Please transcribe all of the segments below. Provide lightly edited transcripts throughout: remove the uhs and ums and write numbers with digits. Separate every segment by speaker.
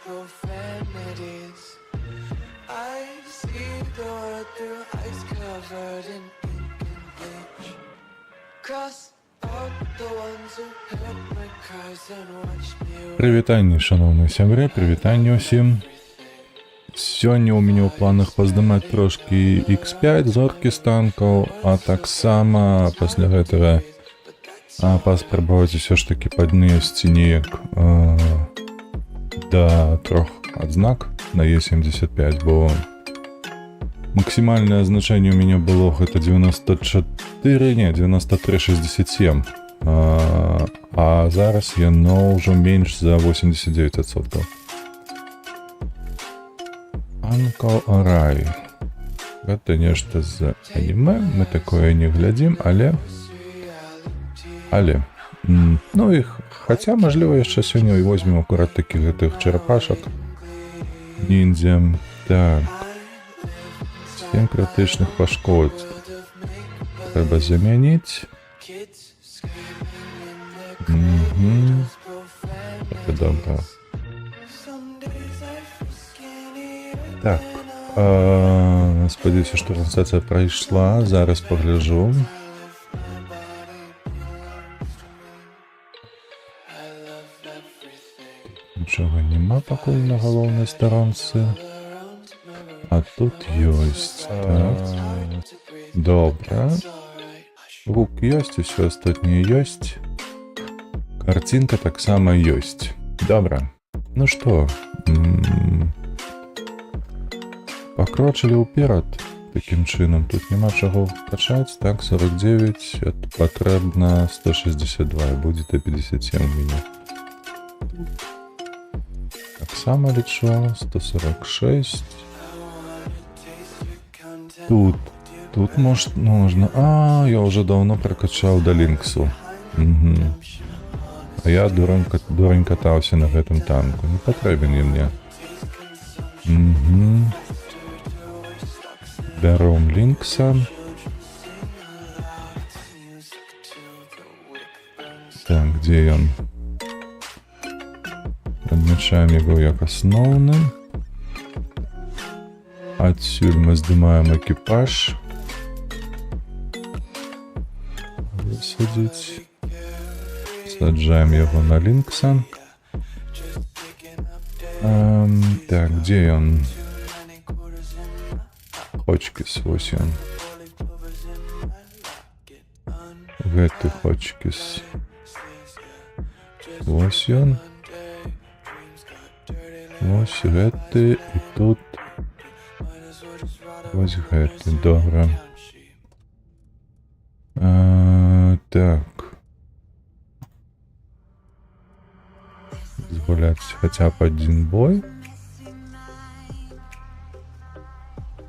Speaker 1: profanities. I see the world through ice covered in ink and bleach. Cross out the ones who heard my cries and watched me.
Speaker 2: Прывітанне, шановныя сябры, прывітанне ўсім. Сёння ў мяне ў планах паздымаць трошкі X5 зоркі з танкаў, а таксама пасля гэтага паспрабаваць усё ж такі паднесці неяк да 3 адзнак на Е75, бо максімальнае значэнне ў мяне было гэта 93,67, а зараз яно ўжо менш за 89%. Анкл Арай. Гэта нешта з аніме, мы такое не глядзім, але ну іх, хаця, мажліва, яшчэ сёння і возьмем акурат такіх гэтых чарапашак ниндзя. Так, 7 крытычных пашкодств трэба замяніць. Это добра. Так, спадзяюся, што трансляцыя прайшла, зараз пагляджу. Нічога няма пакуль на галоўнай старонцы. А тут ёсць. Так. Добра. Гук ёсць, усё астатняе ёсць. Карцінка таксама ёсць. Добра. Ну што, пакрочылі ўперад такім чынам. Тут няма чаго качаць. Так, 49, патрэбна 162, будзе 57 у мяне. Таксама лічу 146. Тут можна. Я ўжо даўно пракачаў да Лінксу. А я дурань катаўся на гэтым танку. Не патрэбен ён мне. Бяром Лінкса. Так, дзе ён? Адмячаем яго як асноўны. Адсюль мы здымаем экіпаж. Высадзіць. Саджаем яго на Лінкса. Так, дзе ён? Хочкіс, вось ён. Гэты Хочкіс. Вось ён. Вось гэты і тут. Вось гэты, добра. Так. Згуляць хаця б адзін бой.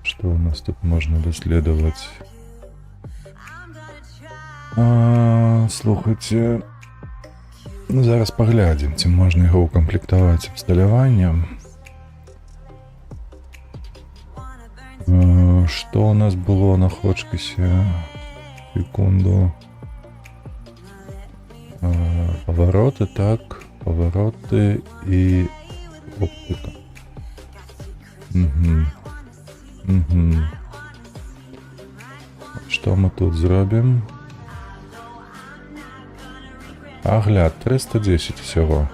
Speaker 2: Што у нас тут можна даследаваць? Слухайце, зараз паглядзім, ці можна яго ўкамплектаваць абсталяваннем. Што у нас было на Хочкісе? Секунду. Павароты, так. Павароты і оптика. Што мы тут зробім? Агляд, 310 усяго.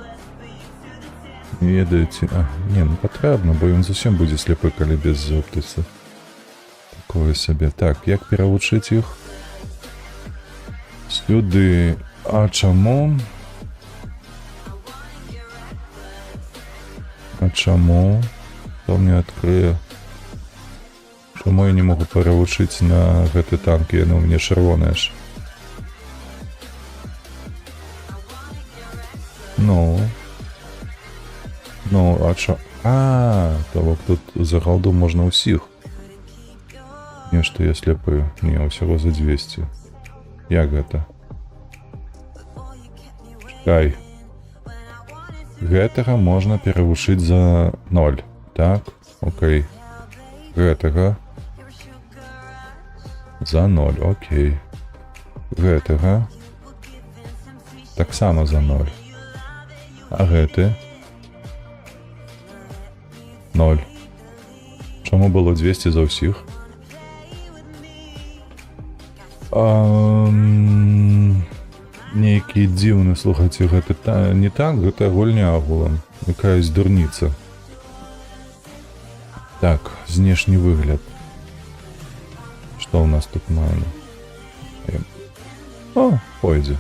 Speaker 2: Не ведаеце? Не, ну патрэбна, бо ён зусім будзе сляпы, калі без оптыцы. Такое сабе. Так, як перавучыць іх? Сюды. А чаму? Хто мне адкрые? Чаму я не могу перавучыць на гэты танк? Яны ў мяне чырвоныя ж. То бок тут за галду можна ўсіх. Нешта я сляпы. Не, ўсяго за 200. Як гэта? Чакай. Гэтага можна перавучыць за 0. Так, окей. Гэтага за 0, окей. Гэтага таксама за 0. А гэты 0. Чому було 200 за всіх? Нейкі дзіўны, слухайце, гэта не так, гэта гульня агулам. Якаясь дурніца. Так, знешні выгляд. Што ў нас тут маем? О, пойдзе.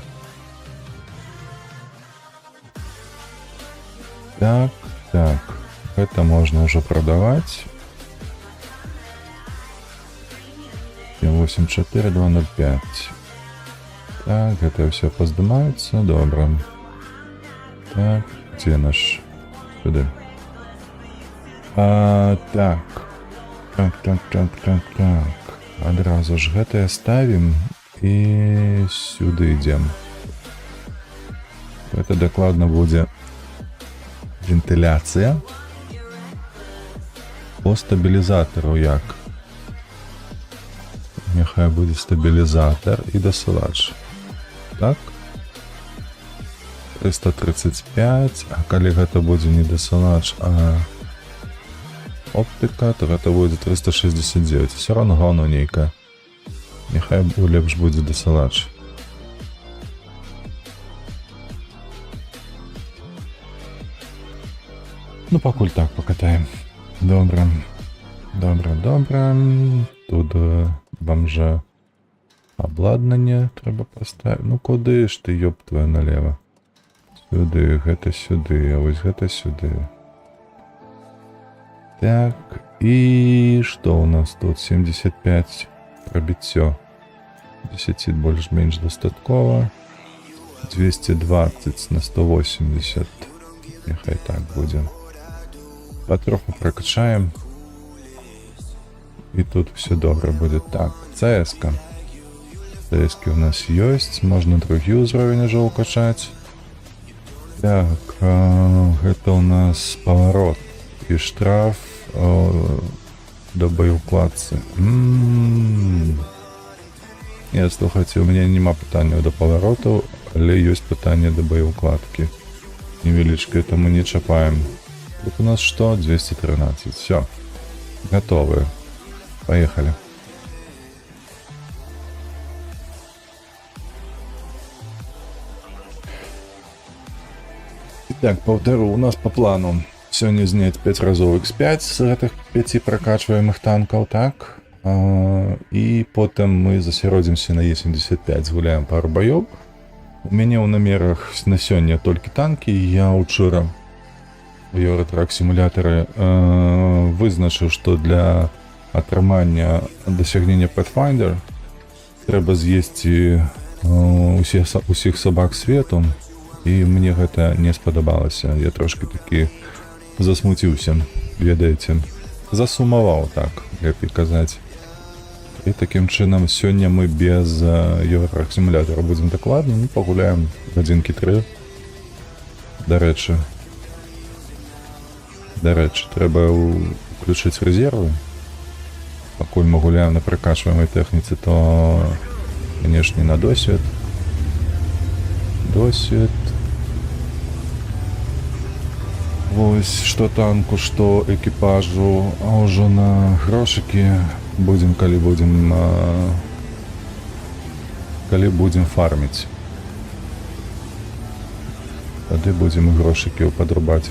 Speaker 2: Так, так. Гэта можна ўжо прадаваць. 84205. Так, гэта ўсё паздымаецца, добра. Так, дзе наш? Сюды. Так. Так. Адразу ж гэтае ставім і сюды ідзем. Гэта дакладна будзе вентыляцыя. По стабілізатару як? Няхай будзе стабілізатар і дасылач. Так? 335, а калі гэта будзе не дасылач, а оптыка, то гэта будзе 369. Все равно гаўно нейкае. Няхай лепш будзе дасылач. Ну, пакуль так пакатаем. Добра. Тут вам жа абладнанне трэба паставіць. Ну, куды ж ты, ёб твою, налево? Сюды, гэта сюды, а вось гэта сюды. Так, і што ў нас тут? 75 прабіццё. 10 больш-менш дастаткова. 220 на 180. Няхай так будзе. Патроху прокачаем. І тут все добре буде. Так, CS-ка. CS-ки у нас ёсць. Можна другі ўзровень уже укачаць. Так, гэта у нас поворот і штраф до боеукладцы. Не, слухайте, у меня нема пытання до повороту, але ёсць пытання до боеукладки. Невеличко, это мы не чапаем. Тут у нас что? 213. Все. Готовы. Поехали. Итак, повторю, у нас по плану сегодня снять 5 разов X5 с этих 5 прокачиваемых танков, так? И потом мы засяродзімся на Е75, згуляем пару боёў. У мяне ў намерах на сёння толькі танкі. Я учора у Eurotrack симулятары вызначыў, што для атрымання дасягнення Pathfinder трэба з'есці усіх сабак свету, і мне гэта не спадабалася. Я трошки такі засмуціўся, ведаеце, засумаваў, так лепей казаць. І таким чынам сёння мы без Eurotrack симулятора будзем дакладна, ну, пагуляем гадзінкі 3. Дарэчы, трэба ўключыць рэзервы. Пакуль мы гуляем на прокачиваемой тэхніцы, то, конечно, на досвед. Вось, што танку, што экіпажу, а ўжо на грошыкі будем, калі будем фарміць. Тады будем і грошыкі падрубаць.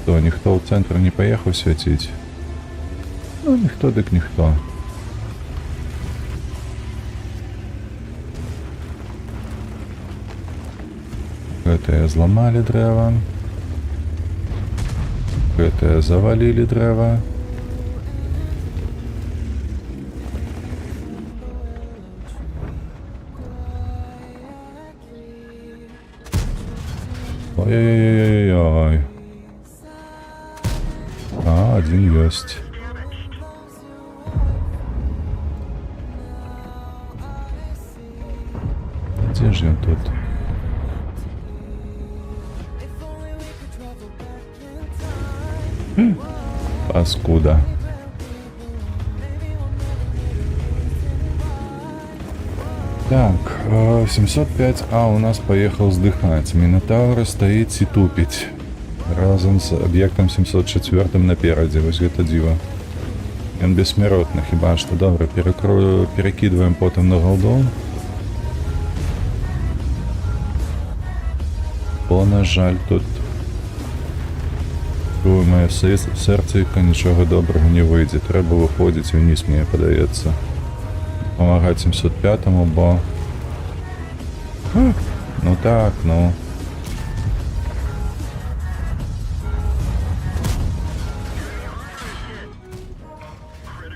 Speaker 2: То ніхто ў цэнтр не паехаў свяціць? Ну, ніхто дык ніхто. Гэтыя зламалі дрэва. Гэтыя завалілі дрэва. Ой-ой-ой-ой-ой. А, один ёсць. Дзе ж ён тут? Паскуда. Так, 705А у нас поехал сдыхать. Мінотавр стоит и тупить. Разом з об'єктом 704 напереди. Ось гэта дзіва. Ён бессмяротны, хіба што. Добра, перекидываем потым на голду. Бо, на жаль, тут у моє сердечко нічого доброго не вийде. Треба виходити вниз, мені подається. Помагати 705-му, бо... Ну так, ну...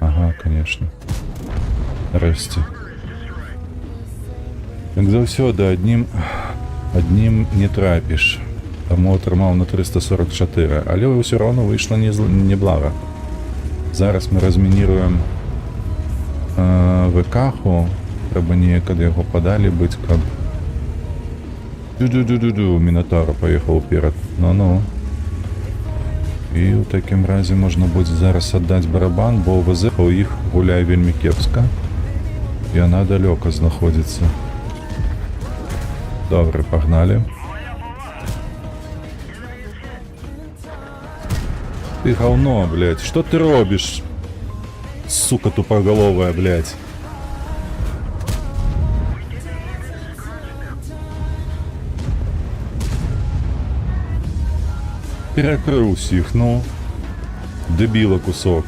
Speaker 2: Ага, конечно. Здрасте. Як завсёды, одним не трапіш. Тому отримав на 344, але все одно вийшло неблага. Зараз ми розмініруємо ВК-ху. Треба ніяк його подалі бить, каб... Ду-ду-ду-ду-ду, Мінотавр поїхав вперед. Ну-ну. І в таким разі можна буде зараз віддати барабан, бо ВЗ у їх гуляє вельми кепсько. І вона далеко знаходиться. Добре, погнали. Ты говно, блядь. Что ты робишь? Сука тупоголовая, блядь. Перекрыл всех, ну. Дебила кусок.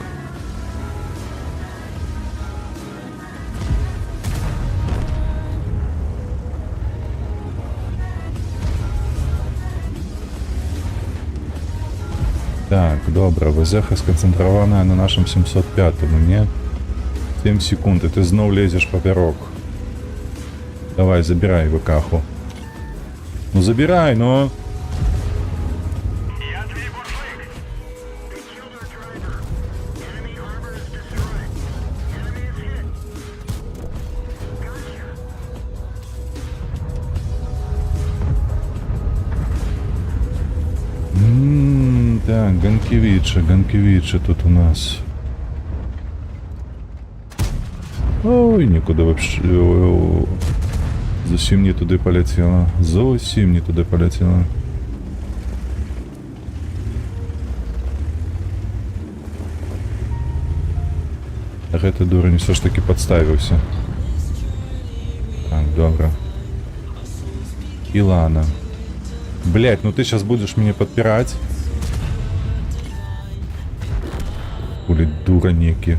Speaker 2: Так, добре, ВЗХ сконцентрована на нашем 705-му, не? 7 секунд, и ты знов лезешь поперек. Давай, забирай ВК-ху. Ну забирай, ну! Так, Ганкевича тут у нас. Ой, никуда вообще. Зовсім не туди полетела. Зовсім не туди полетела. Так, это дурень все ж таки подставился. Так, добро. Илана. Блять, ну ты сейчас будешь меня подпирать. Хули дура неки.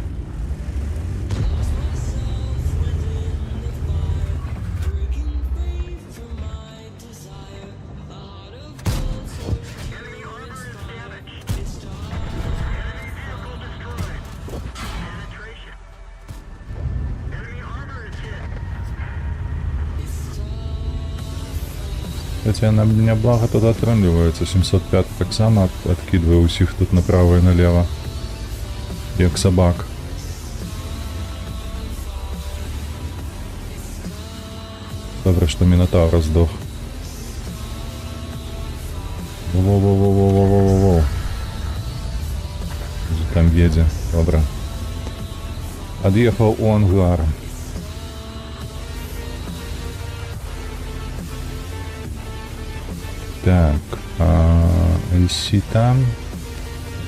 Speaker 2: Хотя она меня благо туда отрынливается. 705 так само откидываю усих тут направо и налево. Як собак. Добре, что Мінотавр сдох. Во-во-во-во-во-во-во-во. Там едет. Добре. Отъехал у ангара. Так, если там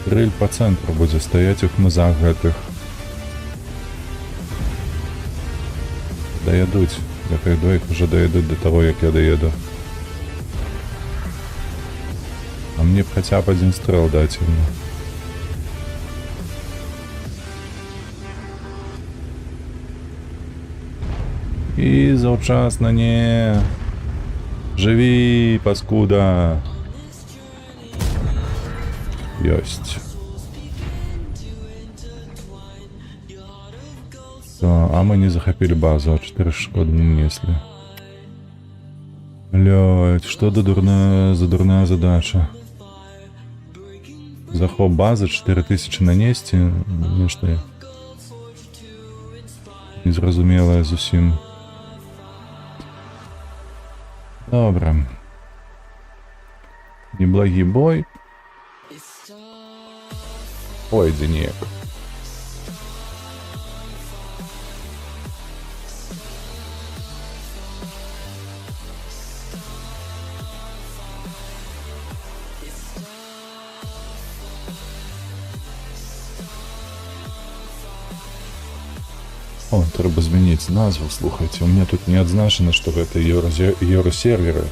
Speaker 2: дрель по центру будет стоять их мазах гэтых. Доедуть. Я пойду, их уже доедут до того, как я доеду. А мне хотя бы один стрел дать ему. И завчасно не... Живи, паскуда. Есть. А мы не захопили базу, а 4 шкоды нанесли. Блять, что за дурная задача. Захоп базы, 4000 нанести, нечто незразумелое зовсім. Добре. Неблагий бой. Ой, денег. О, трэба змяніць назву, слухайце, у меня тут не адзначана, што гэта еўросерверы.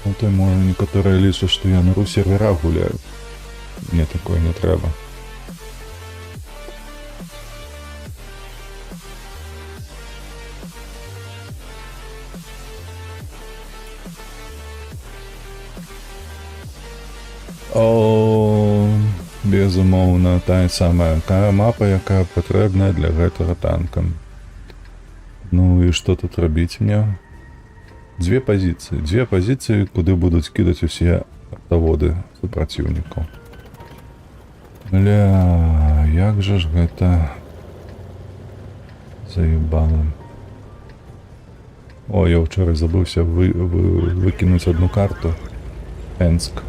Speaker 2: Ну то можа некаторыя лічаць, што я на ру-серверах гуляю. Мне такое не трэба. О, безумоўна, тая самая мапа, якая патрэбная для гэтага танка. Ну і што тут рабіць мне? Две пазіцыі, куды будуць кідаць усе автаводы супраціўнікаў. Бля, як жа ж гэта заебала. О, я ўчора забыўся выкінуць одну карту. Энск.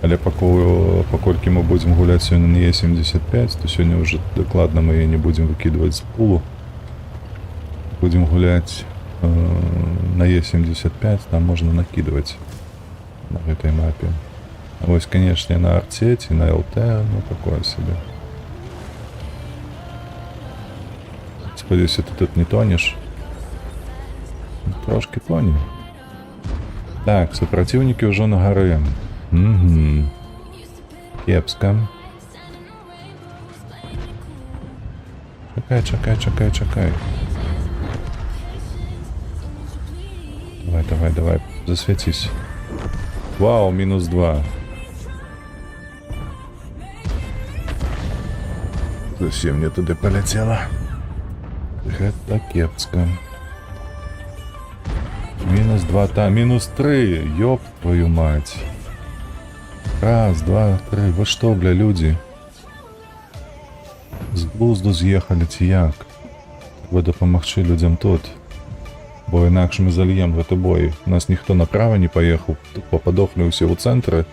Speaker 2: Але паколькі мы будзем гуляць сёння на Е75, то сёння ўжо дакладна мы яе не будзем выкідваць з пулу. Будзем гуляць на Е75, там можна накидывать на этой мапе. А вось, конечно, на Артете, на ЛТ, ну такое себе. Сподіваюся, ти тут не тонешь. Трошки тонем. Так, супротивники уже на горы. Угу. Кепска. Чекай. Давай, засветись. Вау, -2. Зачем мне туди полетело? Это кепска. -2, там, -3. Ёб твою мать. Раз, два, три. Вы что, бля, люди? З глузду з'їхали ці як? Ви допомогчи людям тут. Бо інакше ми зальємо в это бой. У нас ніхто направо не поїхав, попадохли усі у центри.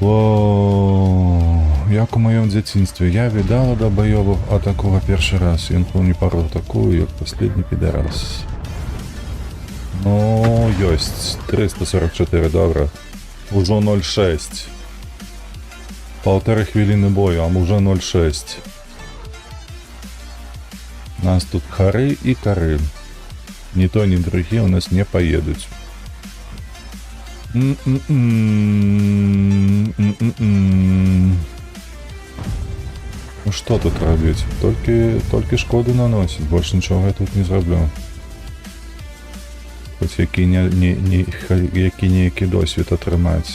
Speaker 2: О, як у моєму дитинстві. Я видала до бойову атаку перший раз. Він не пару такую, як последний підарас. Ну, есть. 344, добре. Уже 0,6. 1,5 хвилини бою, а уже 0,6. Нас тут хоры и коры. Ни то, ни другие у нас не поедут. Ну что тут робить? Только шкоду наносить. Больше ничего я тут не зроблю. Хоть який досвід отримати.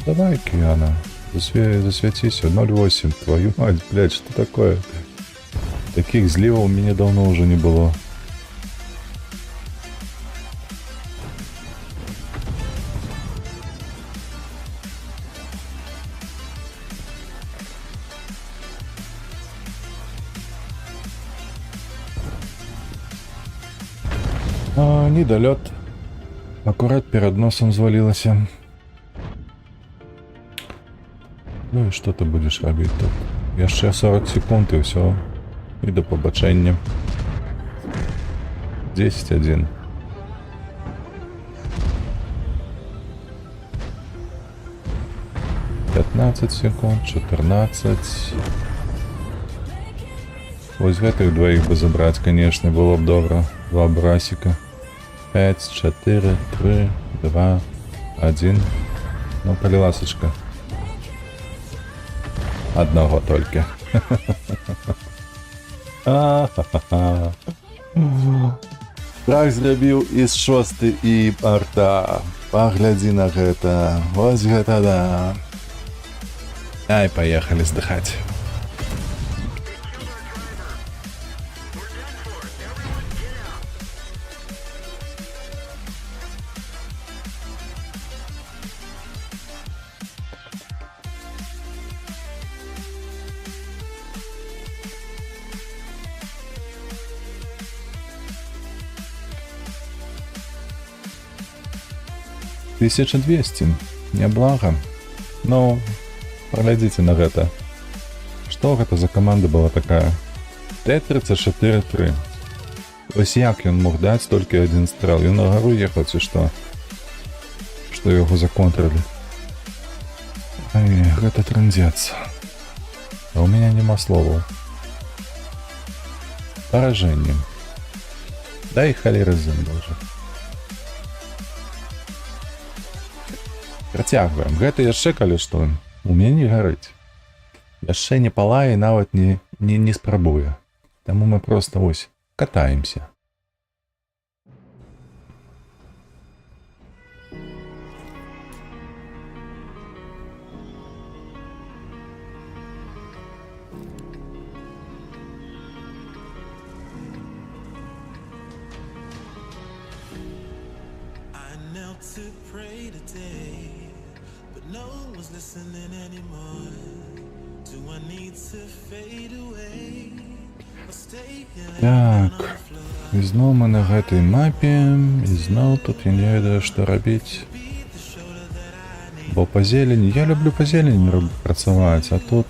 Speaker 2: Давай, Киана, засветись, 0,8, твою мать, блядь, что такое? Таких зливов у меня давно уже не было. Недолет. Аккурат перед носом звалилася. Ну и что ты будешь робить тут? Еще 40 секунд и все. И до побачення. 10-1. «15 секунд, 14. Ось гэтых двоих бы забрать, конечно, было бы добро. Два брасика. 5, 4, 3, 2, 1. Ну, полиласочка. Одного только. Так зрабіў і з 6 і арта. Паглядзі на гэта. Вось гэта да. Ай, поехали здыхаць. $1200. Неблаго. Но проглядзіце на гэта. Што гэта за команда была такая? Т-34-3. Ось як ён мог даць толькі адзін стрэл? Ён на гару ехаў ці што? Што яго законтрылі? Ай, гэта трындзец. А у меня няма словаў. Поражэнне. Дай халеры зым, божа. Працягваем. Гэта яшчэ калі што? У мяне гарыць. Яшчэ не палае і нават не спрабуе. Таму мы проста ось катаемся.
Speaker 1: To pray today, but no one's listening anymore. Do I need to fade away or stay here?
Speaker 2: Так, і зноў мы на гэтай мапе, і зноў тут я не ведаю, што рабіць. Бо па зелені, я люблю па зелені працаваць, а тут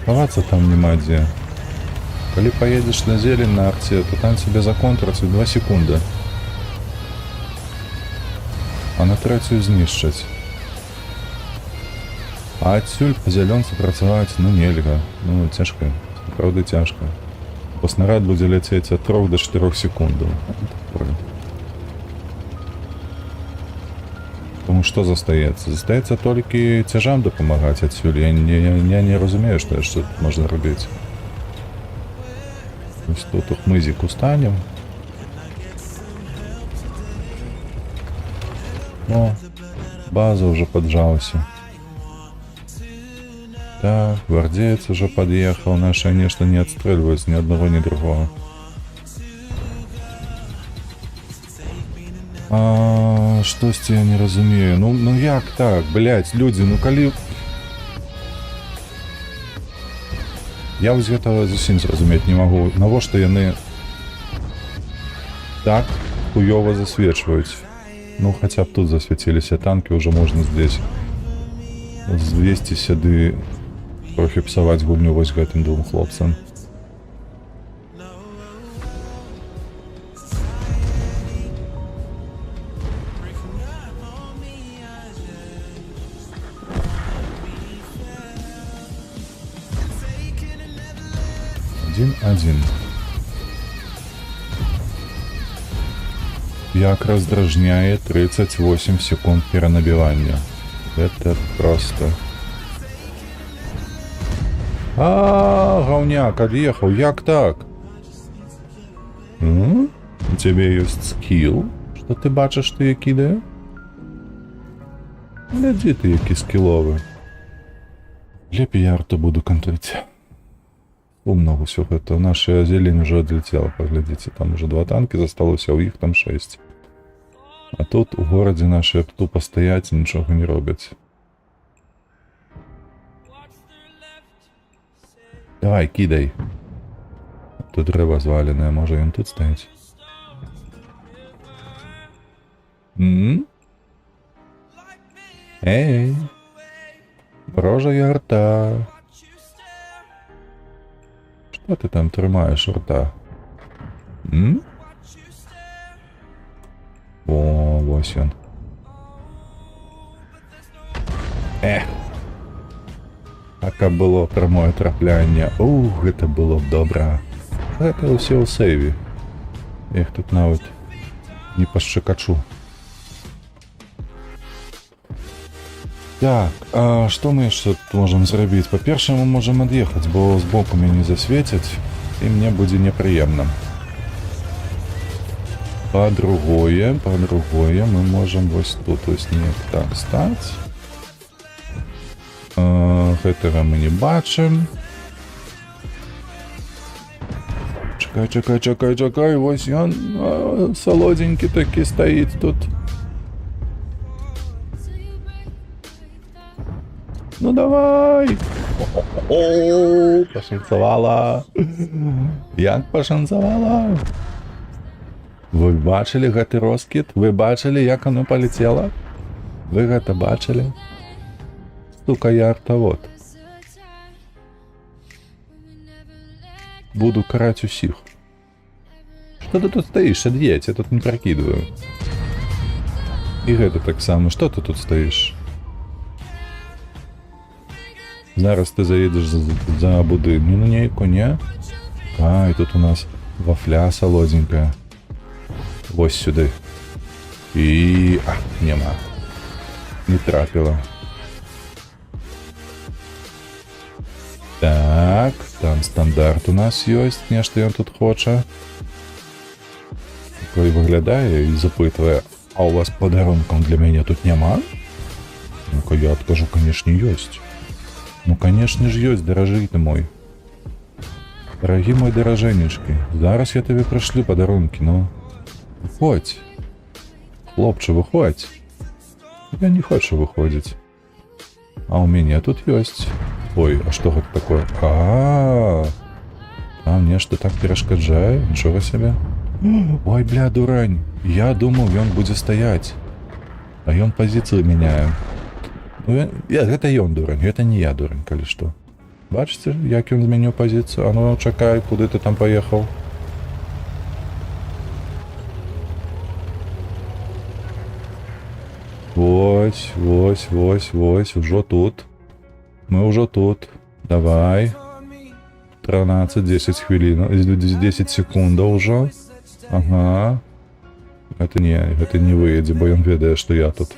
Speaker 2: хавацца там няма дзе. Калі паедзеш на зелень на арце, то там цябе законтраць у 2 секунды. А на трэцюю знішчаць. А адсюль па зялёнцы працаваць, ну нельга. Ну цяжка, правда цяжка. Бо снарад будзе ляцець ад 3 до 4 секундаў. Тому што застаецца? Застаецца толькі цяжам дапамагаць адсюль. Я не разумею, што яшчэ тут можна рабіць. Ось тут у хмызіку станем. О, база уже поджалася. Так, гвардеец уже подъехал. Наши, конечно, не отстреливаются ни одного, ни другого. Штосьці я не разумею. Ну як так, блядь, люди, ну калі... Я вось гэтага зусім зразумець не магу. Навошта яны так хуёва засвечваюць? Ну, хотя бы тут засветились танки, уже можно здесь звесці сюды, трохи псаваць гульню вось гэтым двум хлопцам. Один. Як раздражняет 38 секунд перенабивания. Это просто... Говняк, отъехал. Як так? У тебя есть скилл? Что ты бачишь, что я кидаю? Гляди ты, які скилловы. Лепей я арту буду контрить. Умного все это. Наша зелень уже отлетела, поглядите. Там уже 2 танки засталося, а у их там 6. А тут у городе наши тупо стоять и ничего не робят. Давай, кидай. Тут дерево зваленное, може він тут стоїть. Эй! Ворожа арта. Что ты там тримаєш, рта? О, ось він. Таке було прямое трапляння. Ух, это было б добре. Это все у сейві. Я їх тут навіть не пощекочу. Так, а что мы еще тут можем зробить? По-перше, мы можем отъехать, бо сбоку меня не засветит, и мне будет неприемно. По-другое, мы можем вот тут, то есть нет, так стать. Этого мы не бачим. Чекай, ось он, солоденький таки стоит тут. Ну давай! О, пошанцевала! Як пошанцевала! Вы бачили гэты роскіт? Вы бачили, як оно полетело? Вы гэта бачили? Сука, я артовод. Буду карать усіх. Што ты тут стаіш? Ад'едзь, я тут не пракідваю. І гэта таксама. Што ты тут стаіш? Зараз ты заедзеш за будынніну нейку, не? А, і тут у нас вафля салодзенькая. Вось сюды. І... А, няма. Не трапіла. Так, там стандарт у нас ёсць, нешта ён тут хоча. Такой выглядае і запытвае, а у вас падарункам для мяне тут няма? Ну-ка я адкажу, канешне, ёсць. Ну, канешне ж ёсць, даражэй ты мой. Дарагі мой даражэнечкі, зараз я табе прышлю падарункі, ну. Выходзь. Хлопче, выходзь. Я не хочу выходзіць. А у мяне тут ёсць. Ой, а што гэта такое? Там нешта так перашкаджае, нічога сябе. Ой, бля, дурань. Я думаў, ён будзе стаяць. А ён пазіцыю мяняе. Ну, гэта ён дурань, гэта не я дурань, калі што. Бачыце, як ён змяніў пазіцыю? А ну, чакай, куды ты там паехаў? Вось, ужо тут. Мы ўжо тут. Давай. 13-10 хвілін, 10 секундаў ўжо. Ага. Гэта не выедзе, бо ён ведае, што я тут.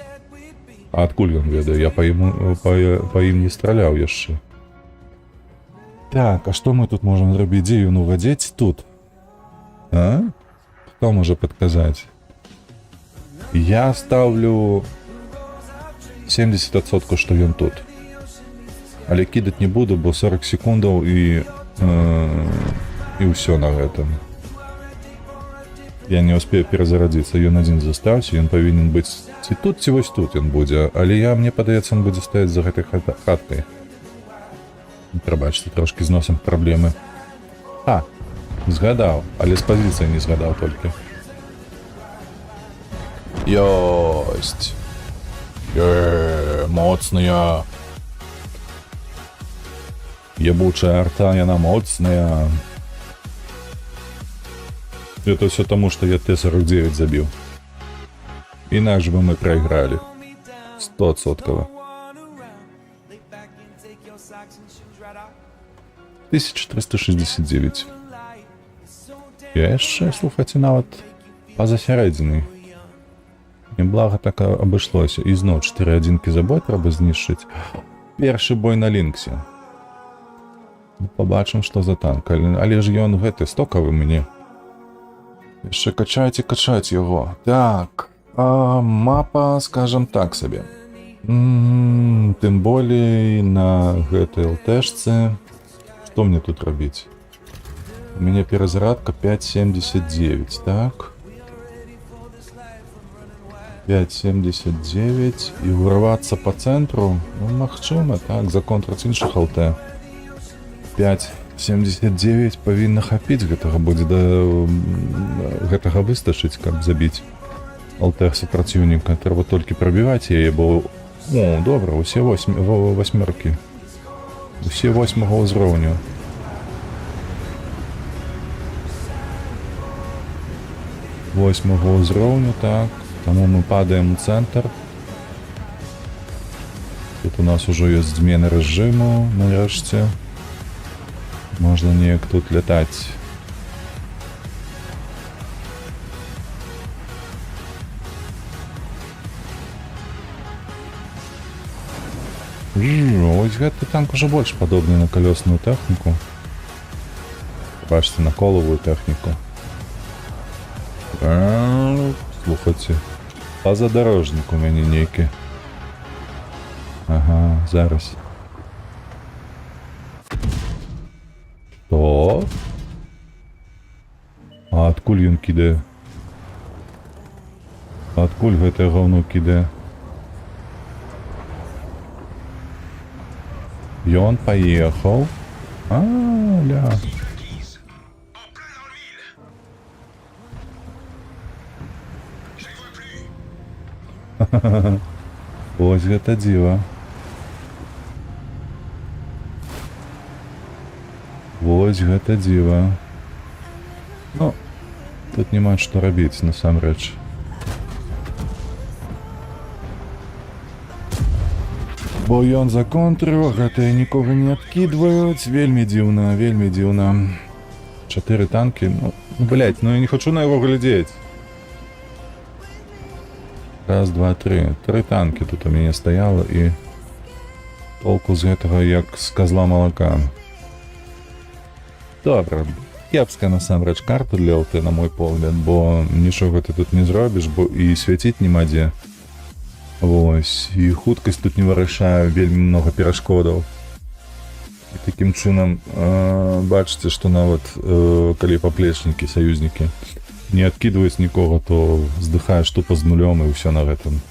Speaker 2: А адкуль ён ведае? Я па ім не страляў яшчэ. Так, а што мы тут можам зрабіць? Дзе ён увадзець? Тут. А? Хто можа падказаць? Я ставлю 70%, што ён тут. Але кідаць не буду, бо 40 секундаў і ўсё на гэтым. Я не успею перазарадзіцца, ён адзін застаўся, ён павінен быць ці тут, ці вось тут ён будзе, але мне падаецца, ён будзе стаяць за гэтай хаткай. Прабачце, трошкі з носам праблемы. А, згадаў, але з пазіцыі не згадаў толькі. Ёсць. Моцная. Ебучая арта, яна моцная. Это все тому, что я Т-49 забил. Иначе бы мы проиграли. 100%. 1369. Я яшчэ, слухайце, нават па-за сярэдзінай. Неблага так абышлося. І зноў 4 адзінкі за бой трэба знішчыць. Першы бой на Лінксе. Побачым, што за танк. Але ж ён гэты стокавы мне. Яшчэ качаць яго. Так. Мапа, скажем так сабе. Тым болей на гэтай ЛТшцы. Што мне тут рабіць? У мяне перазарадка 5,79, так? 5,79 і ўрывацца па цэнтру, ну, магчыма, так, законтраць іншых ЛТ. 5,79 павінна хапіць гэтага будзе, да гэтага выстачыць, каб забіць ЛТ супраціўніка. Трэба толькі прабіваць яе, бо, добра, усе восьмеркі. Усе 8-го ўзроўню. Восьмого ўзроўню, так. Таму мы падаем у цэнтр. Тут у нас ужо ёсць змены рэжыму, нарэшце. Можна неяк тут лятаць. Ось гэты танк ужо больш падобны на калёсную тэхніку. Бачыце, на колавую тэхніку. Слухайце, пазадорожнік у мяне нейкі. Ага, зараз. Што? А адкуль ён кідае? Адкуль гэтае гаўно кідае? Ён паехаў. Ля. Ось гэта дзіва. Вось гэта дзіва. Ну, Тут няма што рабіць, насамрэч. Бо ён законтрыў, гэтыя нікога не адкідваюць. Вельмі дзіўна, вельмі дзіўна. 4 танкі, ну, блядь, ну я не хочу на яго глядзець. Раз, два, три. 3 танкі тут у мяне стаяла і толку з гэтага як з козла малака. Добра. Кепская насамрэч карта для ЛТ, на мой погляд, бо нічога ты тут не зробіш, бо і свяціць нема дзе. Вось, і хуткасць тут не вырашае, вельмі много перашкодаў. І такім чынам бачыце, што нават калі паплечнікі, саюзнікі не адкідваюць нікога, то здыхаеш тупа з нулём і ўсё на гэтым.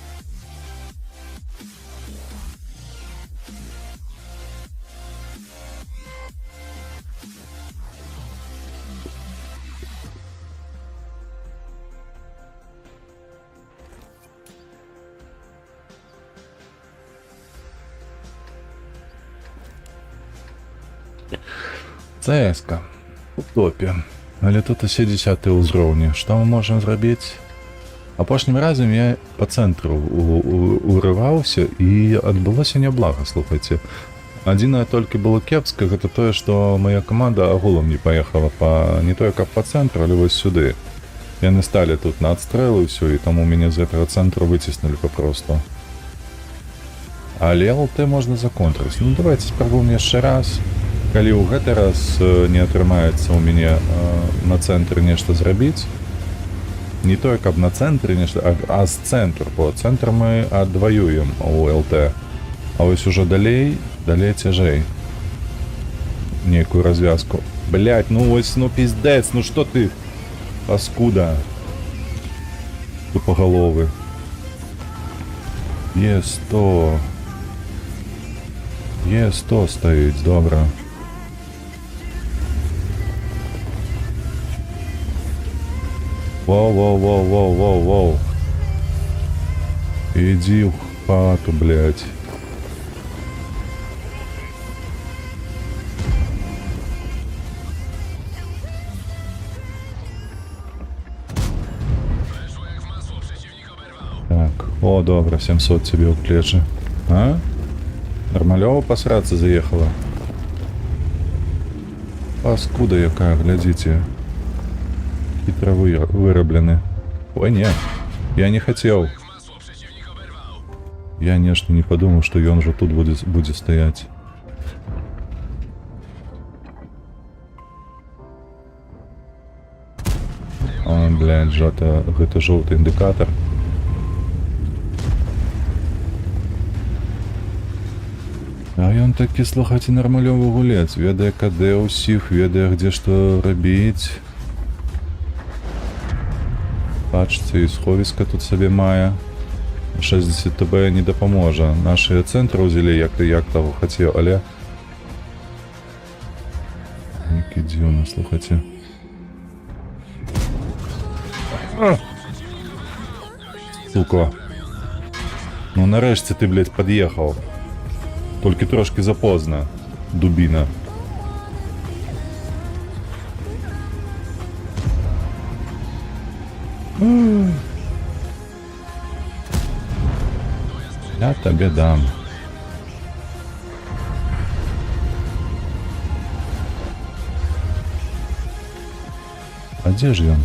Speaker 2: CS-ка у топе, але тут усе 10 ўзроўні. Што мы можам зрабіць? Апошнім разам я па цэнтру урываўся і адбылося няблага, слухайце. Адзінае толькі было кепска, гэта тое, што моя каманда агулам не паехала не тое, каб па цэнтру, але вось сюды. Яны сталі тут на адстрэлы ўсё, і таму мяне з гэтага цэнтру выціснулі папросту. Але ЛТ можна законтрыць. Ну давайте спрабуем яшчэ раз. Калі ў гэты раз не атрымаецца ў мяне на цэнтры нешта зрабіць, не тое, каб на цэнтры нешта, а з цэнтру, бо цэнтр мы адваюем у ЛТ. А вось ужо далей цяжэй. Некую развязку. Блять, ну вось, ну пиздец, ну што ты, паскуда. Тупоголовы. Е100. Е100 стаіць, добра. Воу. Иди в хату, блядь. Так, о, добра, 700 тебе в плечи. А? Нормалёво посраться заехала. Паскуда якая, глядите. Хитро выраблены. Ой, не, я не хотел. Я нешта не подумал, что ён же тут будет стоять. О, блядь, гэта жоўты індыкатор. А ён такі, слухайце, нармалёвы гулец. Ведае КД ўсіх, ведае, где што рабіць. Бачыце, і сховіска тут сабе мае. 60 ТБ не дапаможа. Нашыя цэнтры ўзялі, як таго хацеў, але... Некі дзіўна, слухайце. Сука. Ну нарэшце ты, блядь, пад'ехаў. Толькі трошки запозна, дубіна. Я тебе дам. А дзе ж ён?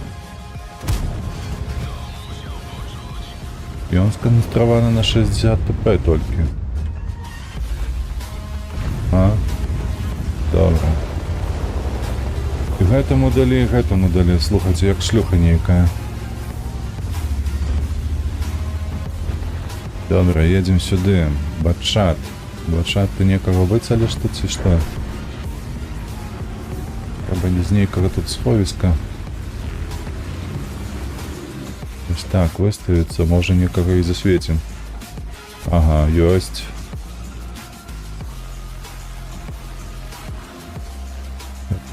Speaker 2: Ён сканстраваны на 60 ТП толькі. А? Добра. Гэтаму далі, слухайце, як шлюха нейкая. Добра, едем сюды. Батчат. Батчат, ты некага выцаліш тут ці што? Трэба не з нейкага тут сховіска. Ось так, выставіцца, можа некага і засвецім. Ага, ёсць.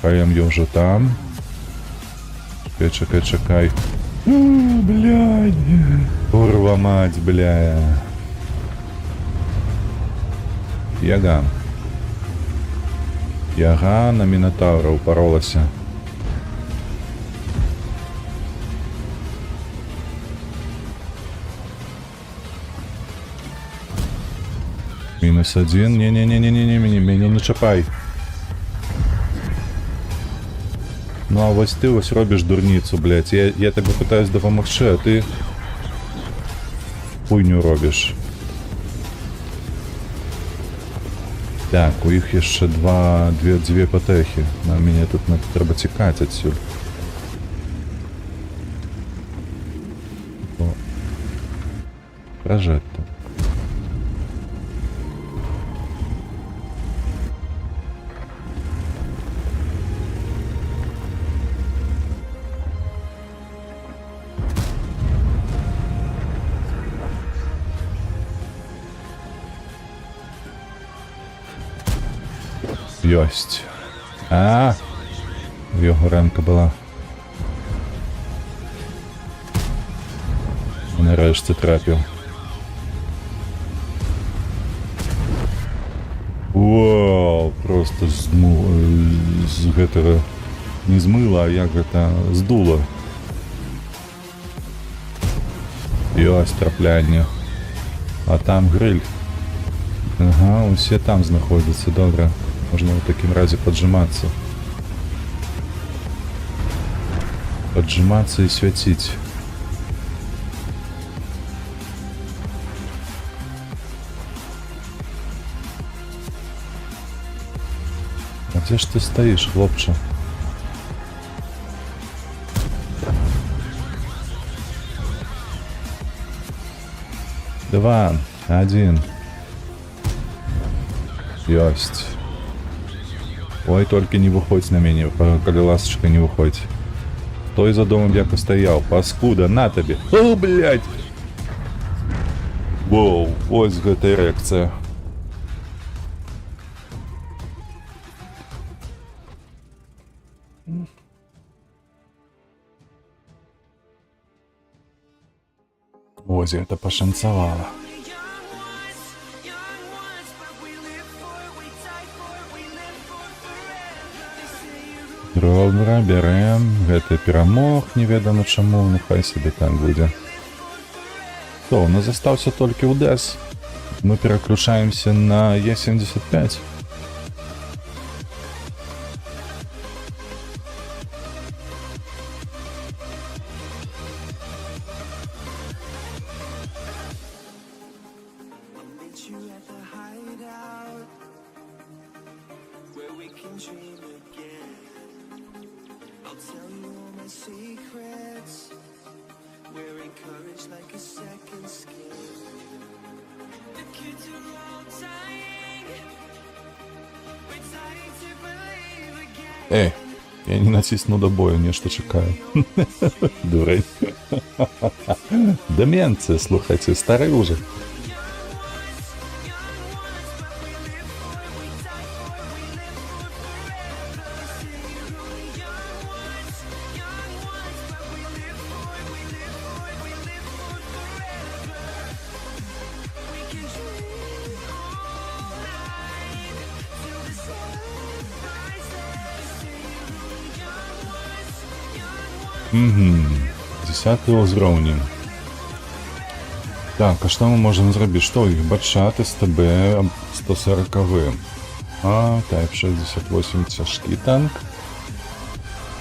Speaker 2: Чакаем я ўжо там. Чакай. Блядь. Курва мать, бля. Яга на Мінотавра упаролася. -1. Не-не-не-не-не-не, меня не чапай. Ну а вось ты вось робіш дурніцу, блядь. Я тебе пытаюсь дапамагчы, а ты хуйню робіш. Так, у іх яшчэ дзве патэхі. На мяне тут трэба цікаць адсюль. Пражэтта. Ёсць. А, в його рамка була. Нарешті трапив. Вау, просто з гэтага не змыла, а як гэта здуло. Ёсць траплянне. А там гриль. Ага, усе там знаходзяцца, добра. Можно в таком разе поджиматься. Поджиматься и светить. А где ж ты стоишь, хлопче? Два, один. Ёсть. Ой, только не выходь на меня, коли ласочка, не выходь. Стой за домом, як стоял, паскуда, на тебе. О, блядь! Воу, ось гэта эрекцыя. Ось гэта пашанцавала. Добра, бярэм. Гэта перамог, неведама чаму, ну хай сабе так будзе. То, у нас застаўся толькі УДЭС. Мы пераключаемся на Е75. Я не натисну до бою, нечто чекаю. Дурень. Деменция, слухайте, старый уже. Угу. 10-й ўзроўні. Так, а што мы можам зрабіць? Што іх бачаты з ТБ 140. А, Type 68 цяжкі танк.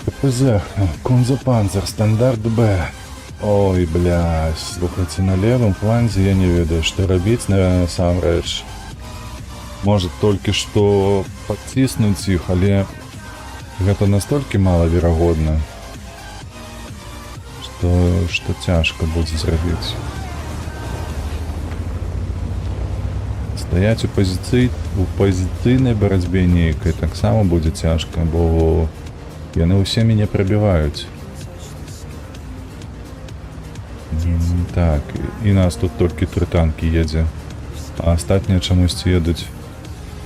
Speaker 2: КПЗ, Кунзо-Панцер, стандарт Б. Ой, блядь, слухайце, на левым фланзе я не ведаю, што рабіць, насамрэч. Может, толькі што падціснуць іх, але гэта настолькі малаверагодна, што цяжка будзе зрабіць. Стаяць у пазіцыйнай барацьбе нейкай таксама будзе цяжка, бо яны ўсе мяне прабіваюць. Так, і нас тут толькі 3 танкі едзе, а астатнія чамусьці едуць.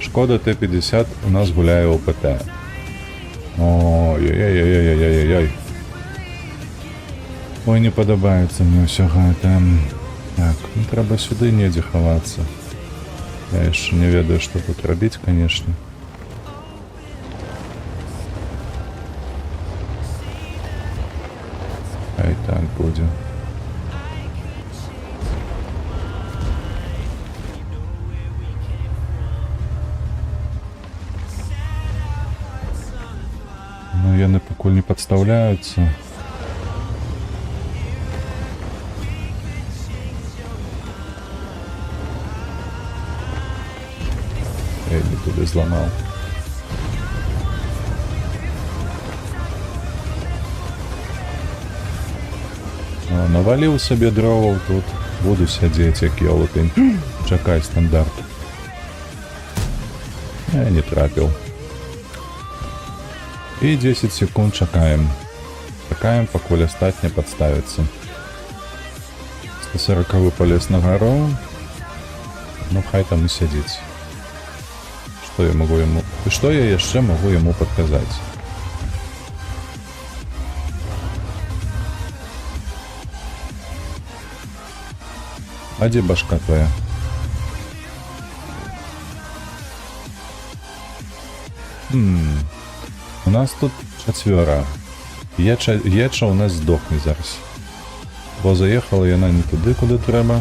Speaker 2: Шкода Т-50 у нас гуляе ОПТ. Ой-ой-ой-ой-ой-ой-ой-ой. Ой, не падабаецца мне ўсё гэта. Так, ну трэба сюды недзе хавацца. Я яшчэ не ведаю, што тут рабіць, канешне. Хай так будзе. пакуль не падстаўляюцца. Не туды зламаў. Наваліў сабе дроваў тут. Буду сядзець, як ёлаты. Чакай стандарт. Я не трапіў. І 10 секунд чакаем. Чакаем, пакуль астатне падставіцца. 140 палез на гару. Ну, хай там і сядзіць. Што я яшчэ магу яму падказаць? А дзе башка твоя? У нас тут 4. Еча у нас здохне зараз. Бо заехала яна не туды, куды трэба.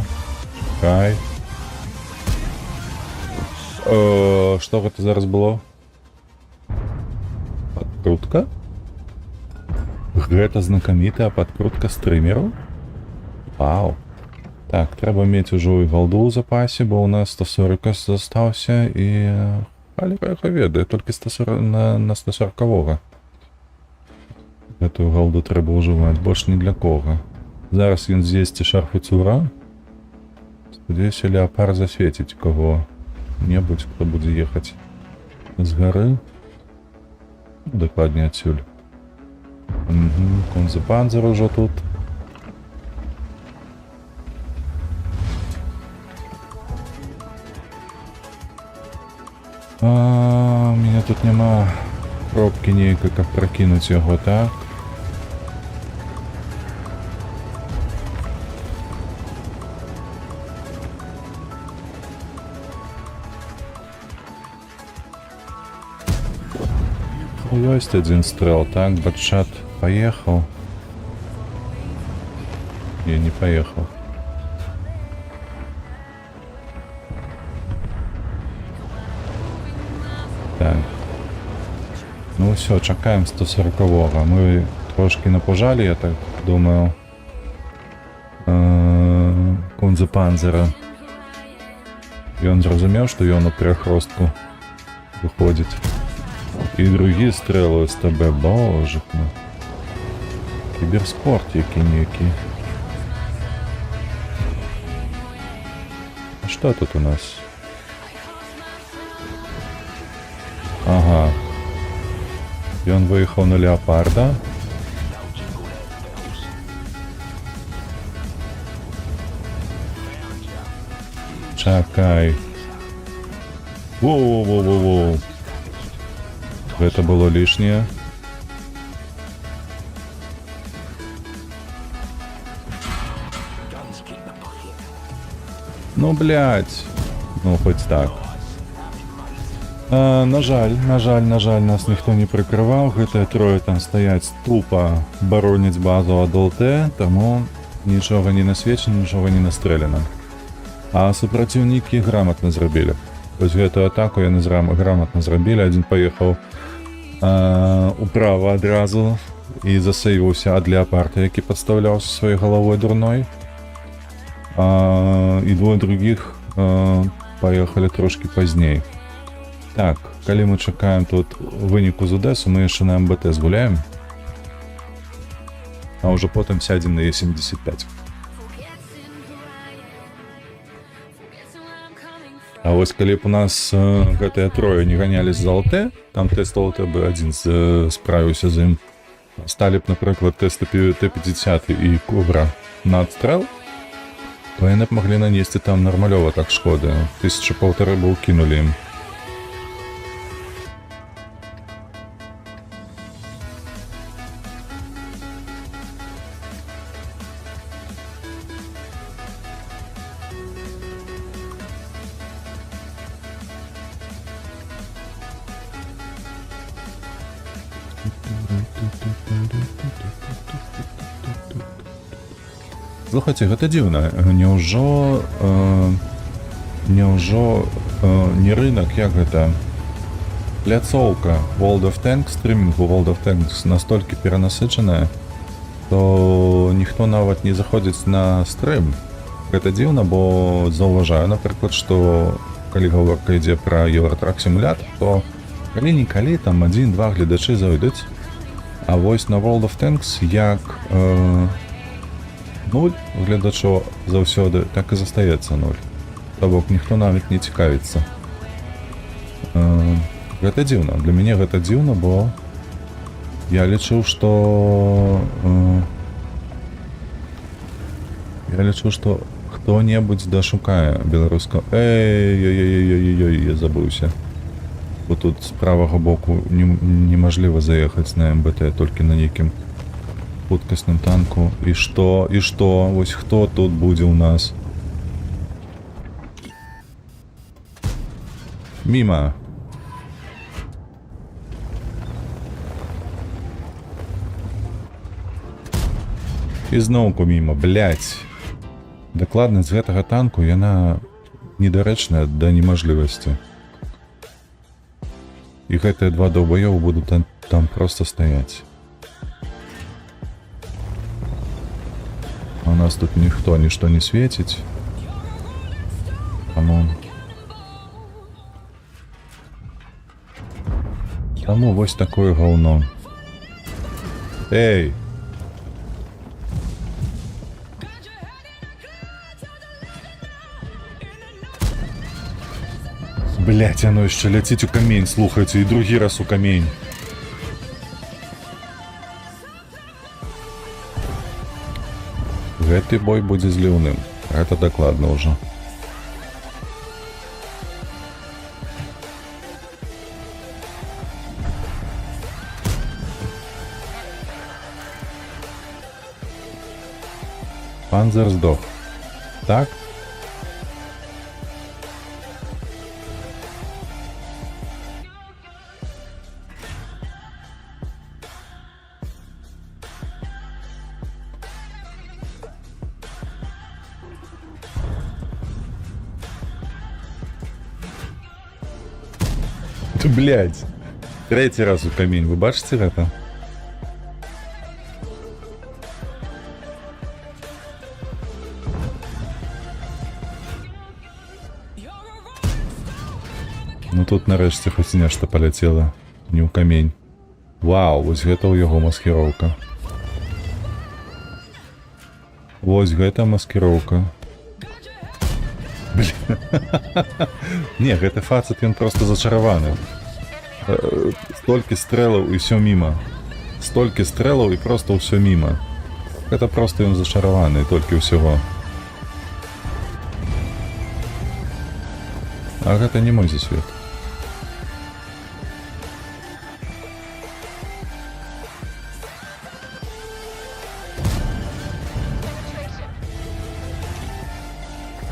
Speaker 2: Чакай. Што гэта зараз было? Падкрутка? Гэта знакамітая падкрутка стрымеру? Вау. Так, трэба мець ужо і голду ў запасе, бо ў нас 140 застаўся і... Але яго ведае, толькі на 140-го. Гэтую голду трэба ўжываць, больш ні для кого. Зараз ён з'есці шарфуцура. Спадзяюся, леапард засвеціць кого-небудзь, хто будзе ехаць з гары. Дакладней адсюль. Конзепанзер ужо тут. У меня тут нема пробки нейкай, каб пракінуць яго, так? Ёсць адзін стрэл, так? Батчат паехаў. Не паехаў. Так. Ну ўсё, чакаем 140-го. Мы трошки напужалі, я так думаю, Кунзепанзера. Ён зразумеў, што ён у перахростку выходзіць. І другі стрэл СТБ, боже мой. Кіберспорт які-некі. А што тут у нас? Ага. Ён выехаў на леапарда. Чакай. Воу-воу-воу-воу. Гэта было лішняе. Ну, блядь. Ну, хоць так. На жаль, нас ніхто не прыкрываў. Гэтыя трое там стаяць тупа бароняць базу ад ЛТ, таму нічога не насвечана, нічога не настрэляна. А супраціўнікі грамотна зрабілі. Вось гэтую атаку яны грамотна зрабілі. Адзін паехаў управа адразу і засейваўся ад леапарда, які падстаўляўся сваёй галавой дурной. І двое другіх паехалі трошки пазней. Так, калі мы чакаем тут выніку з Одесу, мы яшчэ на МБТ згуляем. А ўжо потым сядзем на Е75. А вось калі б у нас гэтыя трое не ганялись за ЛТ, там тест ЛТ бы адзін справіўся з ім. Сталі б, напрыклад, тесты Т-50 і Кобра на адстрэл, то яны б маглі нанесці там нармалёва так шкоды. 1500 бы ўкінулі ім. Слухайце, гэта дзіўна. Няўжо не рынок, як гэта? пляцоўка World of Tanks, стрімінгу World of Tanks настолькі перанасычаная, то ніхто нават не заходзіць на стрым. Гэта дзіўна, бо заўважаю, напрыклад, што калі гаворка ідзе пра Евротрак сімулятор, то калі-нікалі там 1-2 гледачы зайдуць. А вось на World of Tanks як 0 гледачоў заўсёды, так і застаецца 0. То бок ніхто нават не цікавіцца. Гэта дзіўна. Для мяне гэта дзіўна, бо я лічыў, што хто-небудзь дашукае беларуска. Я забыўся. Бо тут з правага боку немажліва заехаць на МБТ, толькі на нейкім хуткасным танку. І што? Вось хто тут будзе ў нас? Міма. І зноўку міма, блядь. Дакладнасць гэтага танку, яна недарэчная да немажлівасці. І гэтыя два даўбаёвы будуць там проста стаяць. А у нас тут ніхто нішто не свеціць. Таму вось такое гаўно. Эй! Блять, оно яшчэ ляціць у камень, слухайце, і другі раз у камень. Гэты бой будзе зліўным. Гэта дакладна ўжо. Панзер здох. Так? Блядь, третий раз у камень, вы бачыце гэта? Ну тут нарэшце хоць нешта паляцела, не ў камень. Вау, вось гэта ў яго маскіроўка. Вось гэта маскіроўка. Блин. Не, гэта фацет, ён просто зачараваны. Столькі стрэлаў і ўсё міма. Столькі стрэлаў і просто ўсё міма. Гэта просто ён зачараваны, толькі ўсяго. А гэта не мой засвет.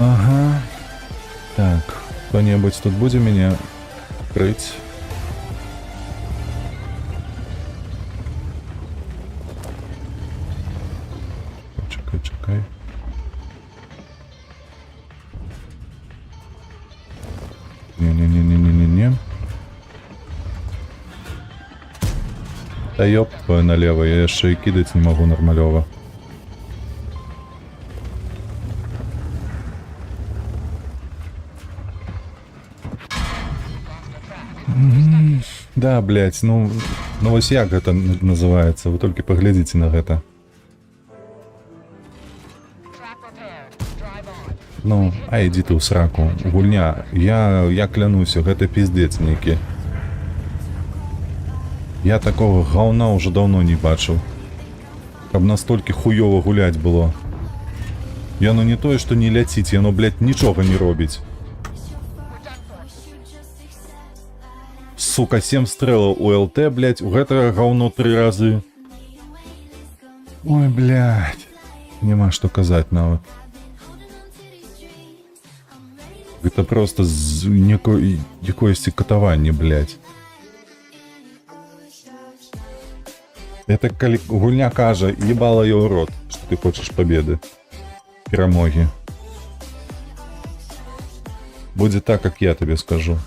Speaker 2: Ага. Так, кто-нибудь тут будзе мяне крыць? Чакай. Не. Да ёб твою налево, я яшчэ і кідаць не магу нармалёва. Да, блядь, ну вось як гэта называецца, вы толькі паглядзіце на гэта. Ну, а ідзі ты ў сраку, гульня, я клянуся, гэта пиздец нейкі. Я такого гаўна ўжо даўно не бачыў. Каб настолькі хуёва гуляць было. Яно не тое, што не ляціць, яно, блядь, нічога не робіць. Сука, 7 стрэлаў у ЛТ, блядь, у гэтага гаўно 3 разы. Ой, блядь. Нема што казаць нават. Гэта просто якоесьці катаванне, блядь. Это калі гульня кажа, ебала ёй рот, што ты хочаш победы. Перамогі. Будзе так, как я табе скажу.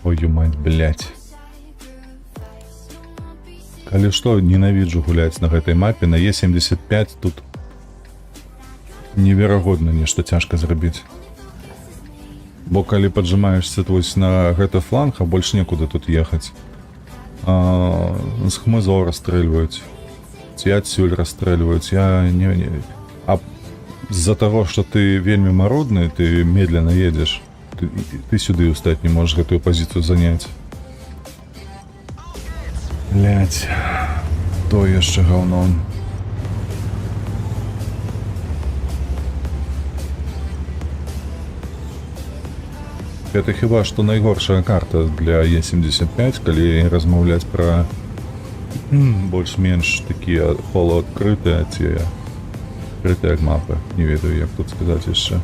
Speaker 2: Ой, мать, блядь. Калі што, ненавіджу гуляць на гэтай мапе, на Е75 тут неверагодна нешта цяжка зрабіць. Бо калі паджимаешься вось на гэты фланг, а больш некуды тут ехаць. З хмызоў расстрэльваюць. Ці адсюль расстрэльваюць. А з-за таго, што ты вельмі марудны, ты медленно едзеш. Ты сюды ўстаць не можаш гэтую пазіцыю заняць. Блядь, то яшчэ гаўно. Это хіба што найгоршая карта для Е75, калі размаўляць пра больш-менш такія полуадкрытыя ці адкрытыя мапы. Не ведаю, як тут сказаць яшчэ.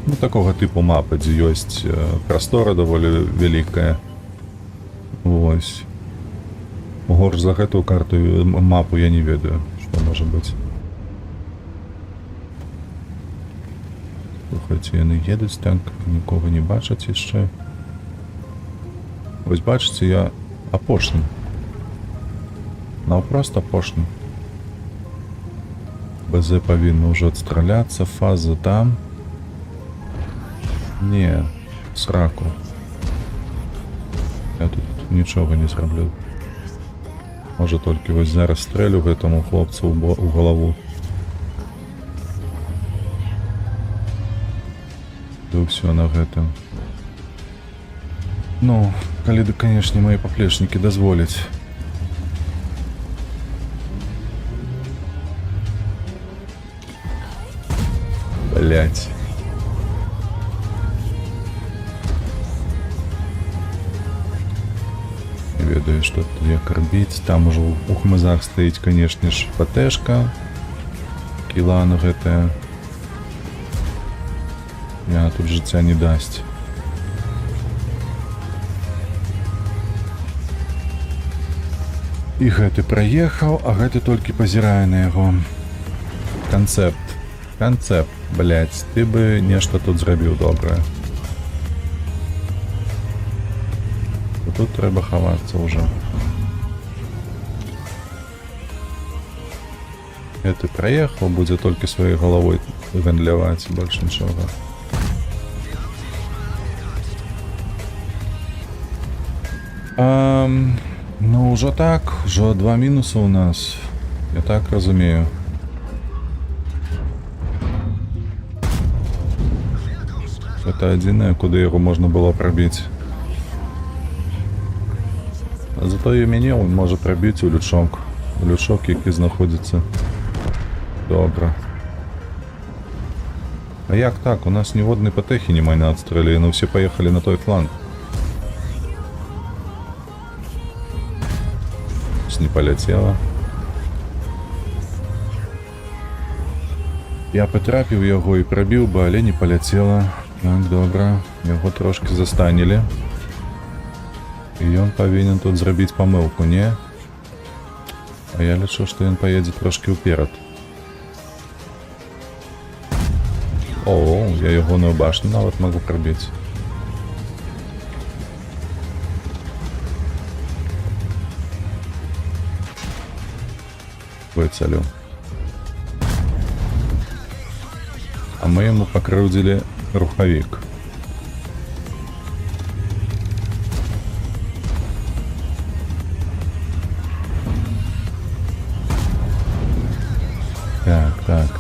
Speaker 2: Ну, такога типу мапы, дзе ёсць прастора даволі вялікая. Вось. Горш за гэтую карту мапу я не ведаю, што можа быць. Слухайце, яны едуць так, нікога не бачаць яшчэ. Вось бачыце, я апошні. Наўпрост апошні. БЗ павінна ўжо адстраляцца, фаза там. Не, сраку. Я тут нічога не зраблю. Можа толькі вось зараз стрэлю гэтаму хлопцу ў галаву. Да ўсё на гэтым. Ну, калі да, канешне, мои паплечнікі дазволяць. Блять. Не ведаю, што тут як рабіць. Там ужо у хмызах стаіць, канешне ж, ПТшка. Кілана гэтая. Яна тут жыцця не дасць. І гэты праехаў, а гэты толькі пазірае на яго. Канцэпт. Канцэпт, блядь, ты бы нешта тут зрабіў добрае. Тут трэба хавацца ўжо. Гэты праехаў, будзе толькі сваёй галавой гандляваць, больш нічога. Ну, ўжо так, ўжо 2 мінусы ў нас. Я так разумею. Это адзінае, куды яго можна было прабіць. А зато і мяне он можа прабіць у лючок. У лючок, які знаходзіцца. Добра. А як так? У нас ніводнай патэхі няма на адстрэле, яны ўсе паехалі на той фланг. Не полетела. Я потрапіў яго і прабіў бы, але не полетела. Так, добра. Яго трошки застанілі. І ён павінен тут зрабіць памылку, не? А я лічу, што ён паедзе трошки ўперад. О, я ягоную башню нават магу прабіць. Выцелю. А мы ему покрыўдзілі рухавік.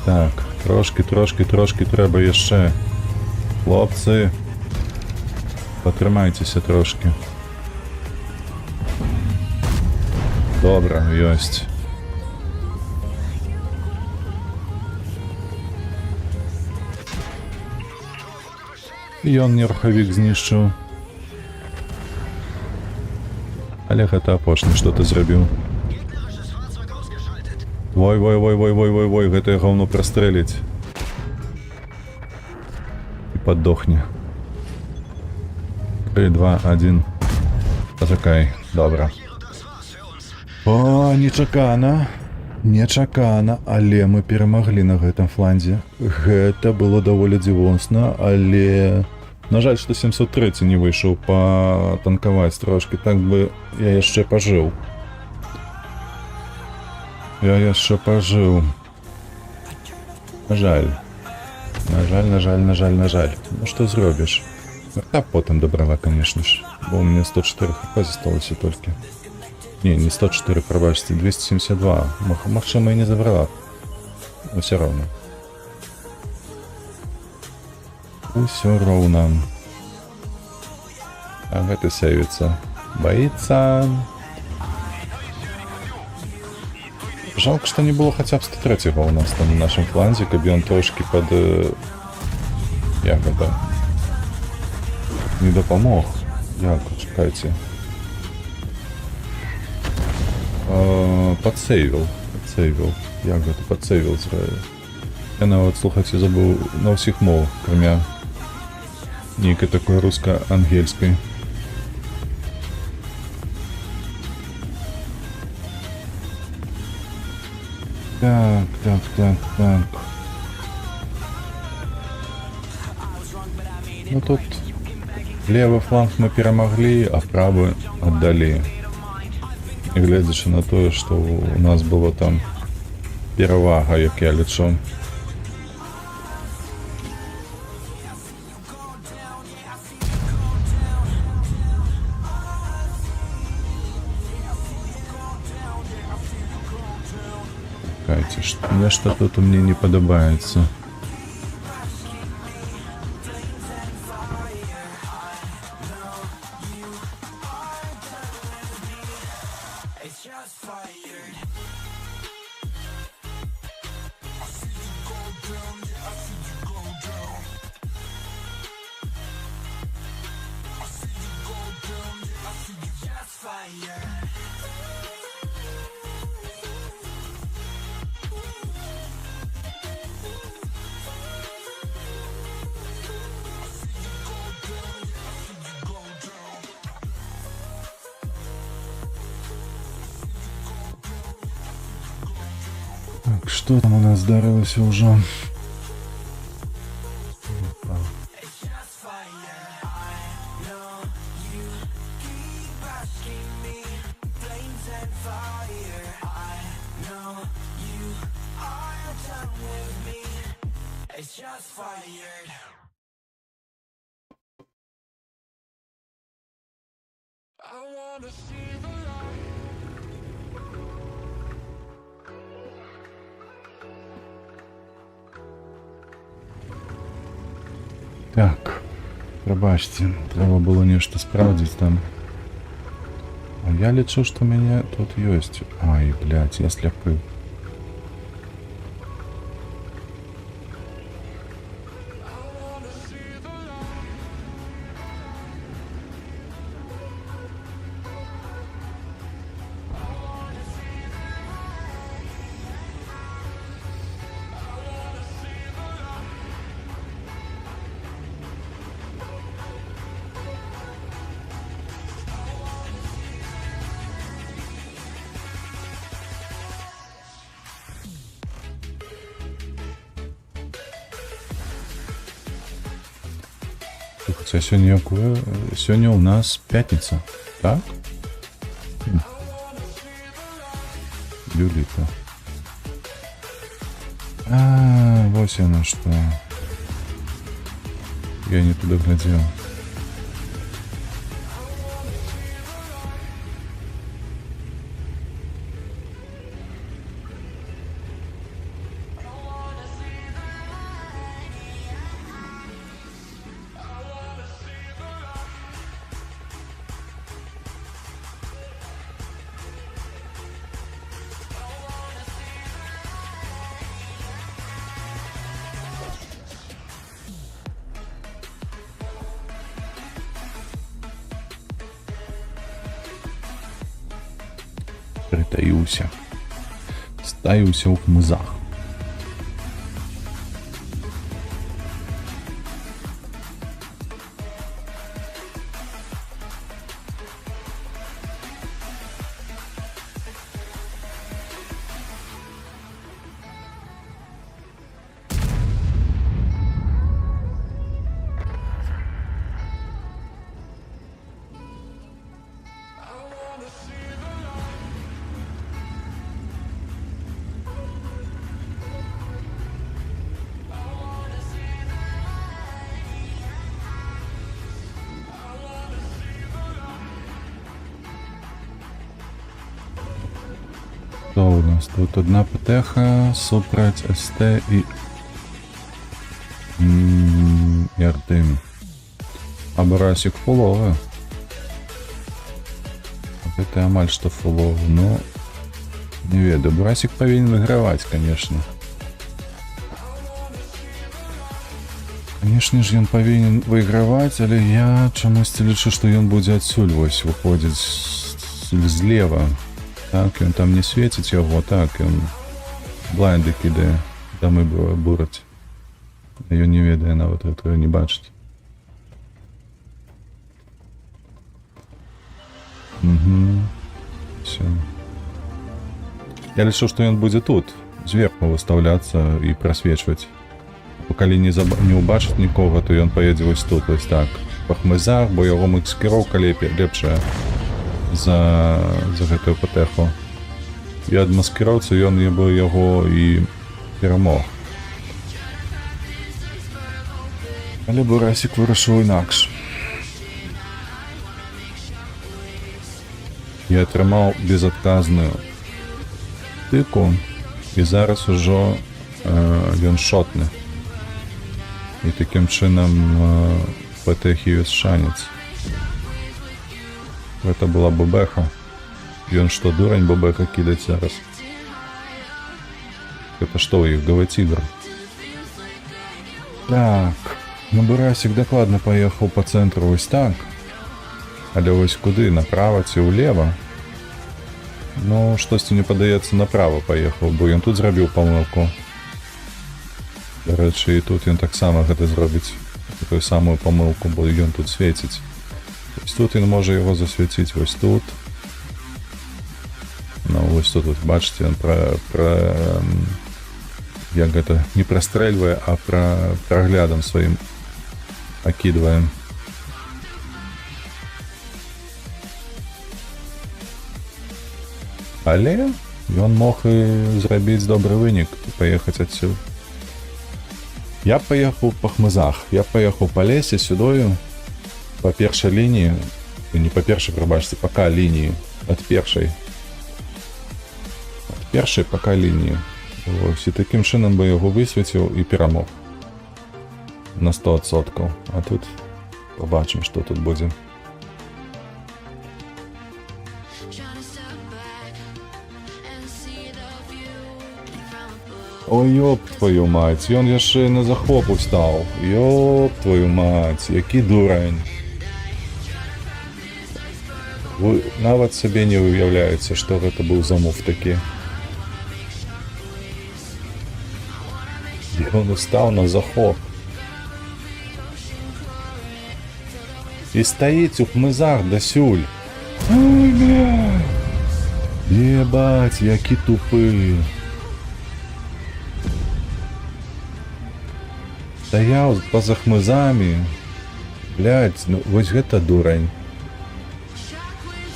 Speaker 2: Так. Трошки трэба яшчэ. Хлопцы, патрымайцеся трошки. Добра, ёсць. І ён мне рухавік знішчыў. Але гэта апошні, што ты зрабіў. Вой, гэтае гаўно прастрэліць. І паддохне. 3, 2, 1. Пачакай, добра. О, нечакана. Нечакана, але мы перамаглі на гэтым фланзе. Гэта было даволі дзівосна, але На жаль, што 703 не выйшаў патанкаваць трошкі, так бы я яшчэ пажыў. Я яшчэ пажыў. На жаль. На жаль. Ну што зробіш? Та потым дабрала, конечно ж. Бо у меня 104 хп засталося толькі. Не 104, прабачце, 272. Магчыма, і не забрала. Но все равно. Усё роўна. А гэты сейвіцца. Баіцца. Жалко, што не было хаця б 103-го у нас там на нашым фланзе, каб ён трошкі пад... Як гэта? Не дапамог. Як, чакайце. Падсейвіл. Як гэта падсейвіл зраю? Я нават, слухайце, забыў на ўсіх мовах, кроме нейкай такой руска-ангельскай. Так. Ну тут левый фланг мы перамаглі, а правы аддалі. І гледзячы на тое, што у нас было там перавага, як я лічу. Нешта тут мне не падабаецца. Так, что там у нас здарылася ўжо? Так, прабачце, трэба было нешта спраўдзіць там. А я лічу, што мяне тут ёсць. Ай, блядь, я сляпы. Слухайте, а сегодня какое? Сегодня у нас пятница, так? Люлита. Вот оно что. Я не туда глядел. Притаюся. Стаюся у хмизах. Што у нас тут? Одна ПТХ, супраць СТ і Артым. А Бурасик фуловы. Гэта амаль што фуловы, но не ведаю. Бурасик павінен выграваць, конечно. Конечно ж, ён павінен выйграваць, але я чамусьці лічу, што ён будзе адсюль вось выходзіць злева. Так, ён там не свеціць яго, так, ён блайнды кідае, дамы бураць. Ён не ведае нават, гэтага не бачыць. Все. Я лічу, што ён будзе тут, зверху выстаўляцца і прасвечваць. Калі не ўбачыць нікога, то ён паедзе вось тут, вось так, па хмызах, бо яго маскіроўка лепшая за гэтую патэху. І ад маскіроўцы ён яго і перамог. Але Бурасик вырашыў інакш. Я атрымаў безадказную тыку, і зараз ужо ён шотны. І такім чынам патэхі ёсць шанец. Гэта была бабэха. Ён што, дурань бабэха кідаць зараз? Гэта што ў іх, гавацідр? Так, ну Бурасик дакладна паехаў па цэнтру вось так. Але вось куды, направа ці ўлева? Ну, штосьці мне падаецца, направа паехаў, бо ён тут зрабіў памылку. Дарэчы, і тут ён таксама гэта зробіць, такую самую памылку, бо ён тут свеціць. Вось тут ён можа яго засвяціць, вось тут. Ну, вось тут, бачыце, ён як гэта, не прастрэльвае, а праглядам сваім акідвае. Але ён мог і зрабіць добры вынік і паехаць адсюль. Я паехаў па хмызах, я паехаў па лесе сюдою, па першай лініі, не па першай, прабачце, па К лініі, ад першай па К лініі. Вось, і такім чынам бы яго высвеціў і перамог на 100%. А тут пабачым, што тут будзе. Ой, ёб твою мать, ён яшчэ на захопу стаў. Ёб твою мать, які дурань. Вы нават сабе не уяўляеце, што гэта быў за мув такі. Ён стаў на захоп. І стаіць у хмызах дасюль. Ой, бля. Ебать, які тупы. Стаяў па-за хмызамі. Блядь, ну вось гэта дурань.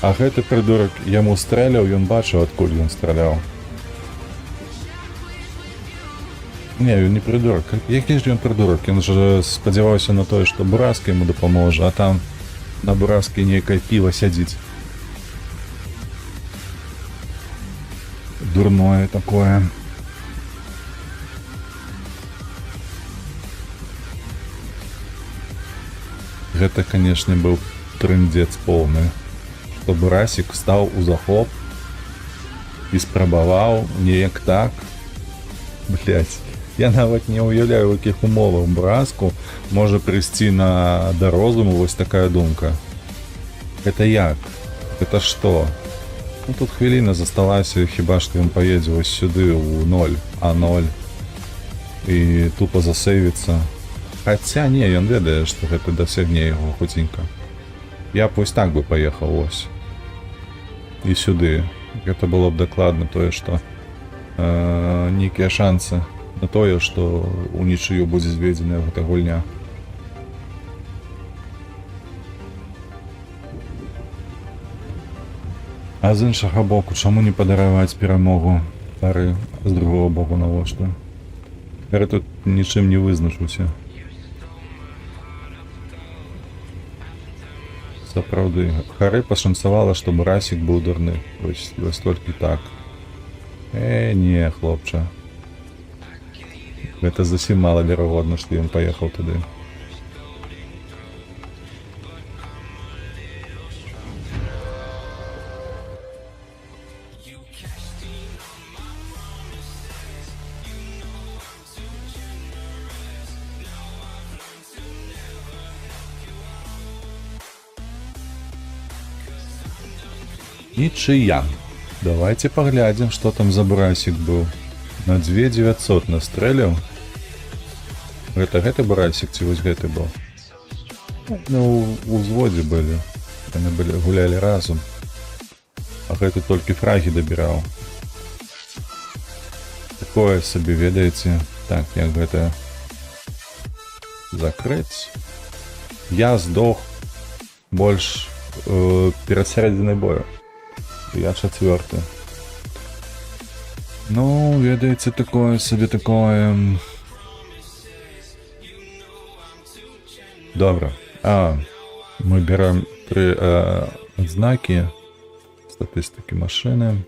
Speaker 2: А гэты прыдурак яму стрэляў, ён бачыў, адкуль ён страляў. Не, ён не прыдурак. Які ж ён прыдурак? Ён жа спадзяваўся на тое, што Бураскі яму дапаможа, а там на Бураскі нейкае піва сядзіць. Дурное такое. Гэта, канешне, быў трындзец поўны. Што Бурасик стаў у захоп і спрабаваў неяк так. Блядь, я нават не ўяўляю, у якіх умовах Бураску можа прыйсці да розуму вось такая думка. Гэта як? Гэта што? Ну тут хвіліна засталася, хіба што ён паедзе вось сюды ў 0, А0 і тупо засейвіцца. Хаця не, ён ведае, што гэта дасягне яго хуценька. Я б вось так бы паехаў ось. І сюды. Гэта было б дакладна тое, што нейкія шансы на тое, што унічыю будзе зведзеная гэта гульня. А з іншага боку, чаму не падараваць перамогу Хары? З другого боку, навошта? Хары тут нічым не вызначыўся. Сапраўды. Хары пашанцавала, што Бурасик быў дурны. Вось толькі так. Не, хлопча. Гэта зусім малаверагодна, што ён паехаў туды. Нічыя. Давайте паглядзім, што там за брасік быў. На 2900 настрэліў. Гэты брасік ці вось гэты быў? Ну, у ўзводзе былі. Яны гулялі разам. А гэты толькі фрагі дабіраў. Такое сабе, ведаеце. Так, як гэта закрыць. Я здох больш перад сярэдзінай бою. Я 4. Ну, ведаеце, такое сабе такое. Добра. Мы берем 3 адзнакі статыстыкі машыны.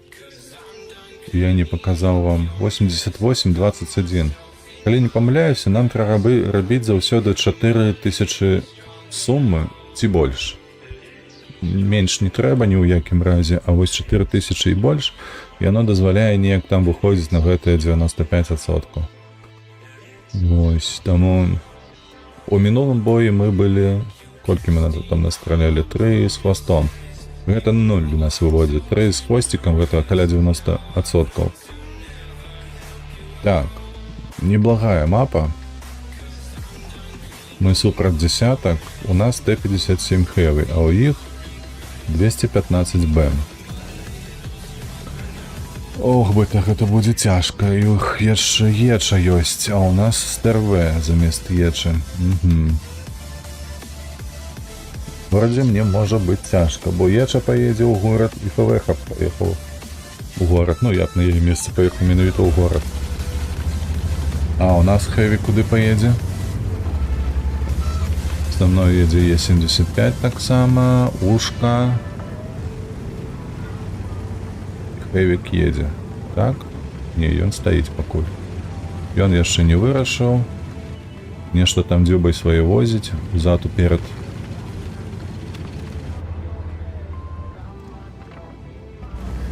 Speaker 2: Я не показаў вам 88-21. Калі не памыляюся, нам трэба рабіць заўсёды 4000 суммы ці больш. Менш не трэба ні ў якім разе, а вось 4000 і больш, яно дазваляе неяк там выходзіць на гэтыя 95%. Вось, таму у мінулым бої мы былі, колькі мы там настралялі, 3 з хвастом. Гэта 0 у нас выводзіць, 3 з хвосцікам, гэта каля 90%. Так, неблагая мапа. Мы супраць десятак, у нас Т-57 Heavy, а у іх 215 БМ. Ох, гэта будзе цяжка. Іх яшчэ еча ёсць, а у нас СТРВ замест ечы. Вроде мне можа быць цяжка, бо еча паедзе ў горад і ФВХ паехаў у горад. Ну, я б на яе месцы паехаў менавіта ў горад. А у нас Heavy куды паедзе? Со мной едзе Е-75 таксама, Ушка. Хэвік едзе. Так? Не, ён стаіць пакуль. Ён яшчэ не вырашыў. Нешта там дзюбай свае возіць, зад уперад.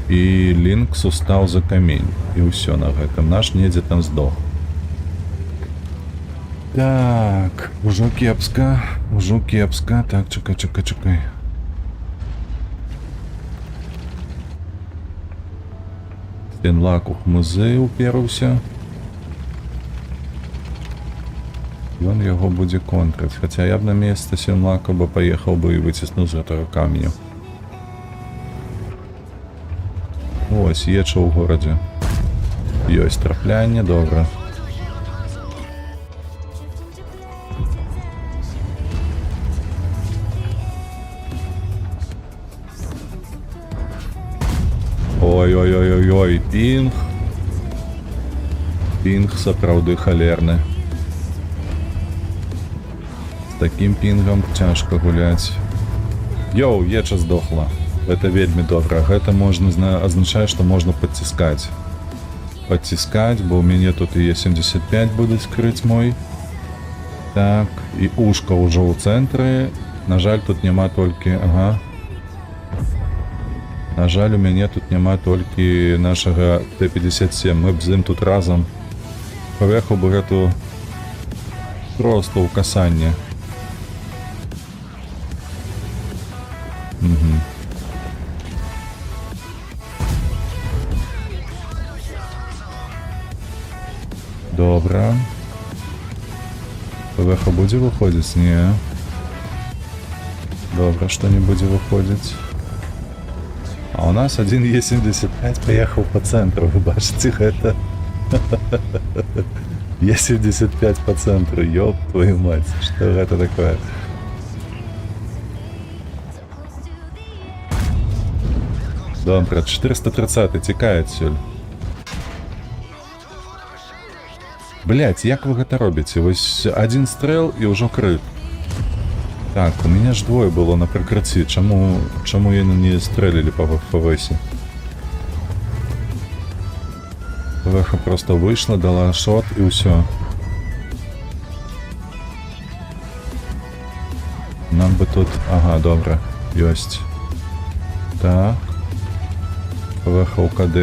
Speaker 2: І Лінкс устаў за камень. І ўсё на гэтым. Наш недзе там здох. Так, ужо кепска. Так, чакай. Стенлак у хмызы уперўся. Ён яго будзе контраць. Хаця я б на месцы Стенлака бы паехаў бы і выціснуў з гэтага каменю. Ось, еча ў горадзе. Ёсць траплянне, добра. Ой-ой-ой-ой-ой, пінг. Пінг сапраўды халерны. З такім пінгам цяжка гуляць. Йоу, еча здохла. Гэта вельмі добра. Гэта можна азначае, што можна падціскаць. Падціскаць, бо ў мяне тут і Е-75 будуць крыць мой. Так, і Ушка ўжо ў цэнтры. На жаль, тут няма толькі... Ага. На жаль, у мяне тут няма толькі нашага Т-57. Мы б з ім тут разам паехаў бы гэту проста ў касанне. Добра. ПВХ будзе выходзіць? Не. Добра, што не будзе выходзіць. А у нас один Е-75 поехал по центру, вы бачите гэта? Е-75 по центру, ёб твою мать, что это такое? Добра, 430 цікае адсюль. Блять, як вы гэта робіце? Вось один стрэл і ўжо крыт. Так, у меня ж двое было на прикрытии. Чому яны не стрелили по ФВС? ПВХ просто вийшла, дала шот і все. Нам би тут... Ага, добре. Ёсть. Так. ПВХ УКД.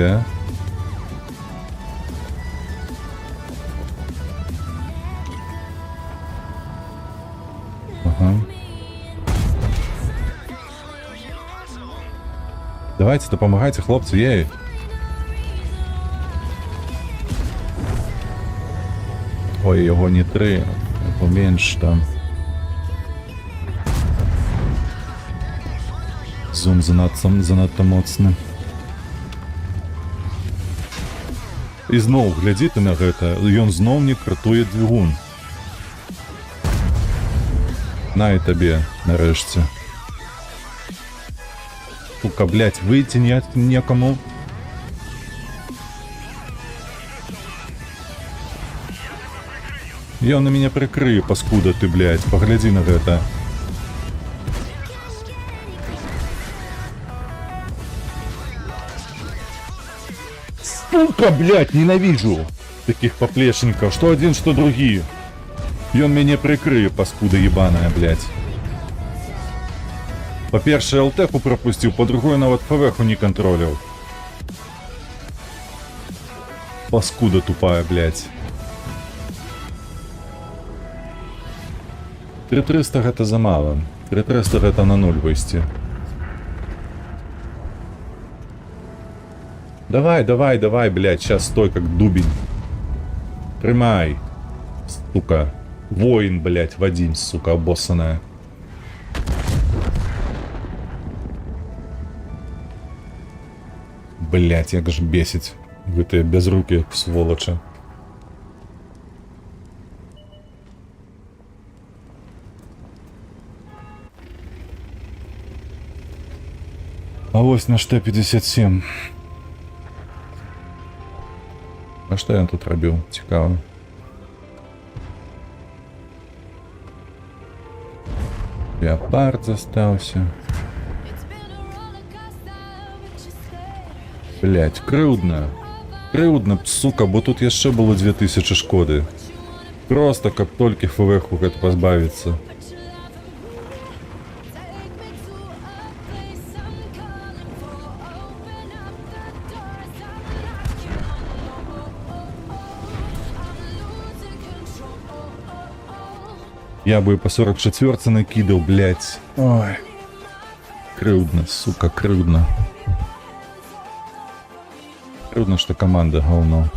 Speaker 2: Ага. Давайте, допомагайте, хлопці, єй. Ой, його не 3, поменьше там. Зум занадто моцний. І знов, глядіте на гэта, ён зноў не кратуе двигун. На і табе, нарэшце. Сука, блядь, выйти некому. Ён на меня прикрые, паскуда ты, блядь, погляди на гэта. Сука, блядь, ненавижу таких поплешников, что один, что другие. И он меня прикрые, паскуда ебаная, блядь. По-перше, ЛТ-ку пропустил, по-другое навод ФВ-ху не контролил. Паскуда тупая, блядь. 3300 это замало. 3300 это на 0 вывести. Давай, давай, давай, блядь, сейчас стой как дубень. Тримай. Сука. Воин, блядь, Вадим, сука, обоссаная. Блядь, як ж бесить. Вы ты безрукие сволочи. А ось наш Т-57. А что я тут робил? Цікаво. Леопард застался. Блять, крыўдна. Крыўдна, сука, бо тут яшчэ было 2000 шкоды. Просто каб толькі ФВ-ху гэта пазбавіцца. Я бы по 44 накидал, блять. Ой. Крыўдна, сука, крыўдна. Крыўдна, что команда говно.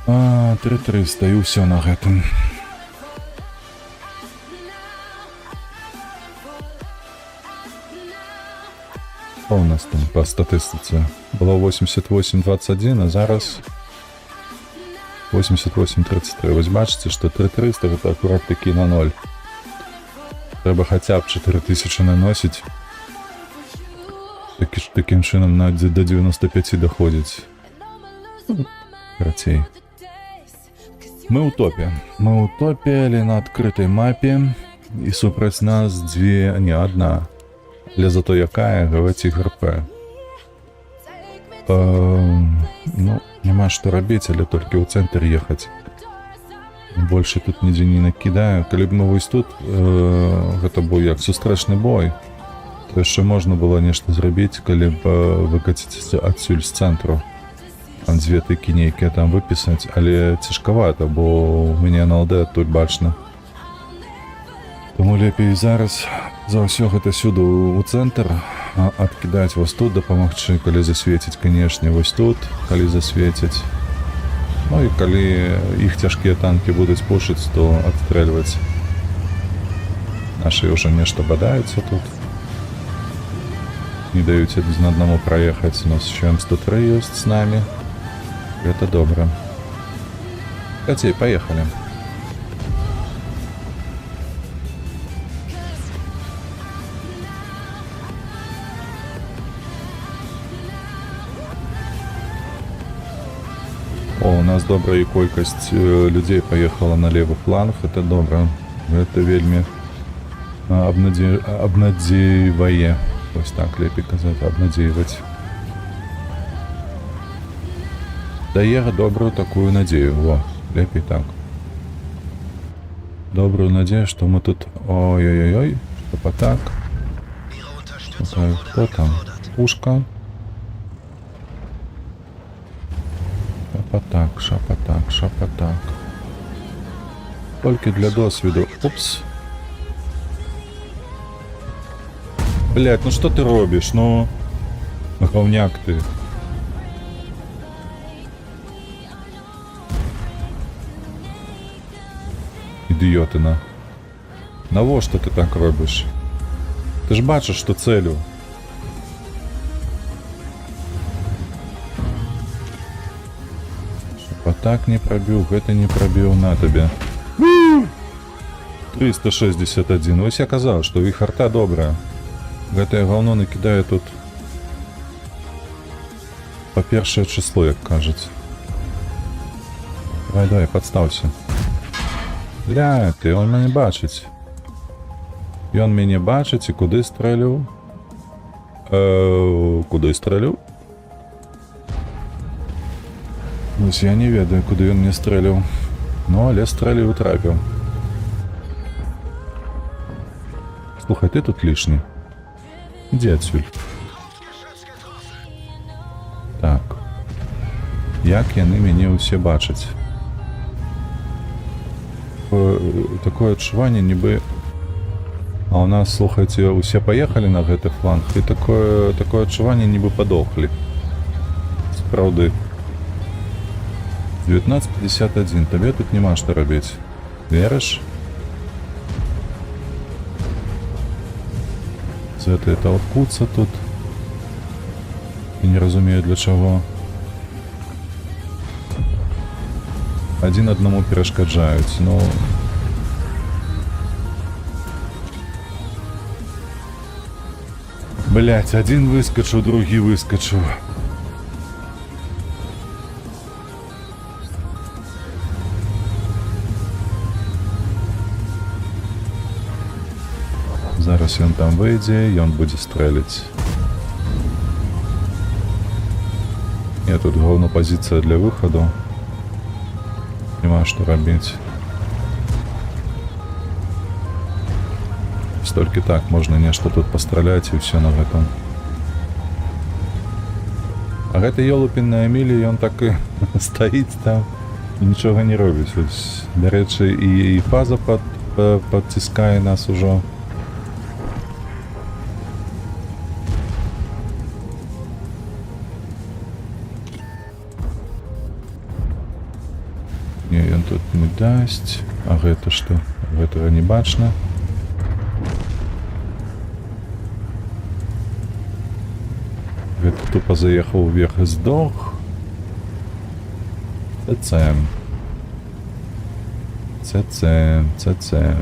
Speaker 2: А, 3300, и все на гэтым. Что у нас там по статистике? Было 88-21, а зараз 88-33. Вось бачите, что 3300 это аккурат таки на 0. Треба хотя бы 4000 наносить. Таким чином до 95 доходить. Кратей. Мы у топе. Мы у топе или на открытой мапе. И супраць нас две, не одна. Але зато якая, говорить ГРП. Ну, нема что робить, але только у центр ехать. Больше тут нигде не накидаю. Коли б мы вось тут, это был як сустрэчны бой. То яшчэ можна было нешта зрабіць, калі б выкаціць адсюль з цэнтру. Там дзве тыкі нейкія там выпісаць, але цяжкавата, бо у мяне на ЛД тут бачна. Таму лепей зараз за ўсё гэта сюды у цэнтр адкідаць вось тут дапамагчы, калі засвеціць, канешне, вось тут, калі засвеціць. Ну і калі іх цяжкія танкі будуць пушыць, то адстрэльваць. Нашы ўжо нешта бадаюцца тут. Не дают один одному проехать. У нас еще М103 есть с нами. Это добро. Хотя, поехали. О, у нас добрая колькость людей поехала на левый фланг. Это добро. Это вельми обнадеивае. Ось так лепей казаць, абнадзейваць. Дае добрую такую надзею, во, лепей так. Добрую надзею, што мы тут... Ой-ой-ой, шапатак. Кто там? Пушка. Шапатак, шапатак, шапатак. Толькі для досвіду. Упс. Блядь, ну что ты робишь, ну... Говняк ты. Ідіотина. Навошта ти так робиш? Ти ж бачиш, що целю. Шапатак не пробіў, гэта не пробіў, на тебе. 361. Ось я казаў, што ў іх арта добрая. Гэтае гаўно накідае тут па першае число, як кажуць. Давай, падстаўся. Бля, ты, он мяне бачыць. Ён мяне бачыць і куды стрэліў? Куды стрэліў? Вось я не ведаю, куды ён мне стрэліў. Ну, але стрэліў і трапіў. Слухай, ты тут лішні. Ідзі адсюль. Так. Як яны мяне ўсе бачаць? Такое адчуванне, нібы... А у нас, слухайце, усе паехалі на гэты фланг, і такое адчуванне, нібы падохлі. Сапраўды. 19:51, табе тут няма што рабіць. Верыш? Гэтыя толкуцца тут. І не разумею, для чаго. Адзін аднаму перашкаджаюць, ну... Блять, адзін выскачыў, другі выскачыў. Зараз ён там выйдзе, ён будзе стрэліць. Не, тут галоўна пазіцыя для выхаду. Няма што рабіць. Столькі так, можна нешта тут пастраляць і ўсё на гэтым. А гэты ёлупін на Эмілі, ён так і стаіць там і нічога не робіць. Дарэчы, і фаза падціскае нас ужо. Не, ён тут не дасць. А гэта што? Гэтага не бачна. Гэта тупо заехаў вверх і здох. ЦЦ.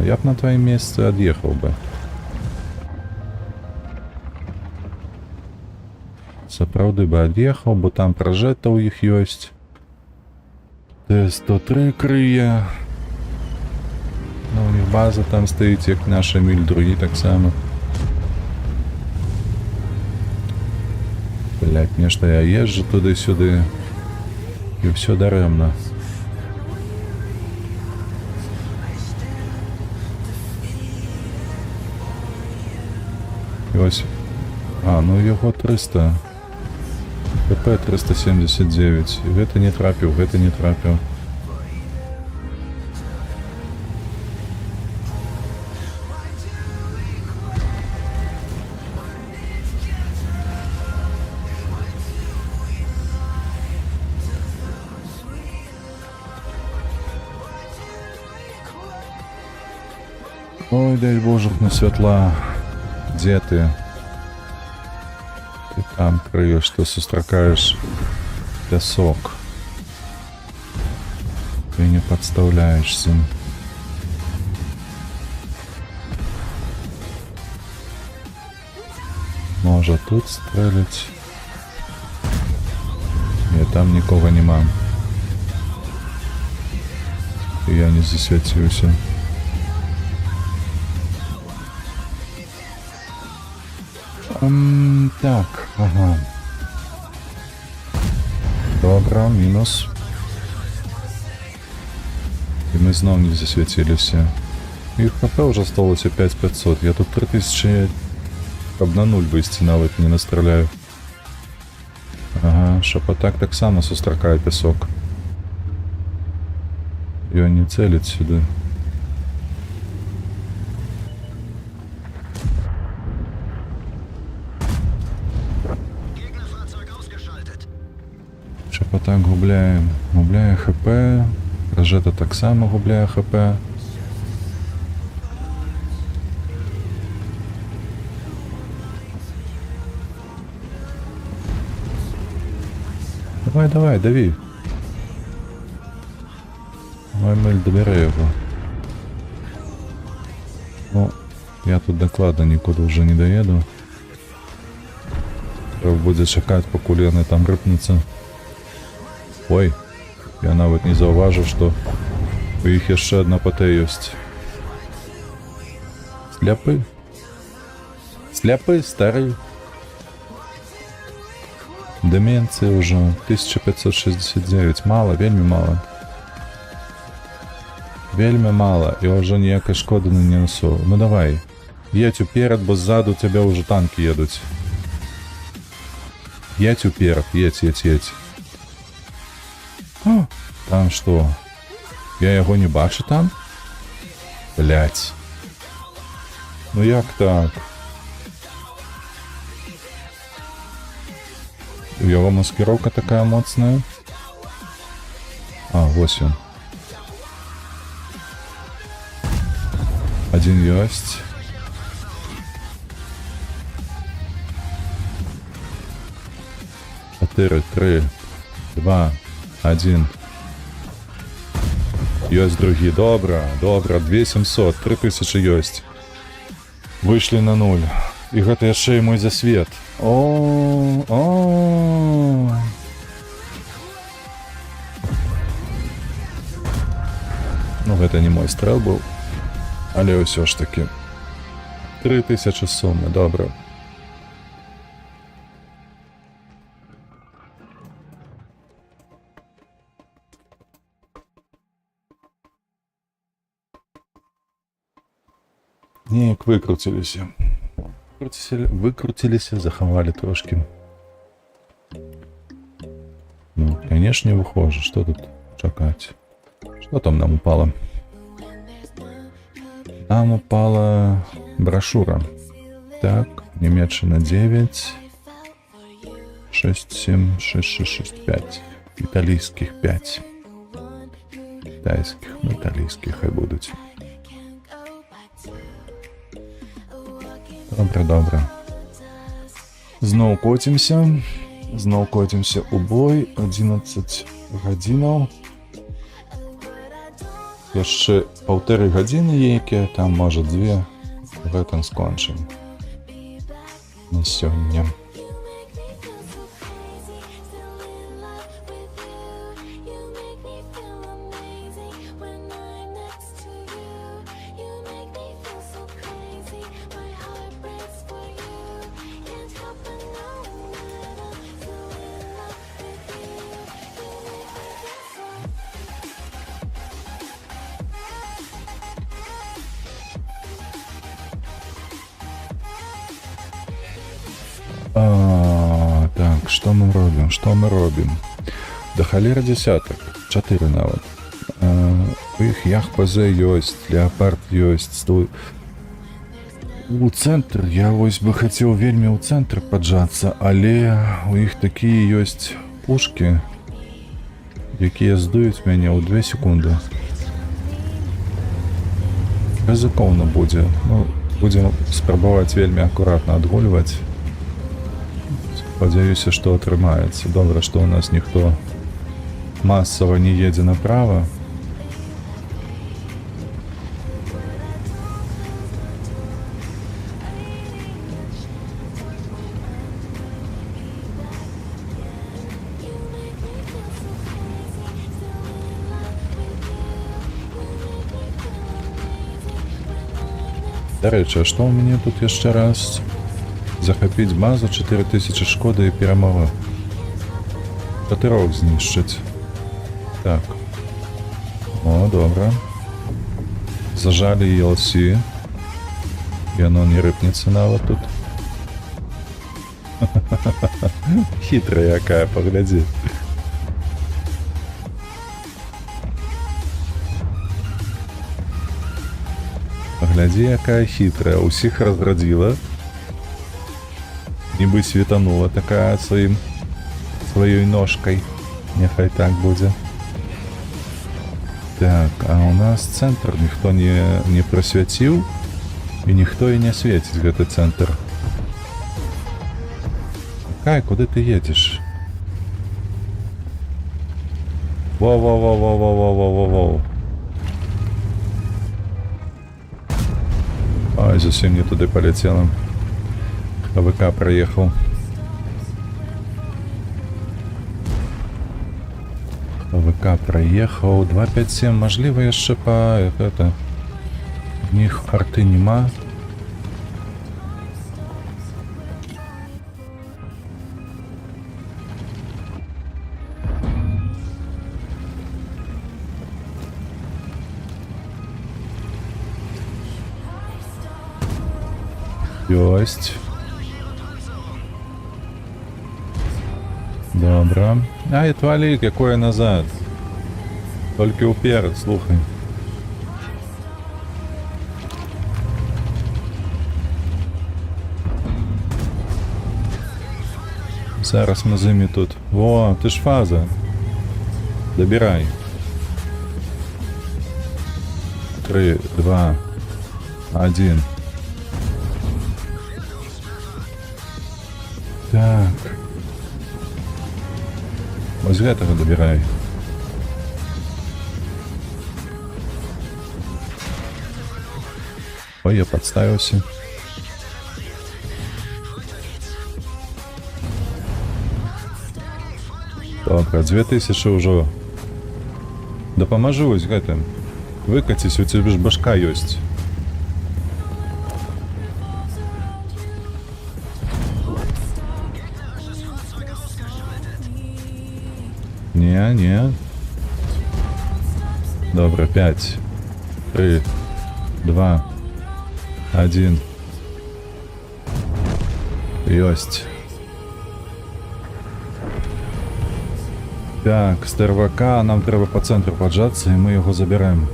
Speaker 2: Я б на твоім месцы ад'ехаў бы. Сапраўды бы ад'ехаў, бо там пражэта ў іх ёсць. Т-103 крые. Ну, у них база там стаіць, як наша Эміль, другі таксама. Блять, нешта я езжу туды-сюды. І ўсё дарэмна. І ось... А, ну яго 300. ПП 379. Гэта не трапіў, гэта не трапіў. Ой, дай божух на святла. Дзе ты? Ты там крыешь, ты сустракаешь пясок. Ты не подставляешься. Можа тут стрелять. Нет, там нікога нема. И я не засвяціўся. Так, ага. Добре, мінус. І ми знов не засвітилися. І ХП вже осталося 5500. Я тут 3000 об на 0 вийсти навіть не настріляю. Ага, шапотак так само сустракає пісок. І він не целить сюди. Шапотак губляє ХП. Рожета так само губляє ХП. Давай, дави. Давай, Мель, добери його. Ну, я тут докладно нікуди вже не доїду. Треба буде чекати, поки Лена там рипнеться. Ой, я навіть не зауважив, що у їх ще одна ПТ є. Сляпи. Сляпи, старий. Деменція вже 1569. Мало, вельми мало. Вельми мало, і вже ніякої шкоди не несу. Ну давай. Едь уперед, бо ззаду тебе уже танки едут. Едь уперед, едь. О, там что? Я його не бачу там? Блять. Ну як так? У его маскировка такая моцная. А, вот он. Один есть. Четыре, 3, 2, 1. Есть другие. Добро, 2700, 3000 есть. Вышли на 0. И гэта яшчэ і мой засвет. О. Ну, гэта не мой стрэл быў. Але ўсё ж таки. 3000 сумы, добра. Неяк выкруціліся. Выкруціліся, захавалі трошки. Ну, конечно, не выхожу. Что тут чакать? Что там нам упало? Нам упала брошюра. Так, Німеччина 9. 6, 7, 6, 6, 6, 5. Італійських 5. Китайських, ну, італійських хай будуть. Добре. Знову котимся у бой. 11 годинаў. Яшчэ 1,5 гадзіны які, там можа 2. Гэтым скончым. На сёння. Так, что мы робим? Да холера десяток. 4 нават. У іх Ях-ПЗ ёсць, Леопард ёсць. У цэнтр я вось бы хацеў вельмі ў цэнтр паджацца, але у іх такія ёсць пушкі, якія здуюць мяне ў 2 секунды. Рызыкоўна будзе. Ну, будзем спрабаваць вельмі акуратна адгульваць. Спадзяюся, што атрымаецца. Добра, што ў нас ніхто масава не едзе направа. Дарэчы, а што ў мяне тут яшчэ раз? Захопіць базу, 4000 шкоди і перемога. Катерок знищить. Так. О, добре. Зажали ELC. І оно не рипнеться навіть тут. Хитрая якая, погляди. Погляди, якая хитрая. Усіх розрадила. Ніби світанула такая своєю ножкой. Нехай так буде. Так, а у нас центр ніхто не просвятив. І ніхто і не світить гэты центр. Кай, куди ти їдеш? Воу-воу-воу-воу-воу-воу-воу-воу. Ой, зовсім не туди полетіло. АВК проїхав. АВК проїхав. 257, можливо, яшчэ па... это... В них арти нема. Ёсть. Добро. А, и твали, какое назад. Только уперед, слухай. Зараз ми зимі тут. Во, ти ж фаза. Добирай. 3, 2, 1. Так. Ось гэтага добирай. Ой, я подставился. Добре, 2000 уже. Да поможу ось гэтым. Выкатись, у тебя ж башка есть. Не. Добре, 5, 3, 2, 1. Есть. Так, стервака, нам треба по центру поджатися, і ми його заберемо.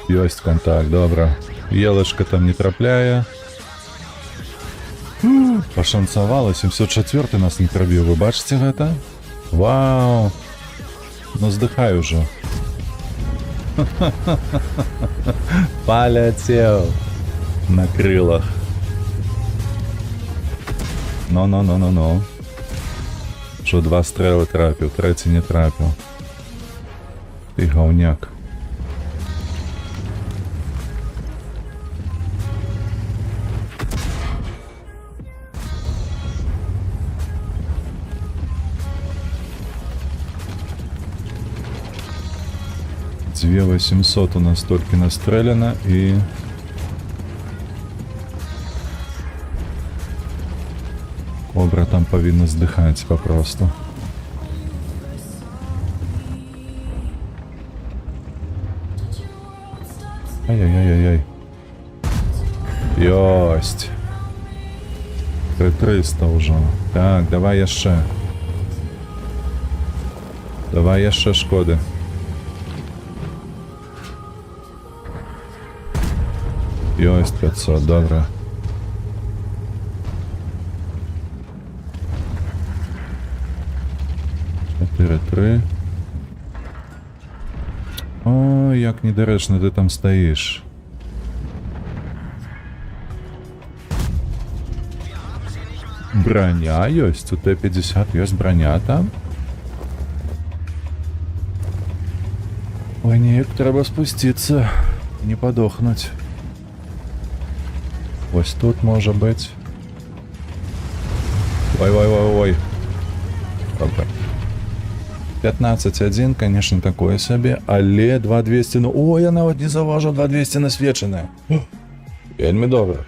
Speaker 2: Есть контакт, добре. Елочка там не трапляє. Пошанцевало, 704 нас не пробив, ви бачите гэта? Вау! Ну здыхай уже. Полетел на крылах. Ну. Що 2 стріли трапив, 3 не трапив. Ти говняк. Две 800 у нас только настреляно и... Кобра там повинна здыхать попросту. Ай-яй-яй-яй-яй. Ёсть. 300 уже. Так, давай яшчэ. Давай яшчэ шкоды. Ёсть 500, добре. Три. Ой, як недоречно ти там стоїш. Броня есть, у Т-50 есть броня там. Ой, ніяк треба спуститься, не подохнуть. Ось тут може бути. Ой. Добре. 15-1, конечно, такое сабе, але 2200, ну, о, я нават не заважу 2200 насвечанае. Вельмі добра.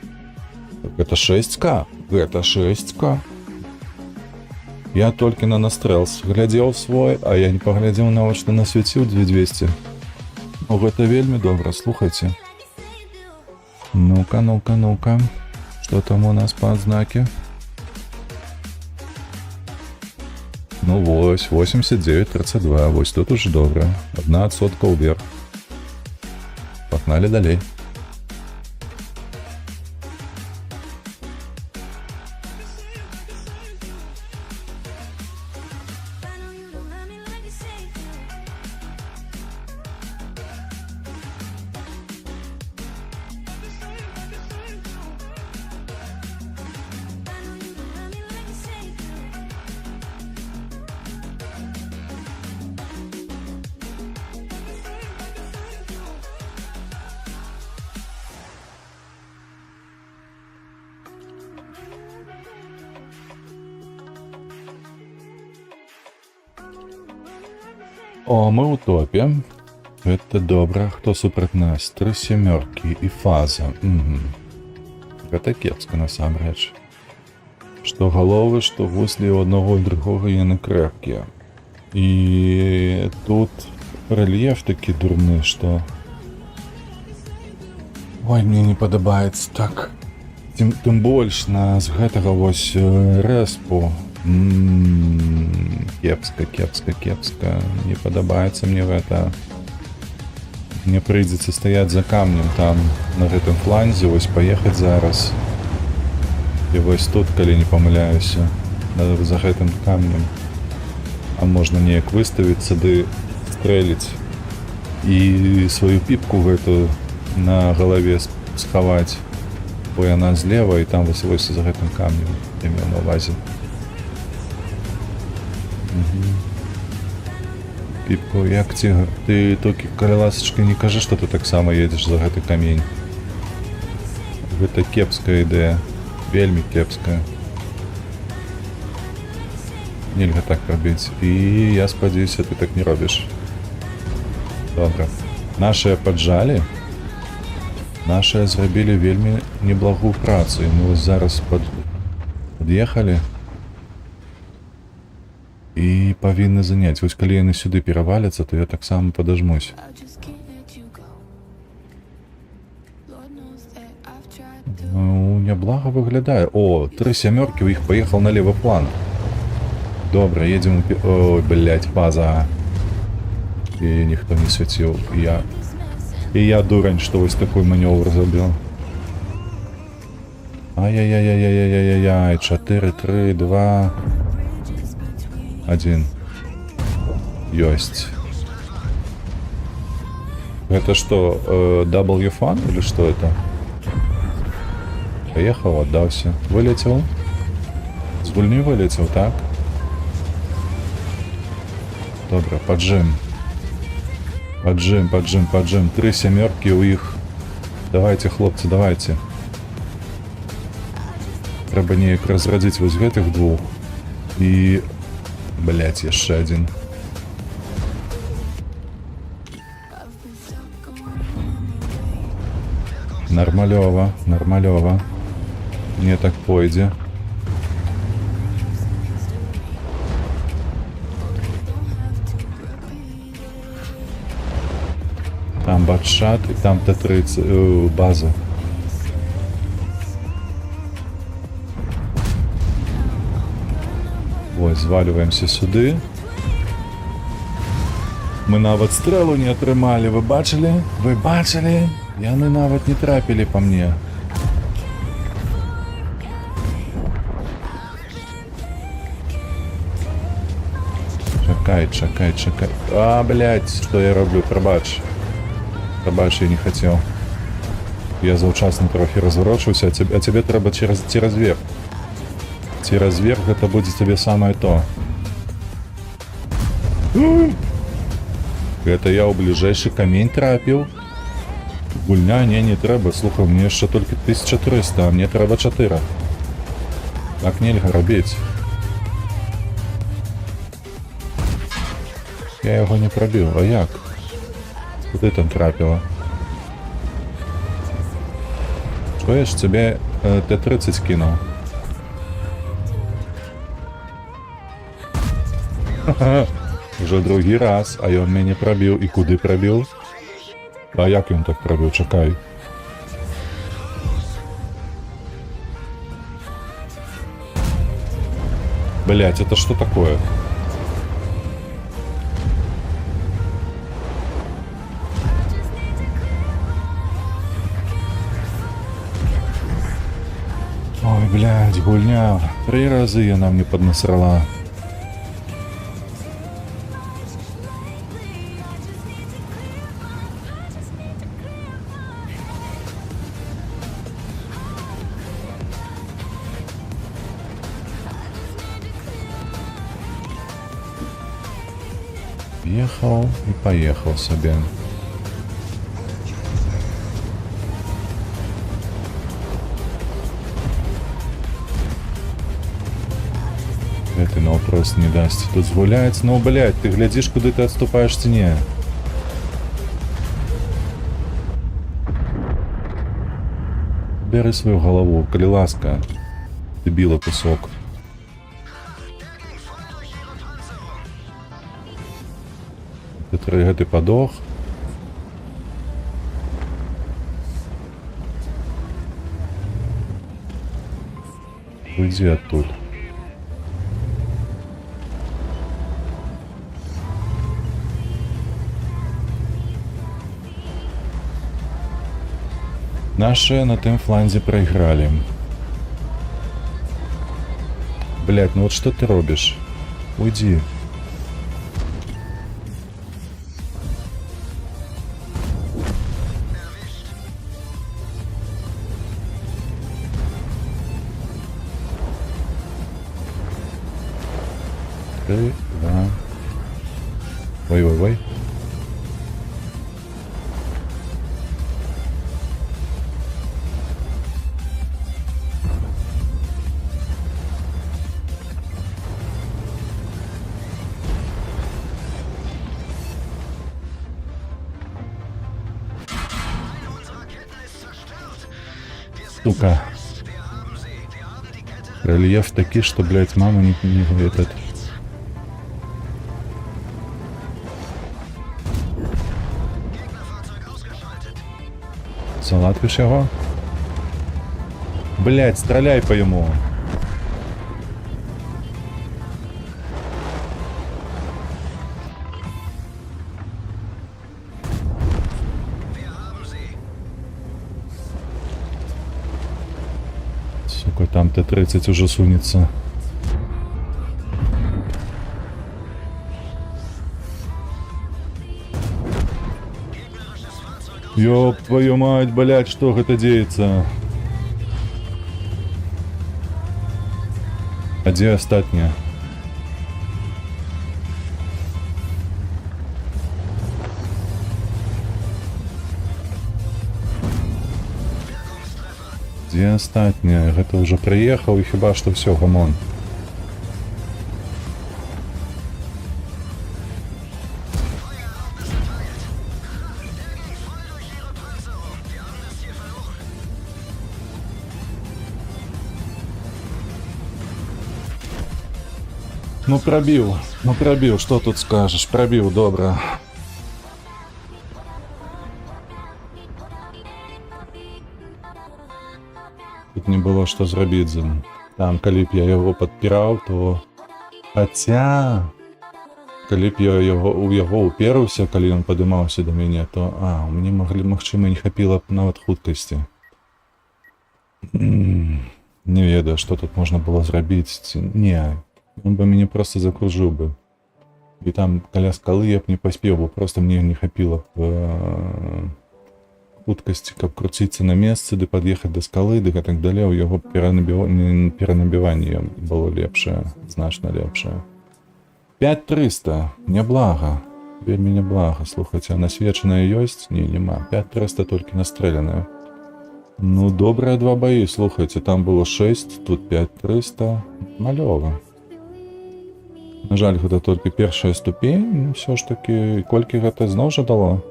Speaker 2: Гэта 6К, гэта 6К. Я толькі на настрэл глядзеў свой, а я не паглядзеў нават, што насвяціў 2200. Ну, гэта вельмі добра, слухайце. Ну-ка, ну-ка, ну-ка. Што там у нас па адзнаке? Ну вось, 89-32, вось тут уже добра. 1% ўверх. Пагналі далей. О, мы ў топе. Гэта добра. Хто супраць нас? 3 сямёркі і фаза. Гэта кепска насамрэч. Што галовы, што гуслі у аднаго і другога яны крэпкія. І тут рэльеф такі дурны, што... Ой, мне не падабаецца так. Тым больш з гэтага вось рэспу. Кепска, кепска, кепска. Не падабаецца мне гэта. Мне прыйдзецца стаяць за камнем там, на гэтым фланзе, вось паехаць зараз. І вось тут, калі не памыляюся, за гэтым камнем. А можна неяк выставіцца ды стрэліць. І сваю піпку гэту на галаве схаваць. Бо яна злева, і там вось за гэтым камнем. Я меў на ўвазе. Піпко, як цігар, ты толькі, калі ласачка, не кажы, што ты таксама едзеш за гэты камень. Гэта кепская ідэя, вельмі кепская. Нельга так рабіць. І я спадзяюся, ты так не робіш. Добра. Нашыя паджалі. Нашыя зрабілі вельмі неблагую працу. І мы вось зараз пад'ехалі. І павінны заняць. Вось калі яны сюды пераваляцца, то я таксама падажмусь. Ну, няблага выглядае. О, 3 сямёркі, у іх паехаў на левы план. Добра, едзем у... Ой, блядь, фаза. І ніхто не свяціў. І я дурань, што вось такой манёвр зрабіў. Ай-яй-яй-яй-яй-яй-яй-яй. 4, 3, 2... 1. Ёсць. Это что, W-фан или что это? Поехал, отдался. Вылетел. С гульни вылетел, так? Добро, поджим. Поджим, поджим, поджим. 3 сямёркі у іх. Давайте, хлопцы, давайте. Трэба неяк разрадзіць вось гэтых двух. І... Блять, яшчэ один. Нормалёва, нормалёва. Не так пойдзе. Там батшат і там Т-30 база. Ось, звалюваемся сюди. Ми нават стрелу не атрымалі, вы бачили? Вы бачили? Яны нават не трапілі по мне. Чакай, чакай, чакай. А, блядь, что я роблю? Прабач. Прабач, я не хотел. Я заўчасна трохи разворочуся, а тебе трэба цераз верх. Цераз верх гэта будзе тебе самае то. Гэта я ў бліжэйшы камень трапіў. Гульня, не трэба, слухай, мне яшчэ толькі 1300, а мне трэба 4. Так нельга рабіць. Я його не пробив. А як? Куди там трапило? Чуєш, тебе Т-30 кинув. Вже другий раз, а він мене пробив. І куди пробив? А як він так пробив? Чекай. Блять, это что такое? Ой, блядь, гульня. 3 рази я нам не поднасрала. Ехал и поехал себе. Это на вопрос не даст. Тут згуляется, ну, блядь, ты глядишь, куда ты отступаешь в стене. Бери свою голову, коли ласка, дебила кусок. Ты подох. Уйди оттуда. Наши на тем фланзе проиграли. Блять, ну вот что ты робишь? Уйди. Три, два. Ой-ой-ой. Сука. Рельеф такие, что, блядь, мама не этот. Залатвиш його? Блядь, стреляй по йому. Сука, там Т-30 уже сунется. Ёб твою мать, блядь, что это деется? А где остатние? Где остатние? Это уже приехал и хиба что все, гамон. Ну пробил, что тут скажешь, пробил, добро. Тут не было что зрабіць з ім. Там, калі б я його падпіраў, то... Хаця... Калі б я у яго уперўся, калі ён падымаўся да мяне, то... мне магчыма, не хапіла б нават хуткасці. Не ведаю, што тут можна было зрабіць. Не, он бы мяне просто закружыў бы. І там, каля скалы я б не паспеў, бо просто мне не хапіла б... хуткасці, каб круціцца на месцы, ды пад'ехаць да скалы, ды так далей, у яго перанабіванне было лепшае, значна лепшае. 5300, няблага, вельмі няблага, слухайце, а насвечаная ёсць? Не, няма, 5300 толькі настрэляная. Ну, добрыя 2 баі, слухайце, там было 6, тут 5300, малёва. На жаль, гэта толькі першая ступень, ўсё ж такі, колькі гэта зноў жа дало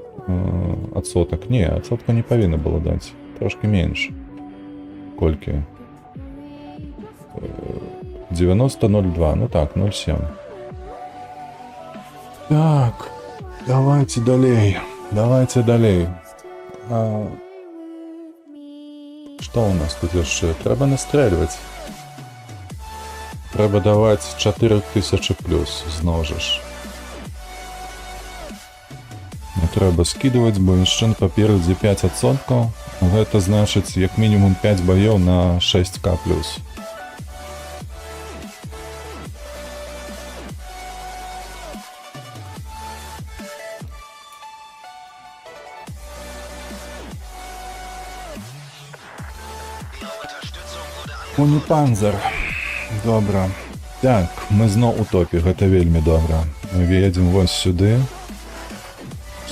Speaker 2: адсотак? Не, адсотка не павінна было даць, трошкі менш. Колькі? 90,02, ну так, 0,7. Так, давайте далей, давайте далей. Што у нас тут яшчэ? Трэба настрэльваць. Трэба даваць 4000 плюс, зноў жа ж. Не трэба скідваць, бо яшчэ паперадзе 5%. Гэта значыць, як мінімум 5 баёў на 6к плюс. Уніпанзер. Добра. Так, мы зноў у топе, гэта вельмі добра. Мы едзем вось сюды.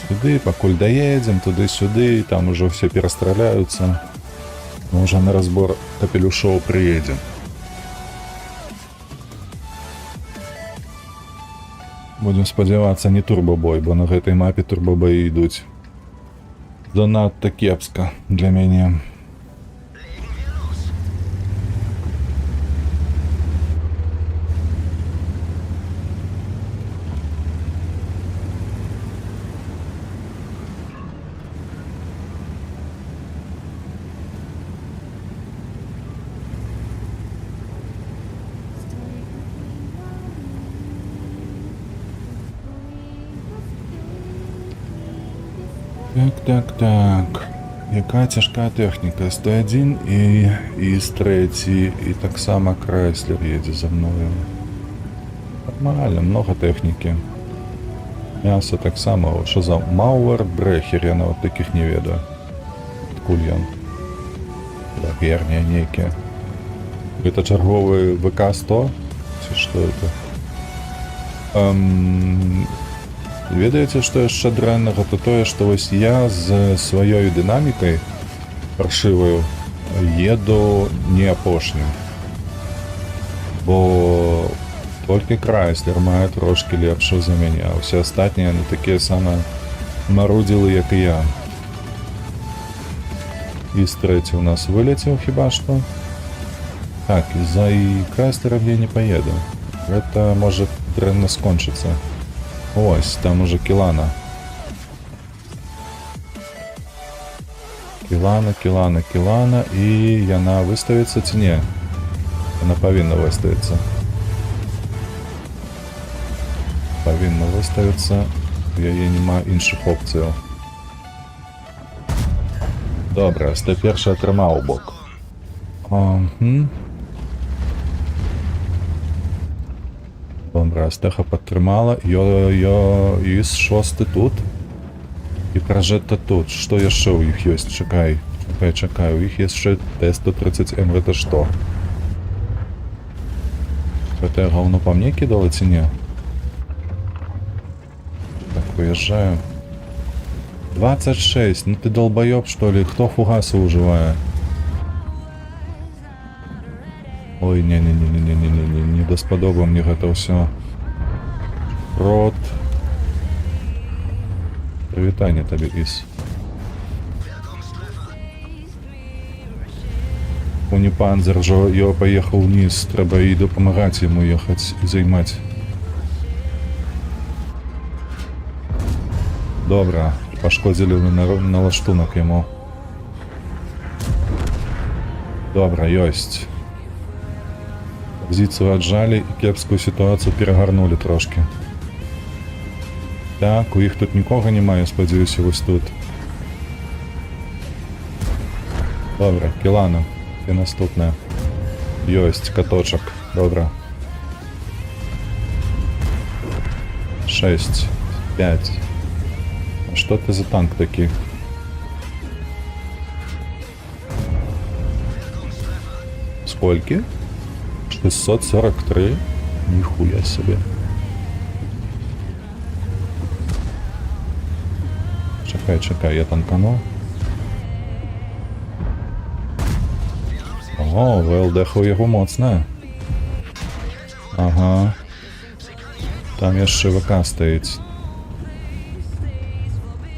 Speaker 2: Сюды, пакуль даедзем, туды-сюды, там ужо все перастраляюцца. Мы ўжо на разбор капелюшоў прыедзем. Будем спадзявацца, не турбобой, бо на гэтай мапе турбобаі ідуць занадта кепска для мяне. Так. Яка цяжкая тэхніка? 101 і з трэці, і таксама Крайслер едзе за мною. Нормально, много тэхнікі. Мяса таксама, що за Мауэр Брехер, я нават такіх не ведаю. Адкуль ён? Лагерня нейкія. Гэта чарговы ВК-100? Ці што это? Ведаеце, што яшчэ дрэннага, то тое, што вось я з сваёй дынамікай паршываю еду не апошнім. Бо толькі Крайслер мае трошкі лепшую за мяне, а ўсе астатнія не такія самыя марудзілы, як і я. І з трэці ў нас вылецеў хіба што. Так, і-за Крайслерам я не паеду. Гэта можа дрэнна скончыцца. Ось, там уже Кілана. Кілана, і яна выставіцца ці не? Яна павінна выставіцца. Павінна выставіцца, у яе няма іншых опцыяў. Добра, 101 атрымаў у бок. Добра, Стэха падтрымала, і 6 тут, і Пражетта тут. Што яшчэ ў іх ёсць? Чакай, у іх яшчэ Т-130М, гэта што? Гэтае гаўно па мне кідала ці не? Так, выязджаю. 26, ну ты долбаёб, што ли? Хто фугасы ўжывае? Ой, не даспадоба мне гэта ўсё. Рот. Прывітанне табе, Іс. Уніпанзер жо, я паехаў вниз, трэба і дапамагаць яму ехаць і займаць. Добра, пашкодзілі налаштунак яму. Добра, ёсць. Позицию отжали и кепскую ситуацию перегарнули трошки. Так, у іх тут нікога немає, спадзяюся, вось тут. Добра, Кілана, ти наступная. Ёсць, каточок, добра. 6, 5. А што ти за танк такі? Скольки? 643? Ніхуя себе. Чекай, я танкану. О, ВЛД-ха у яго моцная. Ага. Там яшчэ ВК стаіць.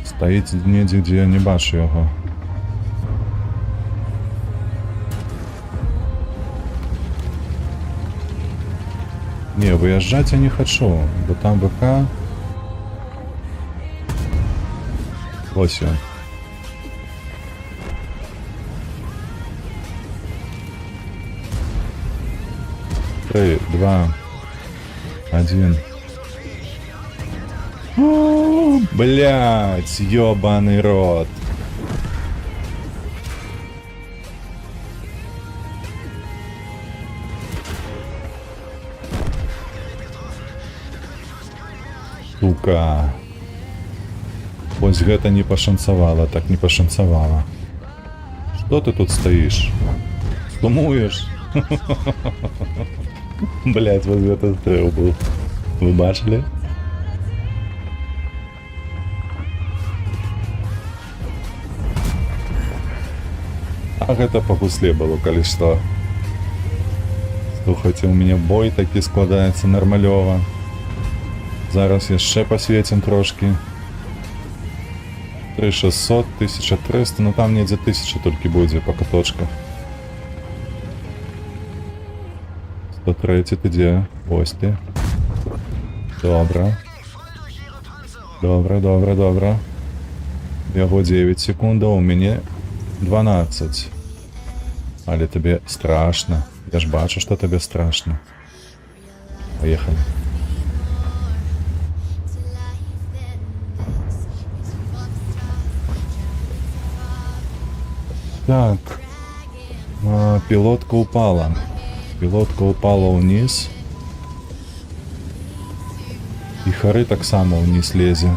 Speaker 2: Стаіць недзе, дзе я не бачу яго. Не, выязджаць я не хачу, бо там ВК. Вось ён. 3, 2, 1. О, блять, ёбаный рот. Сука. Вось гэта не пашанцавала, так не пашанцавала. Што ты тут стаіш? Сумуеш? Блять, вот гэта стрэл быў. Вы бачылі? А гэта па гусле было, калі што. Слухайце, у мяне бой такі складаецца нармалёва. Зараз яшчэ пасвецім трошкі. 3600, 1300, ну там недзе 1000 толькі будзе па каточках. 103 ты дзе? Вось ты. Добра. Добра, добра, добра. Яго 9 секундаў, у мяне 12. Але табе страшна. Я ж бачу, што табе страшна. Поехали. Так. Пилотка упала. Пилотка упала вниз. И Хары так само вниз лезе.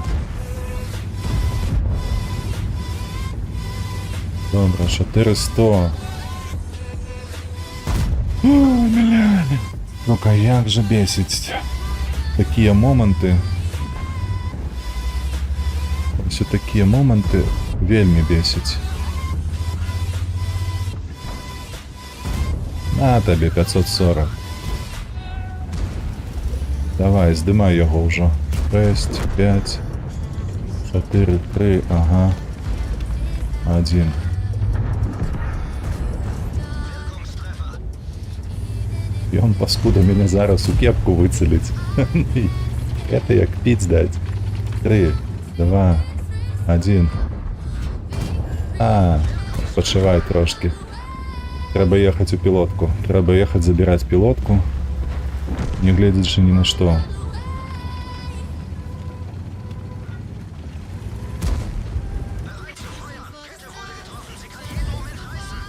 Speaker 2: Добре, 400. О, бля. Ну-ка, як же бесить. Такие моменты. Все такие моменты вельми бесить. На тебе 540. Давай, здымай його вже. 6, 5, 4, 3, ага. 1. І он, паскуда, мене зараз у кепку вицелить. Это як пить дать. 3, 2, 1. Почивай трошки. Треба ехать у пилотку. Треба ехать забирать пилотку. Не глядячи ни на что.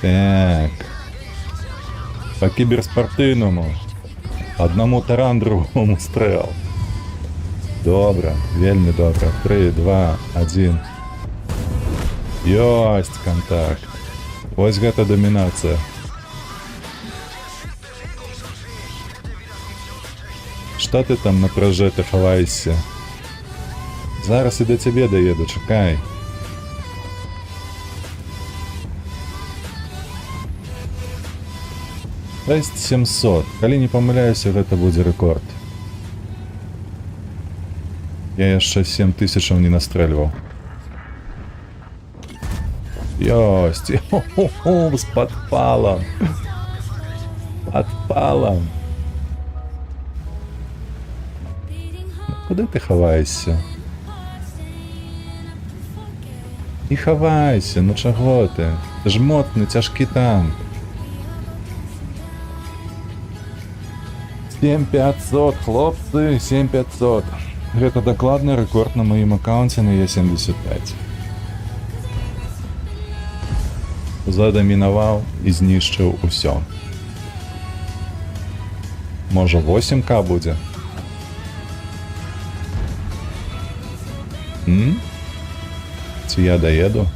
Speaker 2: Так. По киберспортивному. Одному таран, другому стрел. Добре, вельми добре. 3, 2, 1. Ёсть контакт. Ось гэта домінація. Што ти там на прожети ховаєшся? Зараз і до тебе доїду, чекай. Тест 700. Калі не памыляюся, гэта будзе рэкорд. Я яшчэ 7000 не настрэльваў. Ёсть! Хо-хо-хо, с подпалом! Подпалом! Ну, куди ти ховаєшся? Не ховайся, ну чого ти? Ти ж мотний, тяжкий танк. 7500, хлопці, 7500. Гэта дакладны рэкорд на маім аккаунце на Е75. Задамінаваў і знішчыў усё. Можа 8К будзе? Ці я даеду?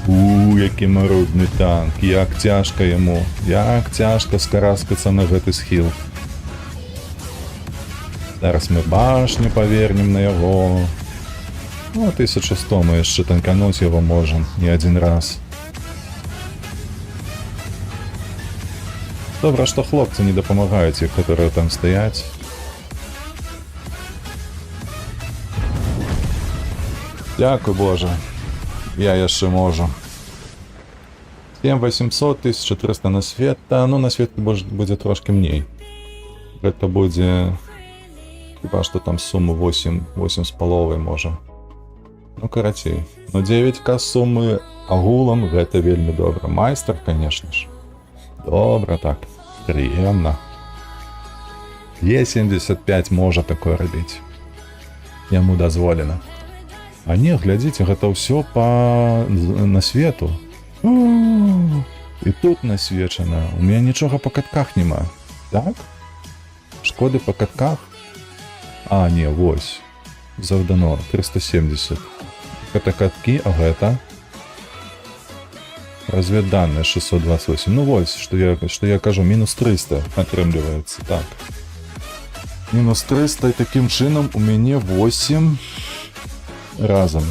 Speaker 2: Які марудны танк, як цяжка яму, як цяжка скараскацца на гэты схіл. Зараз мы башню павернем на яго. Ну, 1100 мы яшчэ танкануць яго можам не один раз. Добра, што хлопцы не дапамагаюць іх, которые там стаяць. Дякую, Боже. Я яшчэ можу. 7800, 1300 на свет. Та, ну на свет будзе трошки мней. Гэта будзе... Хіба што там суму 8 з паловай можа. Ну, карацей. Ну, 9к сумы агулам гэта вельмі добра. Майстар, конечно ж. Добра так. Прыемна. Е75 можа такое рабіць. Яму дазволена. А не, глядзіце, гэта ўсё на свету. І тут насвечана. У меня нічога па катках няма. Так? Шкоды па катках? А, не, вось. Завдано. 370. Гэта каткі, а гэта? Разведданные 628. Ну вось, што я кажу, мінус 300 атрымліваецца. Так. Мінус 300, і такім чынам у мяне 8 разам.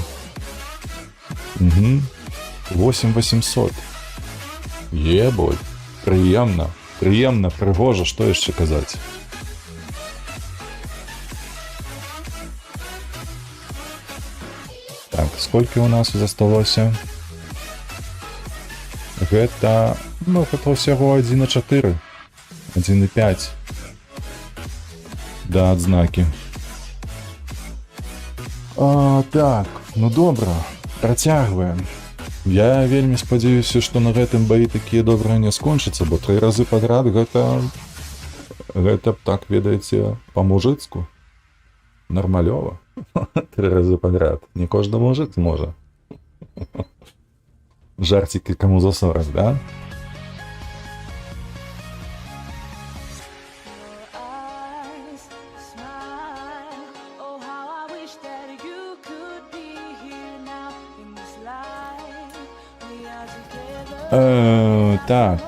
Speaker 2: 8800. Ебой. Прыемна. Прыемна, прыгожа, што яшчэ казаць? Так, сколькі у нас засталося? Гэта... Ну, гэта ўсяго 1,4. 1,5. Да, адзнакі. Так, ну добра. Працягваем. Я вельмі спадзяюся, што на гэтым баі такія добрыя не скончацца, бо 3 разы падрад гэта... Гэта, так, ведаеце, па-мужыцку. Нармалёва. 3 разы падрад. Не кожны мужык можа. Жартики кому за 40, да? Так.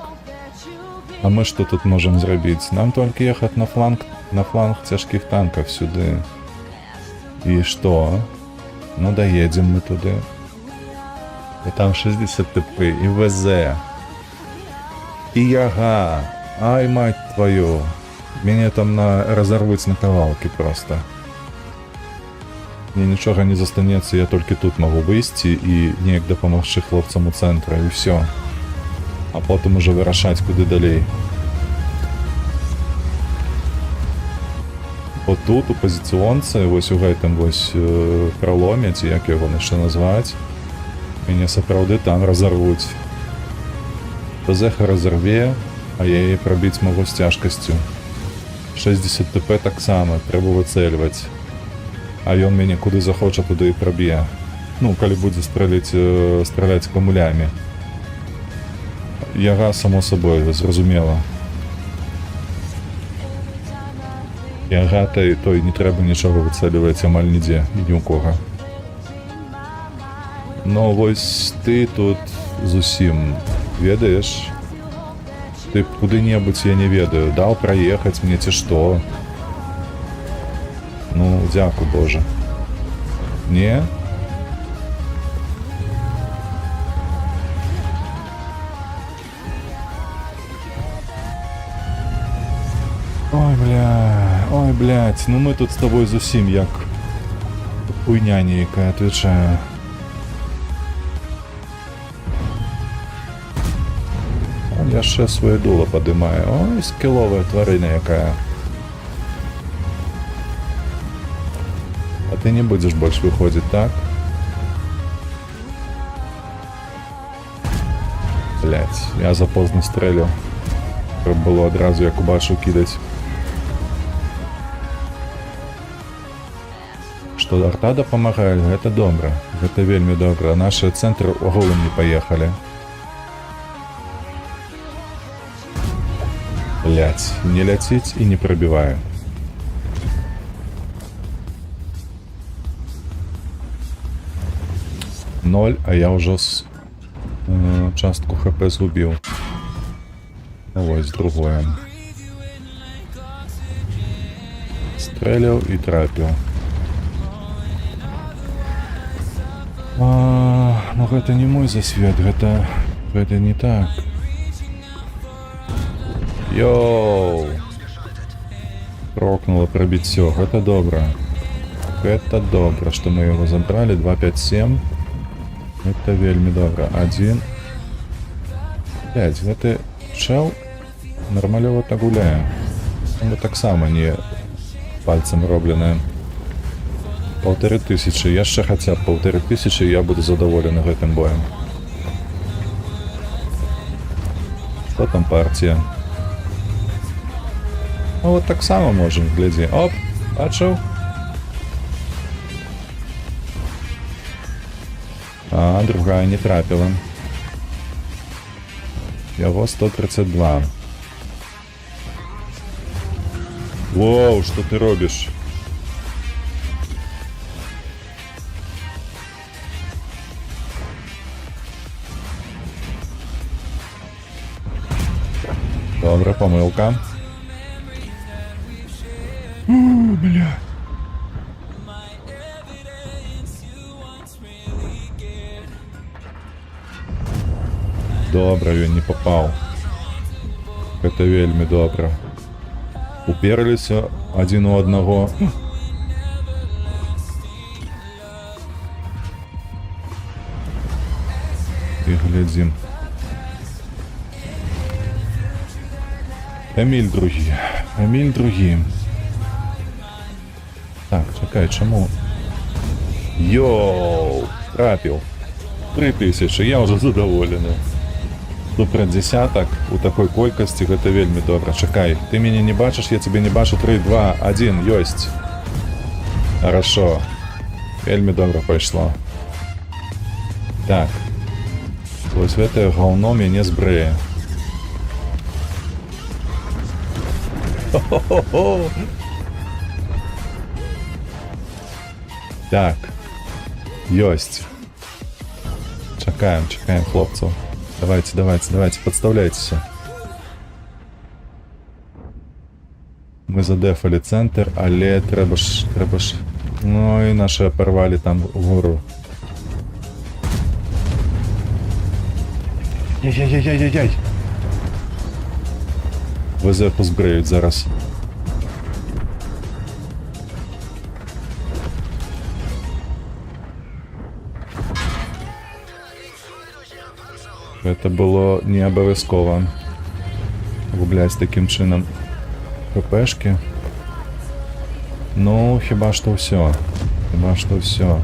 Speaker 2: А мы что тут можем зрабіць? Нам только ехать на фланг цяжкіх танков сюды. И что? Ну доедем мы туды. И там 60 ТП, и ВЗ, и Яга. Ай, мать твою. Меня там разорвуть на кавалки просто. Мне нічога не застанецца, я толькі тут могу выйсці і неяк дапамагчы хлопцам у цэнтры, і все. А потым уже вырашаць, куды далей. Вот тут у пазіцыёнцы, вось у гэтым вось праломе, ці як яго яшчэ назваць, мяне сапраўды там разорвуць. ПЗХ разорве, а я яе прабіць магу з цяжкасцю. 60 ТП таксама, трэба выцэльваць. А ён мяне куды захоча, туды і праб'е. Ну, калі будзе страляць камулямі. Яга, само собой, зразумела. Яга той не трэба нічога выцэльваць амаль нідзе, і ні ў кога. Но вось ты тут зусім ведаеш? Ты куды-небудзь, я не ведаю, даў праехаць мне ці што? Ну, дзякуй, Боже. Не? Ой, блядь, ну мы тут с тобой зусім як хуйня нейкая, отвечаю. Он яшчэ своє дуло падымае. Ой, скіловая тварына якая. А ты не будешь больше выходить, так? Блять, я запоздно стрелил. Треба было одразу як убачу кидать. Что арта дапамагае, гэта добра. Гэта вельмі добра. Наши центры агулам не поехали. Блять, не ляціць и не пробиваю. Ноль, а я уже частку ХП згубил. Ось другое. Стрелил и трапил. Ну гэта не мой засвет, гэта не так. Йоу! Прокнуло пробіццё, гэта добра. Гэта добра, што мы яго забралі. 257. Гэта вельмі добра. 1. 5. Гэты чэл нармалёва так гуляе. Ну таксама не пальцем робленае. 1500. Яшчэ хаця б 1500, я буду задаволены гэтым боем. Што там партія? Ну вот таксама можем, глядзі. Оп, бачыў? А, другая не трапіла. Яго 132. Воу, што ты робіш? Добра, памылка. Бля. Добра, ён не попаў. Гэта вельмі добра. Уперліся адзін у аднаго. І глядзім. Эміль другі. Эміль другі. Так, чакай, чаму? Йоу, трапіў. 3000, я ўжо задаволены. Супер десятак у такой колькасці, гэта вельмі добра. Чакай, ты мяне не бачыш, я цябе не бачу. 3, 2, 1, ёсць. Хорошо. Вельмі добра пайшло. Так. Вось гэтае гаўно мяне збрэе. Хо-хо-хо-хо! Так. Ёсць. Чакаем, чакаем хлопцаў. Давайте, давайте, давайте, подставляйтесь. Мы задефали центр, але трэба ж... Ну і наши порвали там вгору. Яй-яй-яй-яй-яй! ВЗ позбреють зараз. Це було не обов'язково гублять таким чином ППшки. Ну, хіба що все. Хіба що все.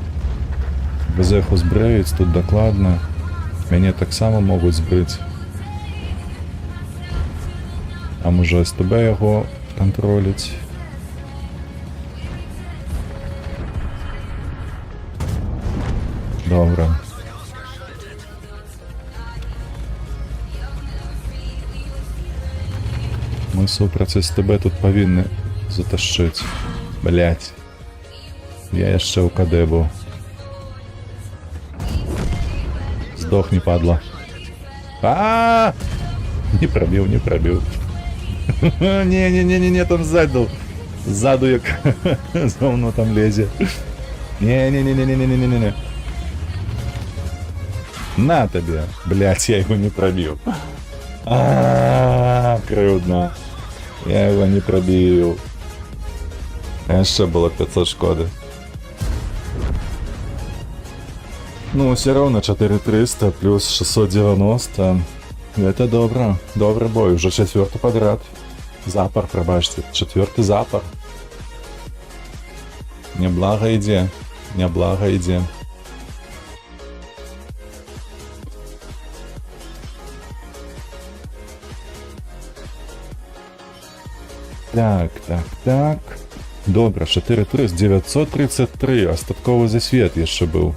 Speaker 2: ВЗ-ху збреють, тут докладно. Мене так само можуть збрити. А може СТБ його контролить. Добре. Ми супроти СТБ тут повинні затащити. Блять. Я ще у КД був. Сдохни, падла. А-а-а! Не пробил, не пробил. Не-не-не-не, там сзаду. Сзаду як зовно там лезе. Не-не-не-не-не-не-не-не. На тебе. Блять, я его не пробил. Крудно. Я его не пробил. Еще было 500 шкоды. Ну, все равно 4300 плюс 690. Это добро. Добрый бой. Уже 4-й подряд. Запар, пробачьте. 4-й запар. Неблаго иде. Неблаго иде. Так, так, так. Добре, 4-3 з 933. Остатковий засвіт ще був.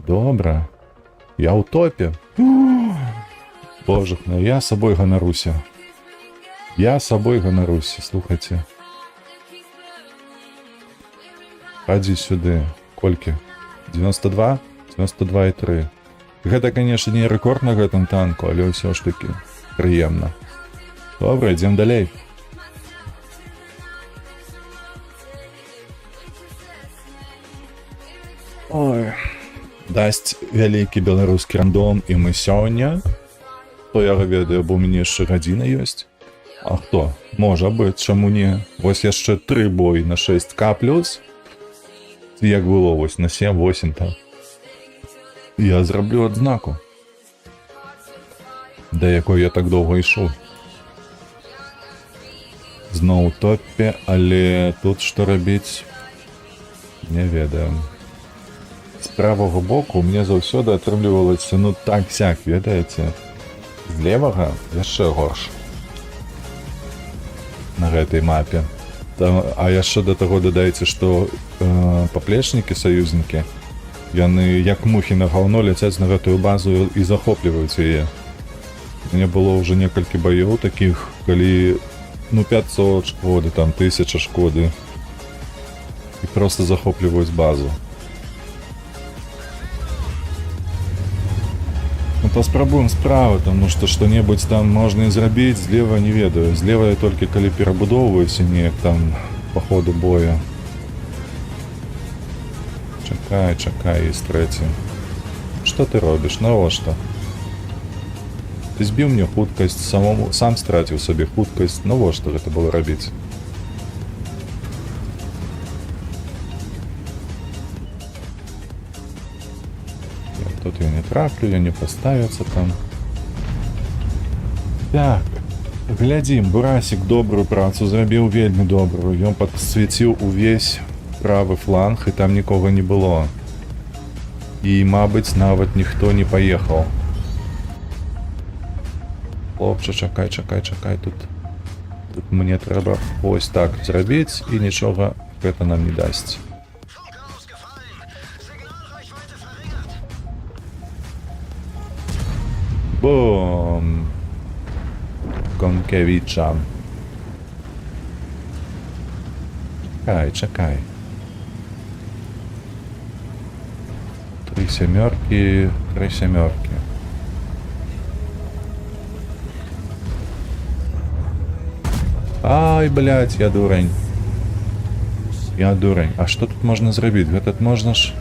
Speaker 2: Добре. Я у топі. Боже, ну я собою гоноруся. Я собою гоноруся, слухайте. Ходи сюди. Кольки? 92? 92,3. Гэта, конечно, не рэкорд на гэтым танку, але ўсё ж таки прыемна. Добре, йдемо далей. Ой. Дасць вялікі беларускі рандом і мы сёння. То я ведаю, бо ў мяне яшчэ гадзіна ёсць. А хто? Можа быць, чаму не? Вось яшчэ 3 бой на 6к плюс. Як было вось на 7-8 там. Я зраблю адзнаку. Да якой я так доўга ішоў. Зноў топе, але тут што рабіць? Не ведаю. З правага боку мне заўсёды атрымлівалася, ну так-сяк, ведаеце? З левага яшчэ горш. На гэтай мапе. Там, а яшчэ да таго дадайце, што паплечнікі, саюзнікі, яны як мухі на гаўно ляцяць на гэтую базу і захопліваюць яе. У мяне было ўжо некалькі баёў такіх, калі ну 500 шкоды, там 1000 шкоды. І проста захопліваюць базу. Ну паспрабуем справа, таму што што-небудзь там можна і зрабіць, злева не ведаю. Злева я толькі калі перабудоўваюся неяк там па ходу боя. Чакай, і трэці. Што ты робіш? Навошта? Ты збіў мне хуткасць, сам страціў сабе хуткасць. Навошта гэта было рабіць? Тут я не траплю, я не поставіцца там. Так, глядзім, Бурасік добрую працу зрабіў, вельмі добрую. Ён падсвяціў увесь правы фланг, і там нікога не было. І, мабыць, нават ніхто не паехаў. Хлопча, чакай, тут мне трэба ось так зрабіць, і нічога гэта нам не дасць. Бум! Конкевича. Чакай. 3 семерки. Ай, блядь, я дурень. А што тут можна зрабіць? Гэтак можна ж...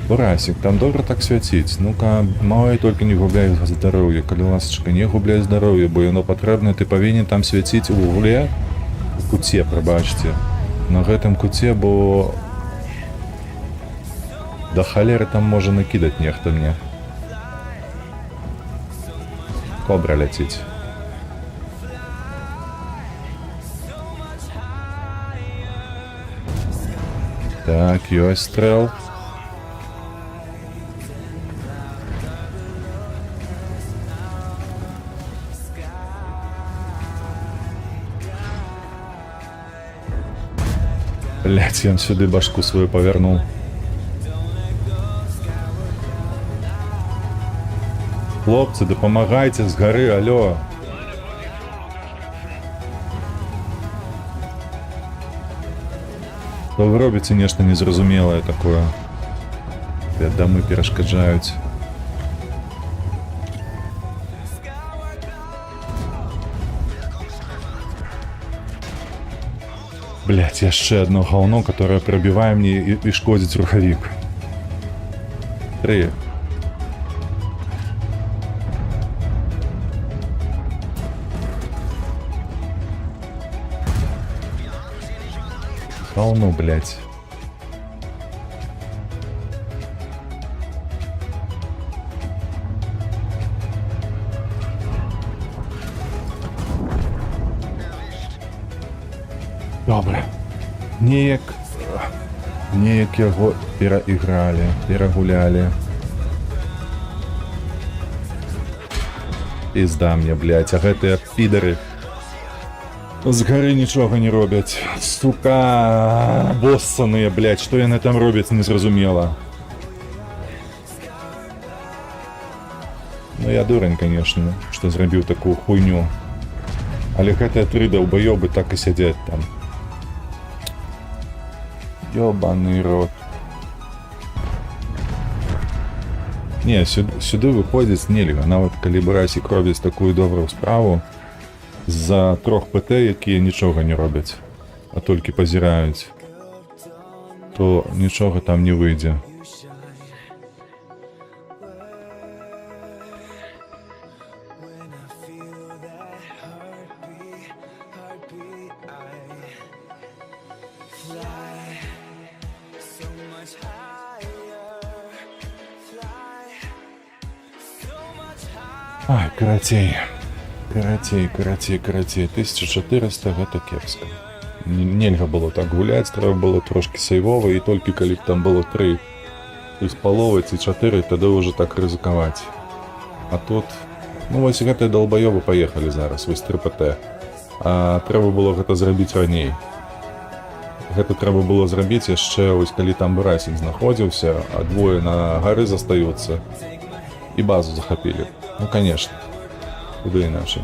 Speaker 2: Бурасік, там добра так свяціць. Ну-ка, мой, толькі не губляй здароўе. Калі ласачка, не губляй здароўе, бо яно патрэбна, ты павінен там свяціць у вугле, у куце, прабачце. На гэтым куце, бо... Да халеры там можа накідаць нехта мне. Кобра ляціць. Так, ёсць стрэл. Блять, ён сюды башку свою павярнуў. Хлопцы, дапамагайце з гары, алё. Што вы робіце нешта незразумелае такое? Дамы перашкаджаюць. Блять, яшчэ одно говно, которое пробивае мне і шкодзіць рухавік. 3. Говно, блять. Добре. Неяк яго перагулялі. Пізда мне, блядь, а гэтыя підары з гары нічога не робяць. Сука, боссаныя, блядь, што яны там робяць, незразумела. Ну я дурень, конечно, што зрабіў такую хуйню. Але гэтыя 3 даўбаёбы так і сядзяць там. Ёбаный рот. Не, сюды выходзіць нельга. Нават калі Бурасік робіць такую добрую справу, з-за 3 ПТ, якія нічога не робяць, а толькі пазіраюць, то нічога там не выйдзе. Ай, карацей. Карацей. 1400 гэта кепска. Нельга было так гуляць, трэба было трошки сейвова, і толькі калі б там было 3 з паловай ці 4, тады ўжо так рызыкаваць. А тут, ну вось гэтыя долбаёбы паехалі зараз, вось 3 ПТ. А трэба было гэта зрабіць раней. Гэта трэба было зрабіць яшчэ, вось калі там Брасень знаходзіўся, а двое на гары застаюцца, і базу захапілі. Ну, конечно. Куды іначай?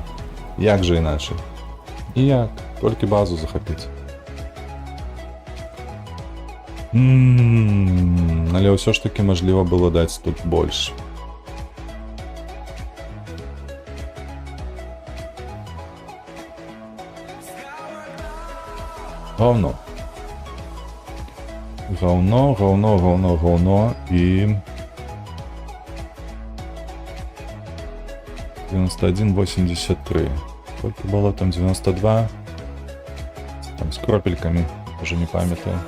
Speaker 2: Як жа іначай? Ніяк, толькі базу захапіць. Але ўсё ж таки мажліва было даць тут больш. Говно. Говно і... 91,83. Сколько было там? 92. Там с кропельками. Уже не памятаю.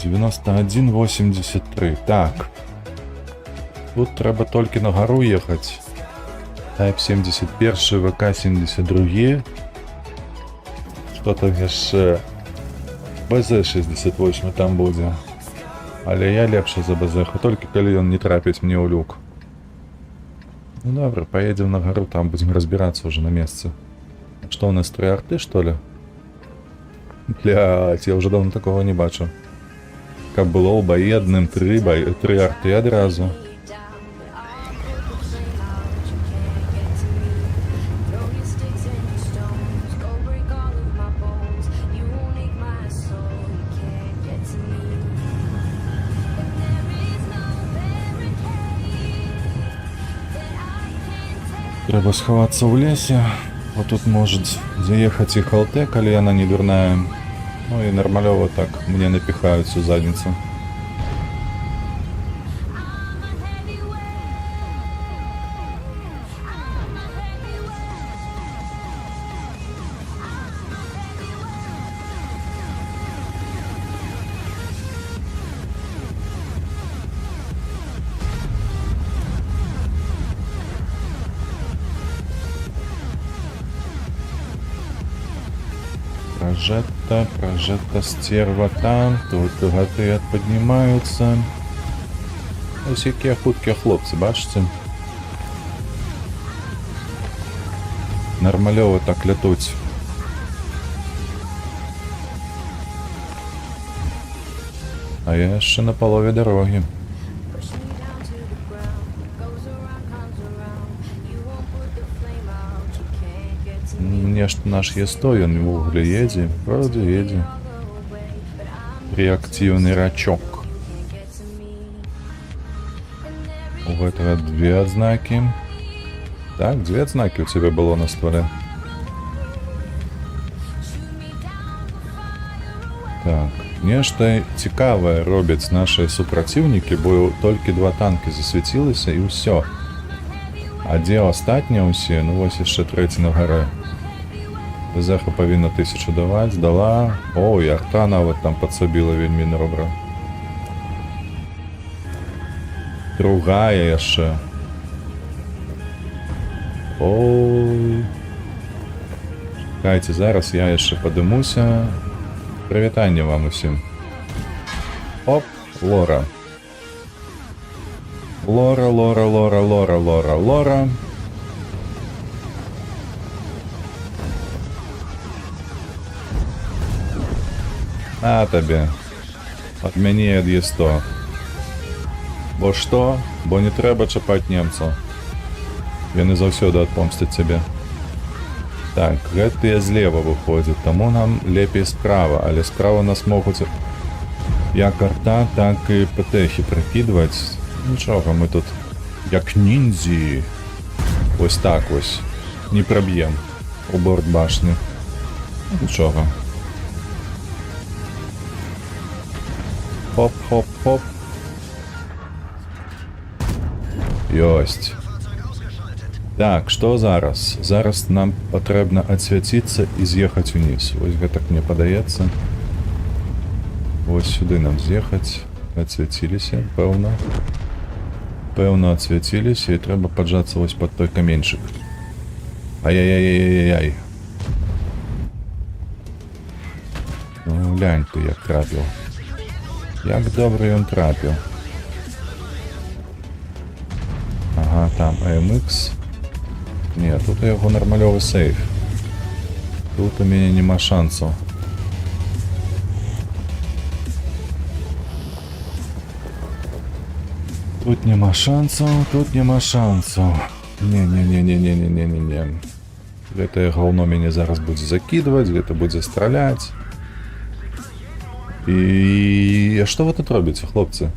Speaker 2: 91,83. Так. Тут треба тільки на гору їхати. Type 71, ВК 72. Що там ще? БЗ 68 там буде. Але я лепше за БЗ, тільки коли він не трапить мені у люк. Ну добре, поедем на гору, там будем разбираться уже на месте. Что у нас, 3 арты, что ли? Блядь, я уже давно такого не бачу. Как было у бои одним 3 арты одразу. Треба сховаться в лесе. Вот тут может заехать и Халтек, коли она не дурная. Ну и нормалево так мне напихают всю задницу. Прожета стерва там, тут гаты поднимаются. Ось які хуткі хлопці, бачите? Нормальово так летуть. А я ще на полові дороги. Нешта наш естой, он в угле едет, вроде едет. Реактивный рачок. У этого 2 отзнаки. Так, 2 отзнаки у тебя было на стволе. Так, нешта цікаве роблять наші супротивники, бо тільки 2 танки засвітилися і все. А де остатні усі? Ну ось ще 3 на горі. Зеха повинна 1000 давати, дала. О, і арта навіть там підсобила вельми добре. Другая ще. Ой. Чекайте, зараз я ще подимуся. Привітання вам усім. Оп, Лора. Лора. На тобі. От мені від Є100. Бо що? Бо не треба чапати німців. Вони завсёды отпомстять себе. Так, гэтыя злева выходзяць, таму нам лепей справа, але справа нас могуць як арта, так і ПТхи прикидваць. Нічога, мы тут як ніндзі. Ось так ось. Не праб'ем у борт башні. Нічога. Хоп. Ёсць. Так, што зараз? Зараз нам патрэбна адсвяціцца і з'ехаць уніз. Вось гэтак мне падаецца. Вось сюды нам з'ехаць. Адсвяціліся, пэўна. Пэўна адсвяціліся і трэба паджацца вось пад той каменьчык. Ай-яй-яй-яй-яй. Ну, глянь ты, як трапіў. Як добра ён трапіў. Ага, там AMX. Не, тут у яго нармалёвы сейф. Тут у мяне няма шансаў. Тут няма шансаў, тут няма шансаў. Не-не-не-не-не-не-не-не. Гэтае гаўно мяне зараз будзе закідваць, гэта будзе страляць. І што вы тут робіце, хлопцы?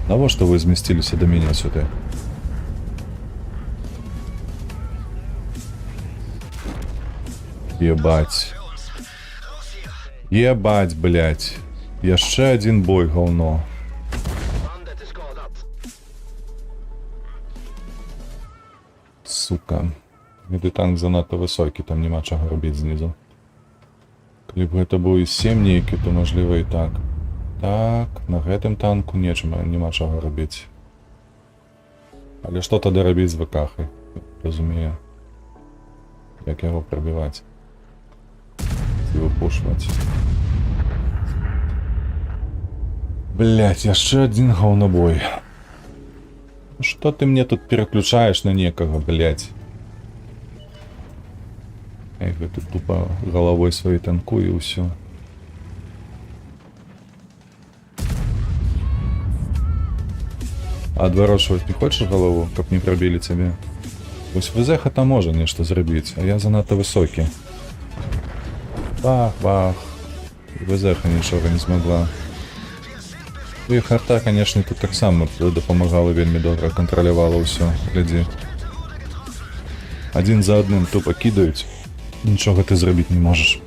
Speaker 2: Навошта вы змясціліся да мяне сюды? Ебать. Ебать, блядь. Яшчэ адзін бой, гаўно. Сука. Гэты танк занадта высокі, там няма чаго рабіць знізу. Калі б гэта быў і 7 нейкі, то мажліва і так. Так, на гэтым танку няма чаго рабіць. Але што тады рабіць з ВК-хай? Разумею. Як яго прабіваць? І выпушваць. Блять, яшчэ адзін гаўнабой. Што ты мне тут пераключаеш на некага, блять? Эх, гэта тупо галавой сваёй танкую і ўсё. А адварочваць не хочаш галаву, каб не прабілі цябе? Вось ВЗХ там можа нешта зрабіць, а я занадта высокі. Бах-бах. ВЗХ нічога не змагла. І харта, канешне, тут таксама дапамагала вельмі добра, кантралявала ўсё. Глядзі. Адзін за адным тупа кідаюць. Нічога ты зрабіць не можаш.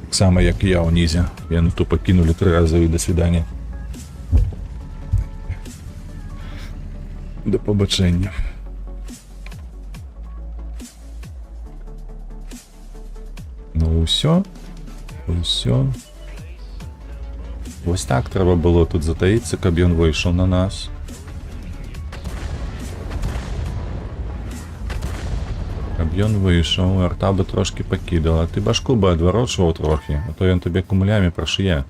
Speaker 2: Таксама, як і я ўнізе. Яны тупа кінулі 3 разы і да свідання. Да пабачэння. Ну ўсё. Усё. Вось так трэба было тут затаіцца, каб ён выйшаў на нас. Каб ён выйшаў, арта бы трошки пакідала. Ты башку бы адварочваў трохі, а то ён табе кумулямі прашые.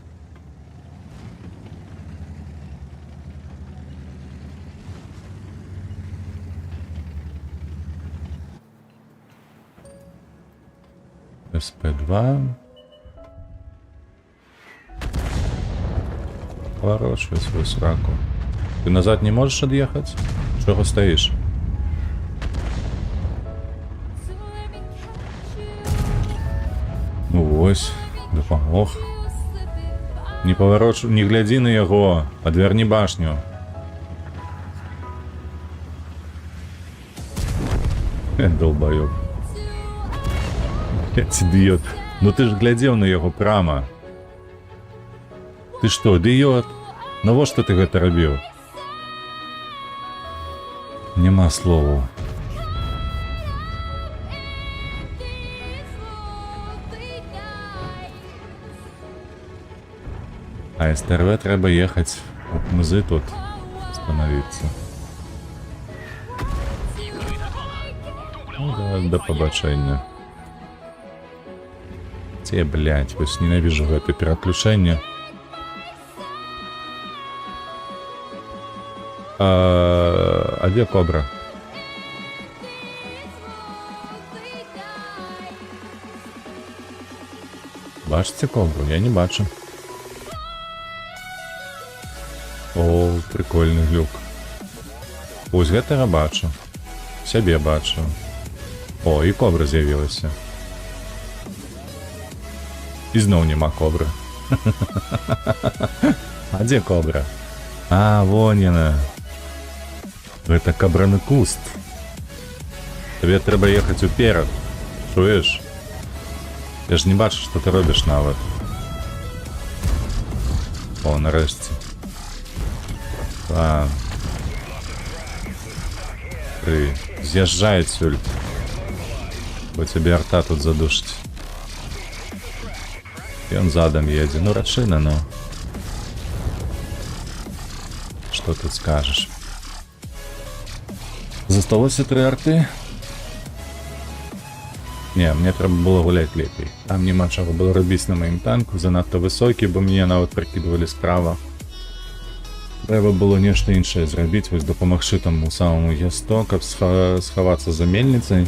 Speaker 2: СП-2. Поворачивай свою сраку. Ты назад не можешь отъехать? Чего стоишь? Ну вось, дапамог. Не поворачивай, не гляди на яго, подверни башню. Долбоёб. Идиот. Ну ты ж глядел на яго прямо. Ты что, идиот? Навошта ты гэта рабіў? Нема словаў. А СТРВ трэба ехаць. Музы тут остановиться. Ну да, до побачення. Те, блядь, вось ненавижу гэта пераключэнне. А где кобра? Бачите кобру? Я не бачу. О, прикольный глюк. Ось гэтага бачу. Сябе бачу. О, і кобра з'явілася. І зноў няма кобры. А дзе кобра? А, вон яна. Гэта кабраны куст. Табе трэба ехаць уперад. Чуеш? Я ж не бачу, што ты робіш нават. О, нарэшце. Ладно. Ты з'язджай адсюль. Бо цябе арта тут задушыць. Ён задам едзе. Ну, рачына, ну. Что тут скажешь? Засталося 3 арти. Не, мне треба було гуляти лепей. Там нема чого було робити на моїм танку, занадто високий, бо мене навіть прикидували справа. Треба було нечто інше зробити, ось допомогши тому самому Є100, щоб сховатися за мельницею.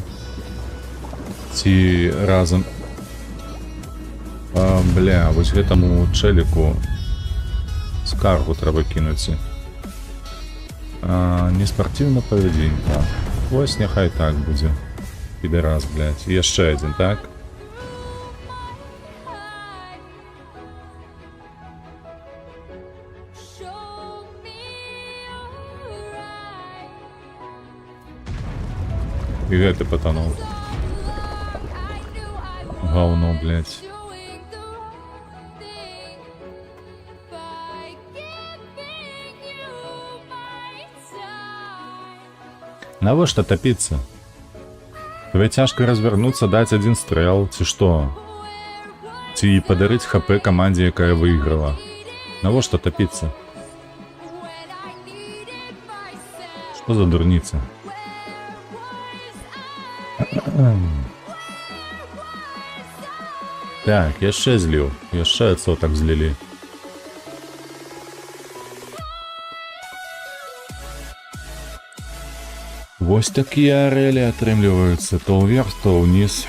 Speaker 2: Ці разом... бля, ось гэтому челіку скаргу треба кинути. Неспортивна поведінка. Ось нехай так буде. Підераз, блядь. І ще один, так? І гэты потонул. Говно, блядь. Навошта топиться? Тебе тяжко развернуться, дать один стрел, ці что? Ці подарить хп команде, якая выиграла. Навошта топиться? Что за дурница? Так, яшчэ зліў. Яшчэ сотак злілі. Вось такія арэлі атрымліваюцца то ўверх, то ўніз.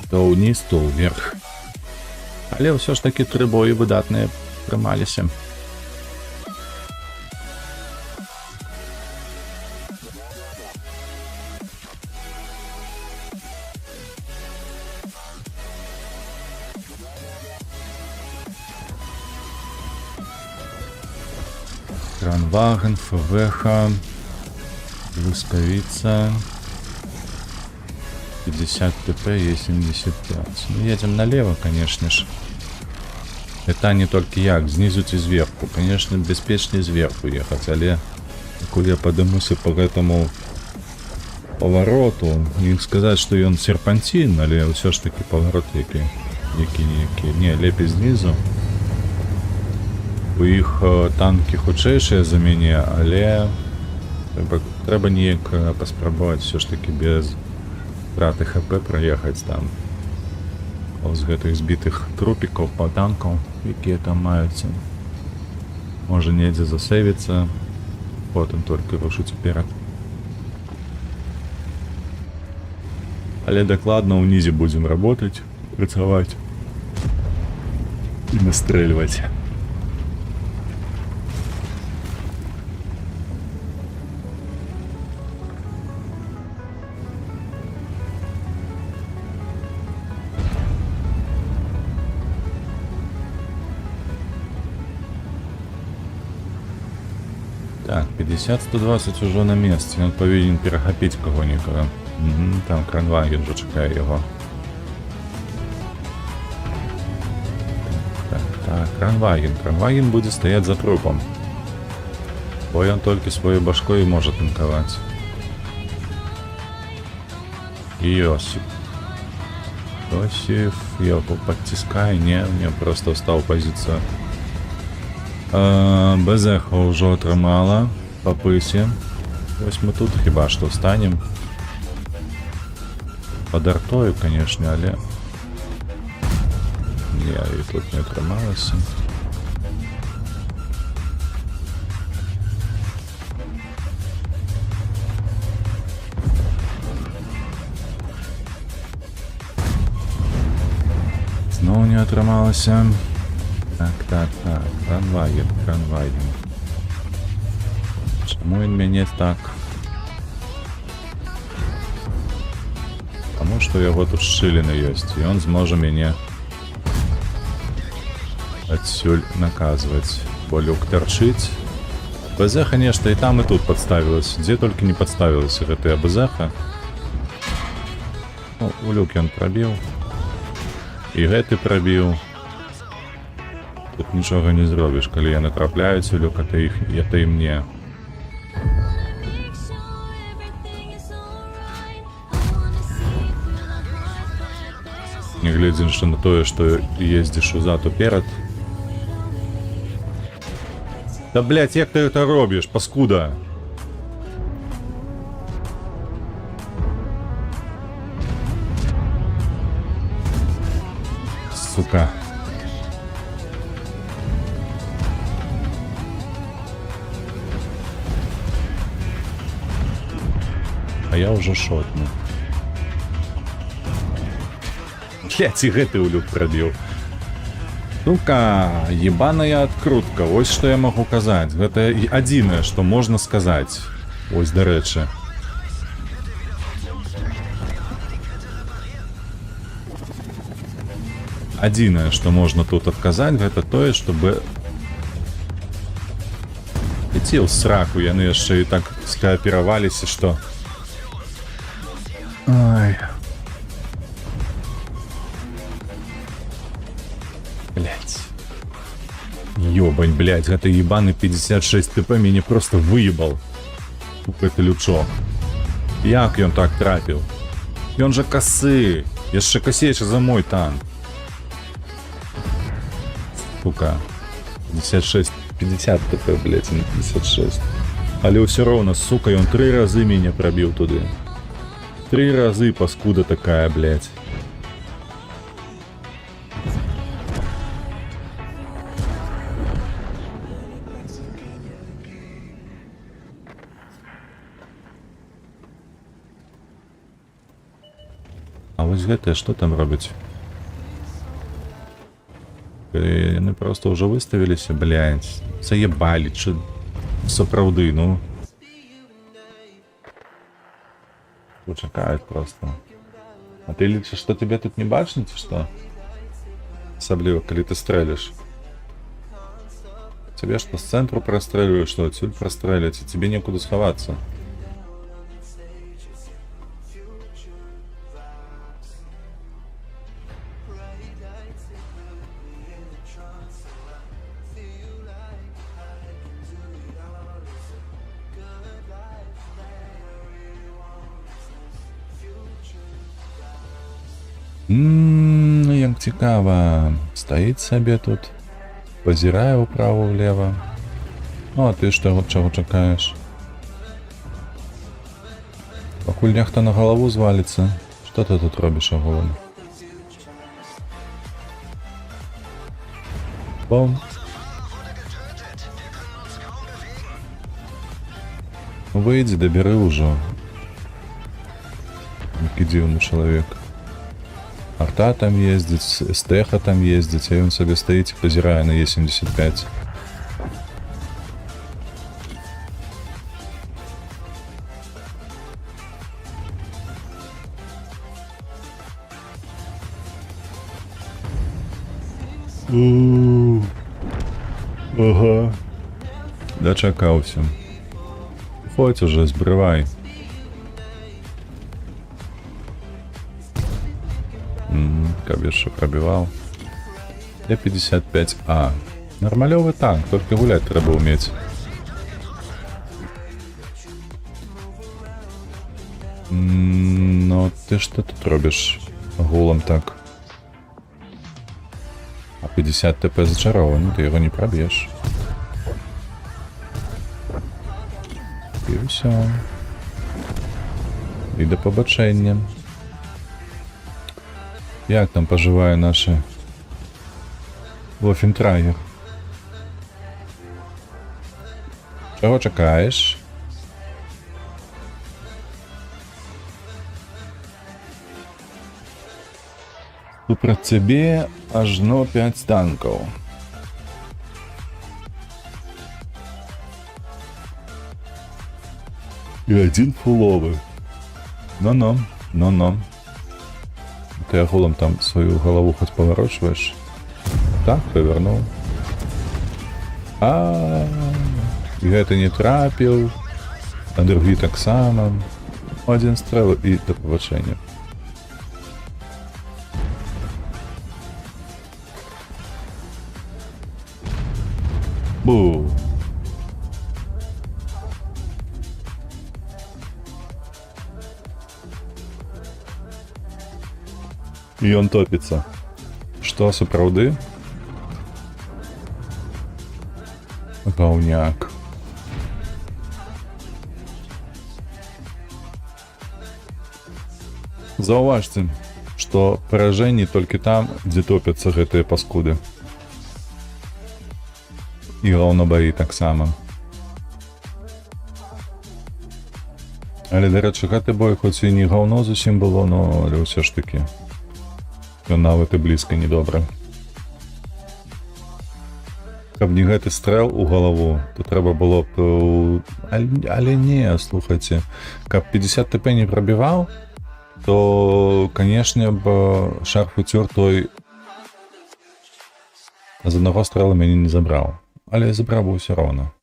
Speaker 2: То ўніз, то ўверх. Але ўсё ж такі 3 бої выдатныя прымаліся. Кранваген, ФВХ, Блискавица, 50 ТП, Е75. Ну, едем налево, конечно же. Это не только як, снизу и сверху. Конечно, беспечнее сверху ехать, але коли я подымуся по этому повороту, не сказать, что он серпантин, але все ж таки поворот який. Не, лепей снизу. У іх танки хутчэйшыя за мяне, але трэба неяк паспрабаваць все ж таки без траты ХП праехаць там з гэтых збітых трупікаў, танкаў, якія там маюцца. Можа недзе засейвіцца, потым толькі рушыць уперад. Але дакладна ўнізе будзем работаць, працаваць і настрэльваць. Так, 50-120 уже на месте. Он повинен перехопить кого-нибудь. Там Кранваген же чекає його. Так, Кранваген будет стоять за трупом. Бо он только своей башкой может танковать. И Йосип, его подтискай, не, мне просто встал позицию. Безеха уже отримала по писі. Ось ми тут хіба що встанем. Под артою, конечно, але... Не, і тут не отрималася. Знову не отрималася. Так, Кранваген. Чому він мені так? Тому що його тут щілини є, і він зможе мене отсюль наказувати. Бо люк торчить. БЗ, конечно, и там, и тут подставилась. Где только не подставилась эта БЗ-ха. Ну, у люки он пробил. И гэты пробил. Тут нічого не зробиш, коли я натрапляю цю люк, это і мне. Не глядя на то, что ездишь узад уперед. Да, блядь, як ти це робиш, паскуда? Сука. А я уже шотну. Блять, і гэты улюб пробіў. Сука, ебаная открутка. Ось што я магу казаць. Гэта і адзінае, што можна сказаць. Ось, дарэчы. Адзінае, што можна тут адказаць, гэта тое, чтобы... Ідзі ў сраку, яны яшчэ і так скаапераваліся, што... Ай... Блять. Ёбань, блять, гэта ебаный 56 ТП мяне просто выебал. Гэта лючок. Як ён так трапіў? Ён жа касы. Яшчэ касейшы за мой танк. Сука. 50 ТП, блять, на 56. Але ўсё роўна, сука, ён 3 разы мяне прабіў туды. 3 разы, паскуда такая, блять. А вось гэтае што там робяць? Яны проста ўжо выставіліся, блядь. Заебалі, чы... Сапраўды, ну. Чакаюць просто. А ты лічыш, што тебе тут не бачна, ці што? Асабліва, калі ты стрэліш. Тебе што з цэнтру прастрэлюеш, што адсюль прастрэляць, і тебе некуды схавацца. Як цікава. Стаіць сабе тут, пазірае ўправа-ўлева. Ну, а ты што, чаго чакаеш? Пакуль нехта на галаву зваліцца, што ты тут робіш агулам? Бом. Выйдзі, дабяры ўжо. Які дзіўны чалавек. Арта там ездзіць, Стэха там ездзіць, а ён сабе стаіць і пазірае на Е75. Ага. Дачакаўся. Ходź уже, збрывай. Каб яшчэ прабіваў. Е55А. Нармалёвы танк, толькі гуляць трэба ўмець. Ну, ты што тут робіш гулам так? А 50 ТП зачарованы, ты яго не праб'еш. І ўсё. І да пабачэння. Як там поживає наше Вофентрайгер? Чого чекаєш? Супроть тебе аж 5 танків. І 1 фуловий. Ну-ну. Ты агулам там свою голову хоть поворачиваешь? Так, повернул. И это не трапил. А другие так само. Один стрел и до повышения. Бу. І ён топіцца. Што, сапраўды? Говняк. Заўважце, што паражэнні толькі там, дзе топяцца гэтыя паскуды. І гаўнабаі таксама. Але, дарэчы, гэты бой хоць і не гаўно зусім было, но але ўсё ж такі. Ён нават і блізка не добра. Каб не гэты стрэл у галаву, то трэба было б... Але не, слухайце, каб 50 ТП не прабіваў, то, канешне б, шарфуцёр той з аднаго стрэла мяне не забраў. Але забраў бы ўсё роўна.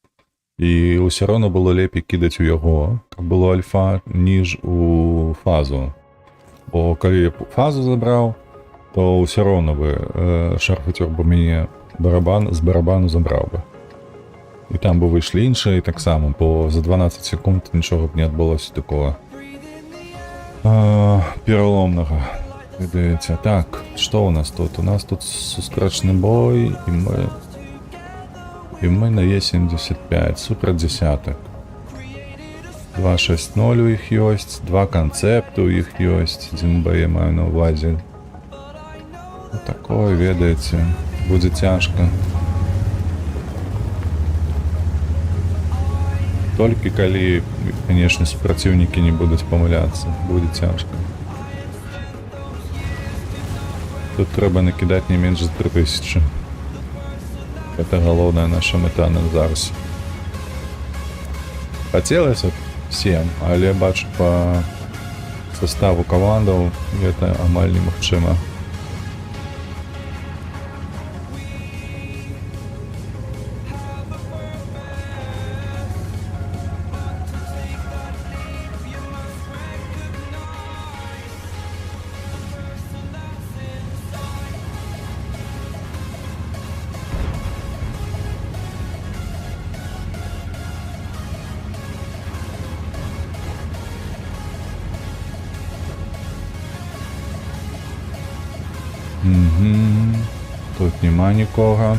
Speaker 2: І ўсё роўна было лепей кідаць у яго, каб было альфа, ніж у фазу. Бо калі я фазу забраў, то ўсё роўна бы шарфуцёр бы мяне з барабану забраў бы. І там бы выйшлі іншыя таксама, бо за 12 секунд нічога б не адбылося такого пераломнага. Ведаеце, так, што ў нас тут? У нас тут сустрэчны бой, і мы на Е75, супер дзесятак. 2.6.0 у іх ёсць, 2 канцэпты у іх ёсць, 1 б я маю на ўвазе. Такое, ведаеце, будзе цяжка. Толькі калі, канешне, супраціўнікі не будуць памыляцца, будзе цяжка. Тут трэба накідаць не менш за 3000. Гэта галоўная наша мэта на зараз. Хацелася б 7, але бачу па составу камандаў, гэта амаль немагчыма. Тут нема нікога.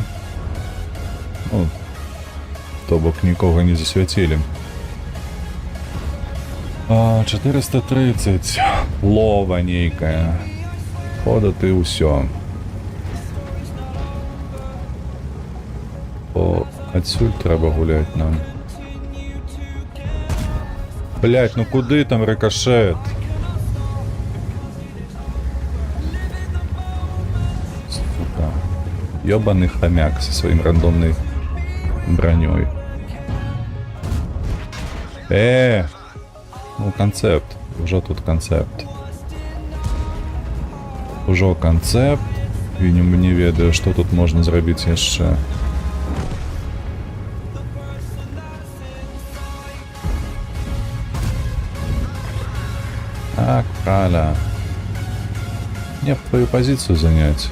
Speaker 2: Ну, то бок нікога не засвяцілі. 430. Лова нейкая. Хода ты ўсё. О, адсюль трэба гуляць нам. Блять, ну куды там рикошет? Ёбаный хомяк со своим рандомной броней. Ну концепт. Уже тут концепт. Уже концепт. И не ведаю, что тут можно зрабіць яшчэ. Так, Краля. Мне твою позицию занять.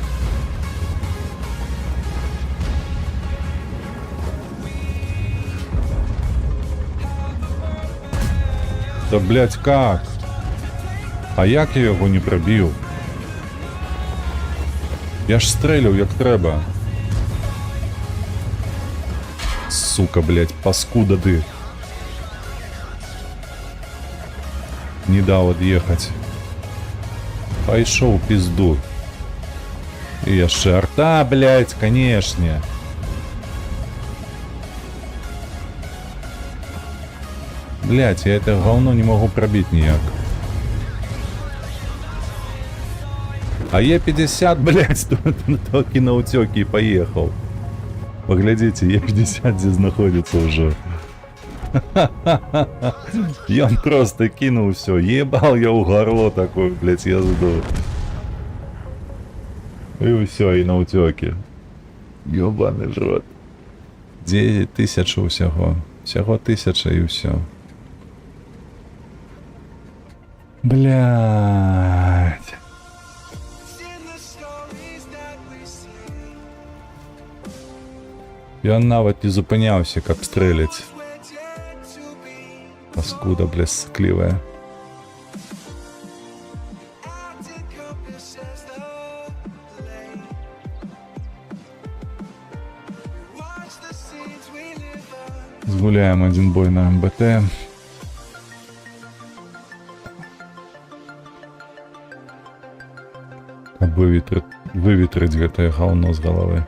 Speaker 2: Да, блять, как? А як я його не пробіў? Я ж стрелю, як трэба. Сука, блять, паскуда ты. Не даў ад'ехаць. Пайшоў пизду. І яшчэ арта, блять, канешне. Блять, я это говно не могу пробить никак. А Е50, блять, только на утёке и поехал. Поглядите, Е50 здесь находится уже. И он просто кинул все. Ебал я у горло такой, блять, езду. И все, и на утёке. Ёбаный жрот. 9 тысяч всего. Всего 1000 и все. Блядь. Ён нават не зупыняўся, каб стрэліць. Паскуда, блядь, склівая. Згуляем один бой на МБТ. Каб вывітрыць гэтае гаўно з галавы.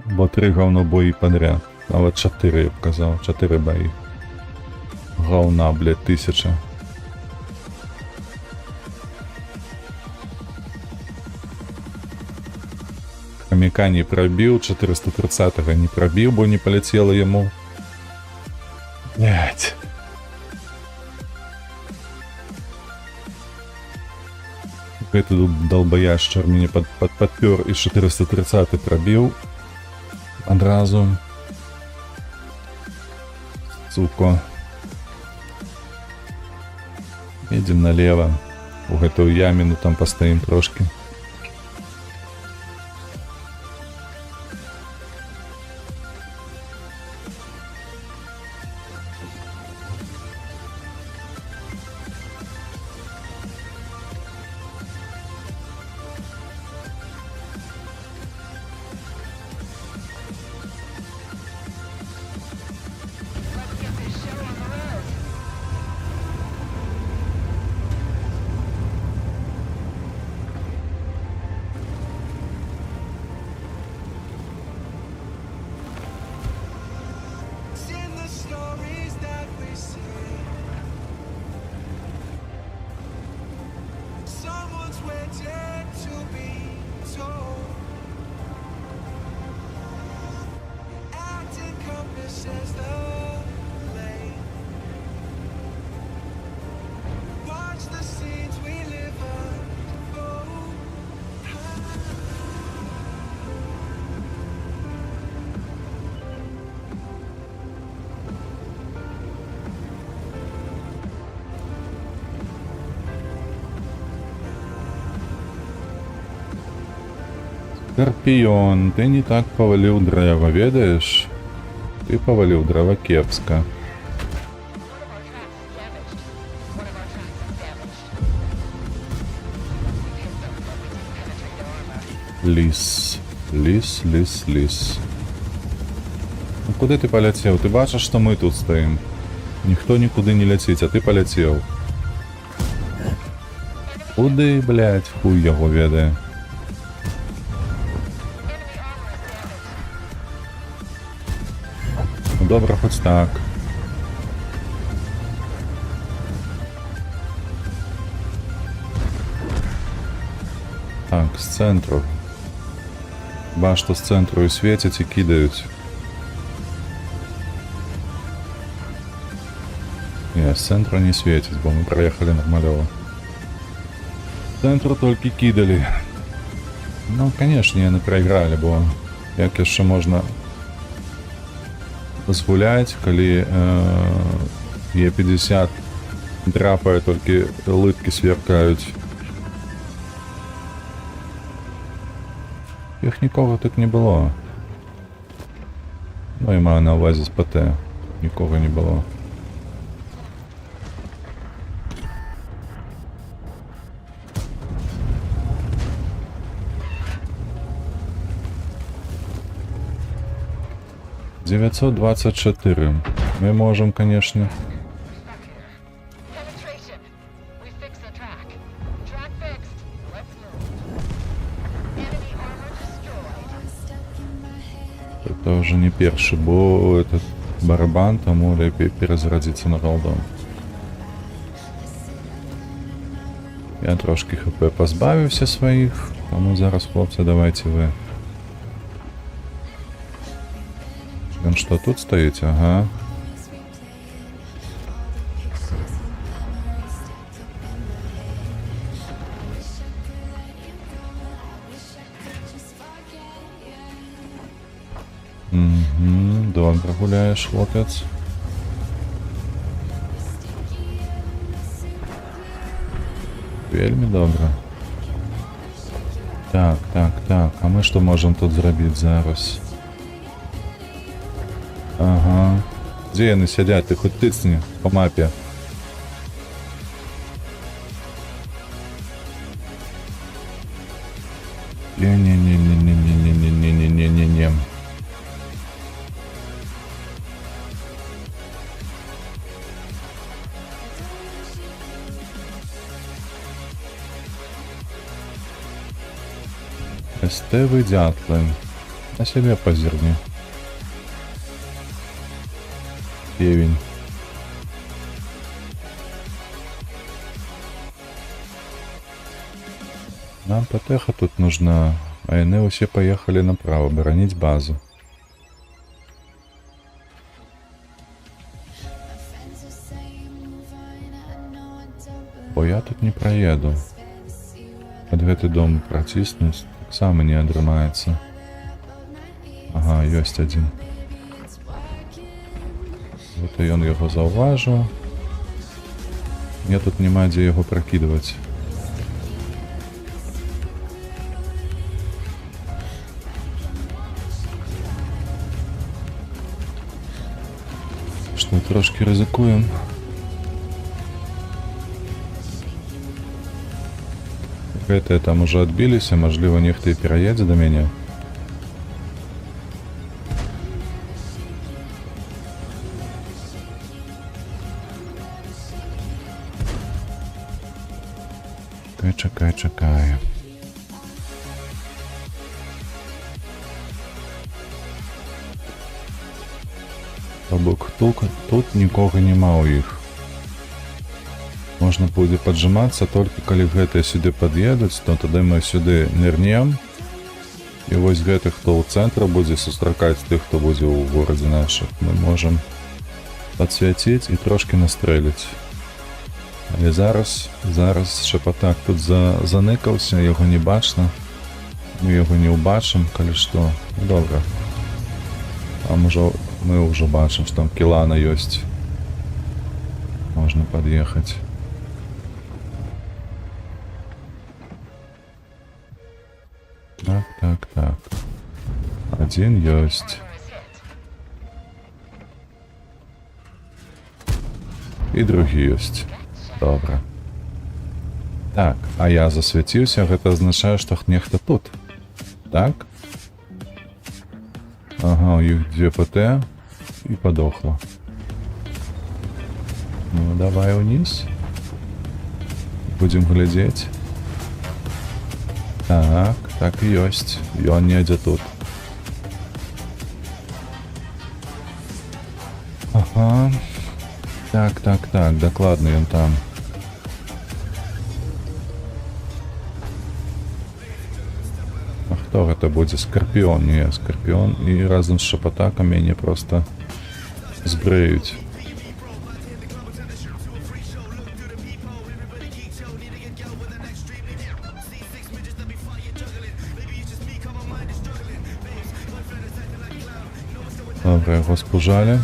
Speaker 2: Бо 3 гаўно бої подряд. Нават 4, я б казаў. 4 баі. Гаўна, блядь, 1000. Хомяка не пробил, 430-го не пробил, бо не полетело ему. Блять. Этот долбоящер меня подпер и 430 пробил. Одразу. Сука. Едем налево. У гэтую ямину там постоим трошки. Скорпион, ты не так повалил древо, ведаешь? Ты повалил древо кепска. Лис. Лис. Ну куды ты полетел? Ты бачишь, что мы тут стоим? Никто никуда не летит, а ты полетел. Куды, блядь, хуй его ведает. Добре, хоч так. Так, з центру. Башта з центру і світять і кидають. Ні, з центру не світять, бо ми проїхали нормальово. З центру тільки кидали. Ну, конечно, не проіграли, бо як ще можна згуляць, калі Е50 драпае, толькі лыткі сверкаюць. Іх нікога тут не было. Ну і маю на увазі з ПТ. Нікога не было. $924. Мы можем, конечно. Это уже не перший, бо этот барабан, тому лепей перезарядиться на голдом. Я трошки хп позбавився своїх, тому зараз, хлопці, давайте ви. Он что, тут стоите? Ага. Угу, добре гуляєш, хлопець. Вельми добре. Так, а ми що можемо тут зробити зараз? Ага. Где они сидят? Ты хоть тыцни по мапе. Не-не-не-не-не-не-не-не-не-не-не-не. Стевы дятлы. На себе позирни. Певень. Нам потеха тут нужна, а они все поехали направо, боронить базу. Бо я тут не проеду. Под гэты дом проціснуць таксама не адрымаецца. Ага, ёсць адзін. Вот і ён яго заўважыў. Мне тут няма дзе яго пракідваць. Што трошки рызыкуем. Гэтыя там уже адбіліся, мажліва, нехта і пераедзе да мяне. Чакай. То бок тут нікога няма ў іх. Можна будзе поджимацца толькі калі гэтыя сюды пад'едуць, то тады мы сюды нырнем. І вось гэтых, хто ў цэнтры будзе сустракаць тых, хто будзе ў горадзе нашых, мы можам падсвяціць і трошки настрэліць. Але зараз шапатак тут заныкаўся, яго не бачна. Мы яго не ўбачым, калі што. Ну, добра. Там ужо мы ўжо бачым, што там кілана ёсць. Можна пад'ехаць. Так. Адзін ёсць. І другі ёсць. Добра. Так, а я засвяціўся, гэта азначае, што нехта тут. Так? Ага, у іх 2 ПТ і падохла. Ну, давай униз. Будем глядзець. Так і ёсць. Ён недзе тут. Ага. Так, дакладна ён там. А хто гэта будзе? Скарпіон? Не, Скарпіон. І разам з шапатакам мяне проста збрэюць. Добре, його спужали.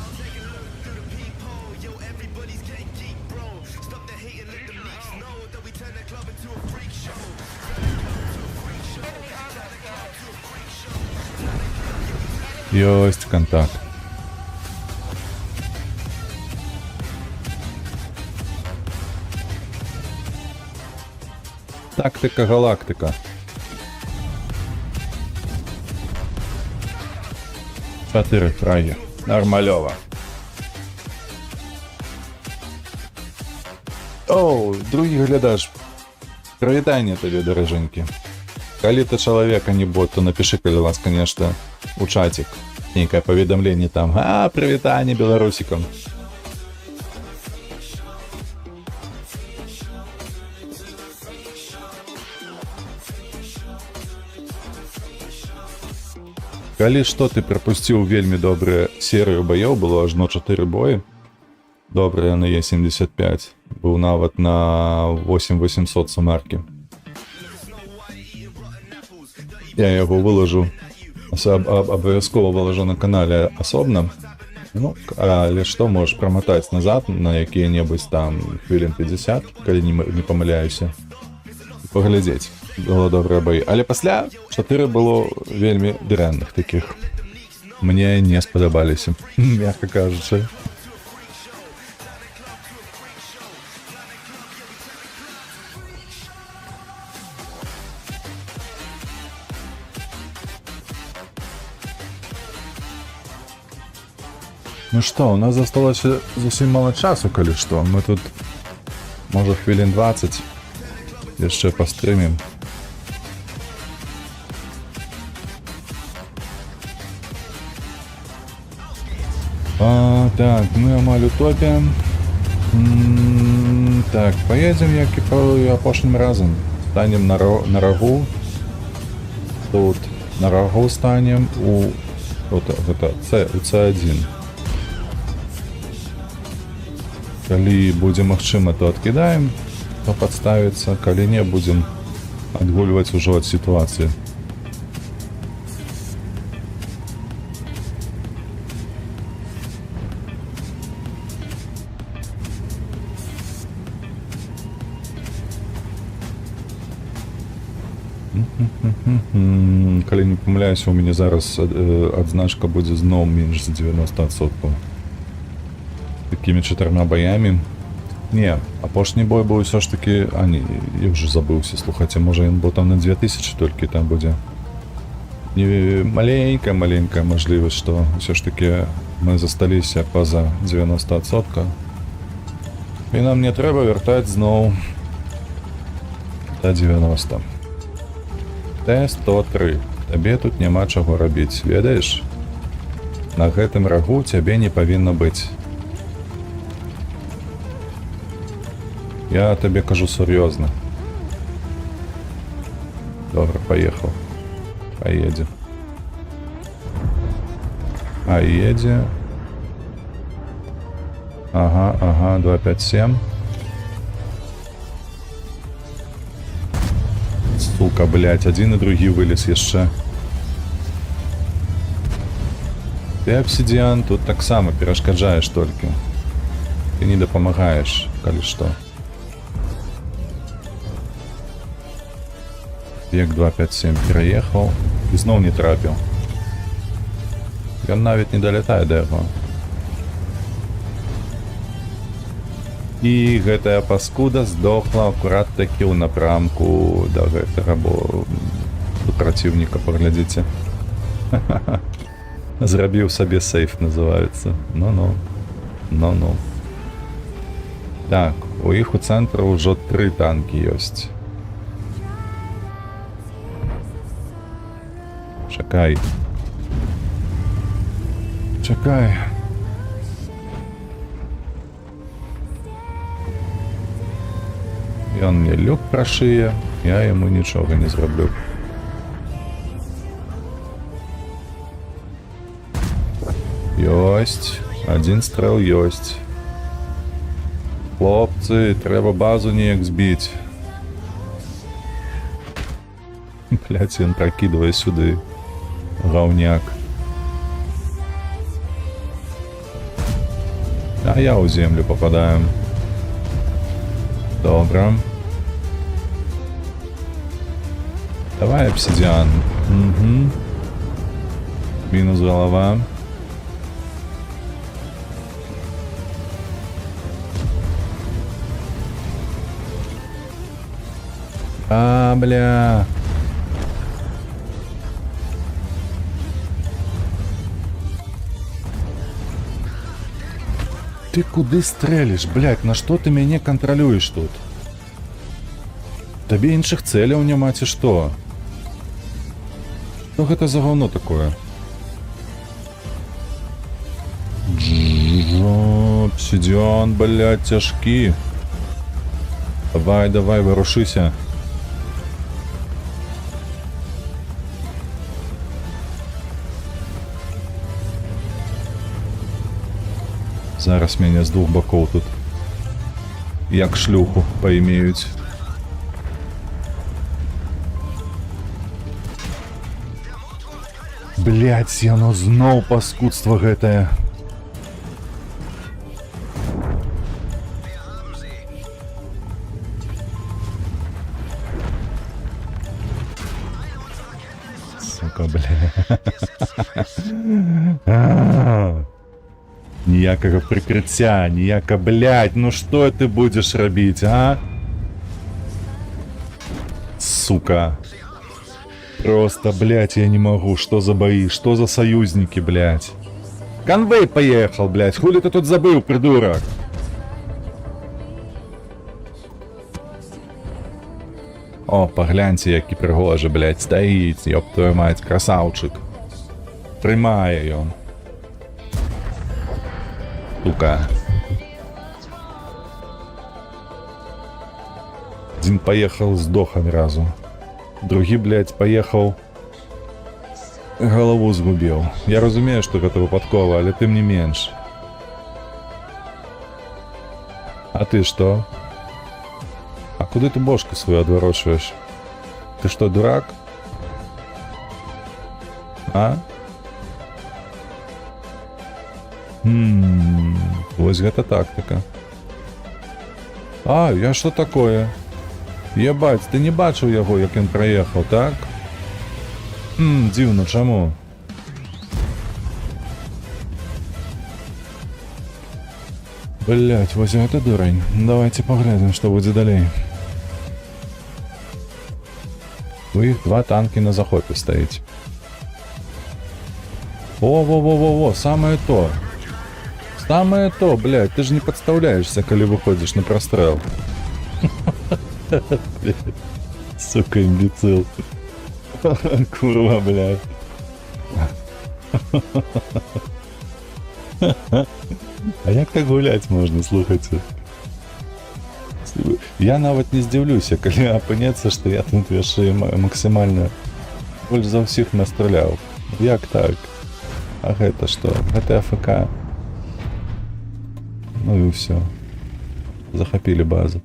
Speaker 2: Ёсть контакт. Тактика галактика. Чотири фраги. Нормальово. Оу, другі глядач. Привітання тобі, дороженьки. Калі ты чалавек, а не бот, то напиши, калі вас, конечно, у чатик. Некое поведомление там. Привітання белорусикам. Калі што ты прапусціў вельмі добрую серыю баёў, было ажно 4 бої. Добрыя на Е75. Быў нават на 8800 сумаркі. Я яго выложу, абавязкова выложу на канале асобна. Ну, але што, можаш прамотаць назад на якія-небудзь там хвілін 50, калі не памыляюся. Паглядзець. Было добрыя баі. Але пасля 4 было вельмі дрэнных такіх. Мне не спадабаліся, мягка кажучы. Ну што, у нас засталося зусім мала часу, калі што. Мы тут, можа, хвілін 20 яшчэ пастрымім. Так, мы амаль у топе. Так, поедем, як і апошнім разом. Станем на рагу. Тут на рагу станем у C1. Калі будзе магчыма, то адкідаем, то падставіцца, калі не, будзем адгульваць ужо ад сітуацыі. Калі не памыляюся, у мяне зараз адзначка будзе зноў менш за 90%. Такімі 4 баямі. Не, апошні бой быў усё ж такі... не, я ўжо забыўся, слухайце, можа ён быў там на 2000 толькі, там будзе маленькая мажлівасць, што ўсё ж такі мы засталіся па-за 90%. І нам не трэба вяртаць зноў да 90. Т-103. Табе тут няма чаго рабіць, ведаеш? На гэтым рагу цябе не павінна быць. Я табе кажу сур'ёзна. Добра, паехаў. Паедзе. Паедзе. Ага, 257. Сука, блядь, один і другі вылез яшчэ. Ты, абсідіан, тут таксама перашкаджаеш толькі. Ты не дапамагаеш, калі што. Век 257 пераехаў і зноў не трапіў. Ён нават не далятае да яго. І гэтая паскуда здохла акурат такі ў напрамку да гэтага, бо у праціўніка, паглядзіце. Зрабіў сабе сейф, называецца. Ну. Так, у іх у цэнтры ўжо 3 танкі ёсць. Чакай. Ён мне люк прашые, я яму нічога не зраблю. Ёсць, адзін стрэл ёсць. Хлопцы, трэба базу неяк збіць. Блядь, ён пракідвае сюды. Гаўняк. А я ў землю попадаю. Добра. Давай, обсидиан. Угу. Минус голова. Бля. Ты куды стрэліш, блядь, на што ты мяне кантралюеш тут? Табе іншых цэляў няма ці што? Што гэта за гаўно такое? Обсидиан, блядь, цяжкі. Давай, вырушыся. Зараз мяне з двух бакоў тут як шлюху паймеюць. Блядь, яно зноў паскудства гэтае. Сука, бля. Ніякага прыкрыцця, блядь, ну што ты будзеш рабіць, а? Сука. Просто, блядь, я не могу, что за бои, что за союзники, блядь. Конвей поехал, блядь, хули ты тут забыл, придурок? О, погляньте, які пригожий, блядь, стоїть, ёб твою мать, красавчик. Приймає ён. Сука. Один поехал, сдох одразу. Другий, блядь, поехал, голову згубил. Я разумею, что это выпадково, але тым не менш. А ты что? А куда ты бошку свою отворачиваешь? Ты что, дурак? А? Вось гэта тактика. А, я что такое? Ебать, ты не бачыў яго, як ён праехаў, так? Дзіўна, чаму? Блять, вось гэта дурань. Давайте поглядим, что будет далей. У іх 2 танки на захопе стоїть. Во-во-во-во-во, самое то. Самое то, блядь, ты же не подставляешься, коли выходишь на прострел. Сука, имбецил. Курва, блядь. А як так гулять можна, слухайте? Я нават не здзіўлюся, калі апынецца, што я тут яшчэ максімальна больш за ўсіх настраляў. Як так? А гэта што? Гэта АФК. Ну і ўсё. Захапілі базу.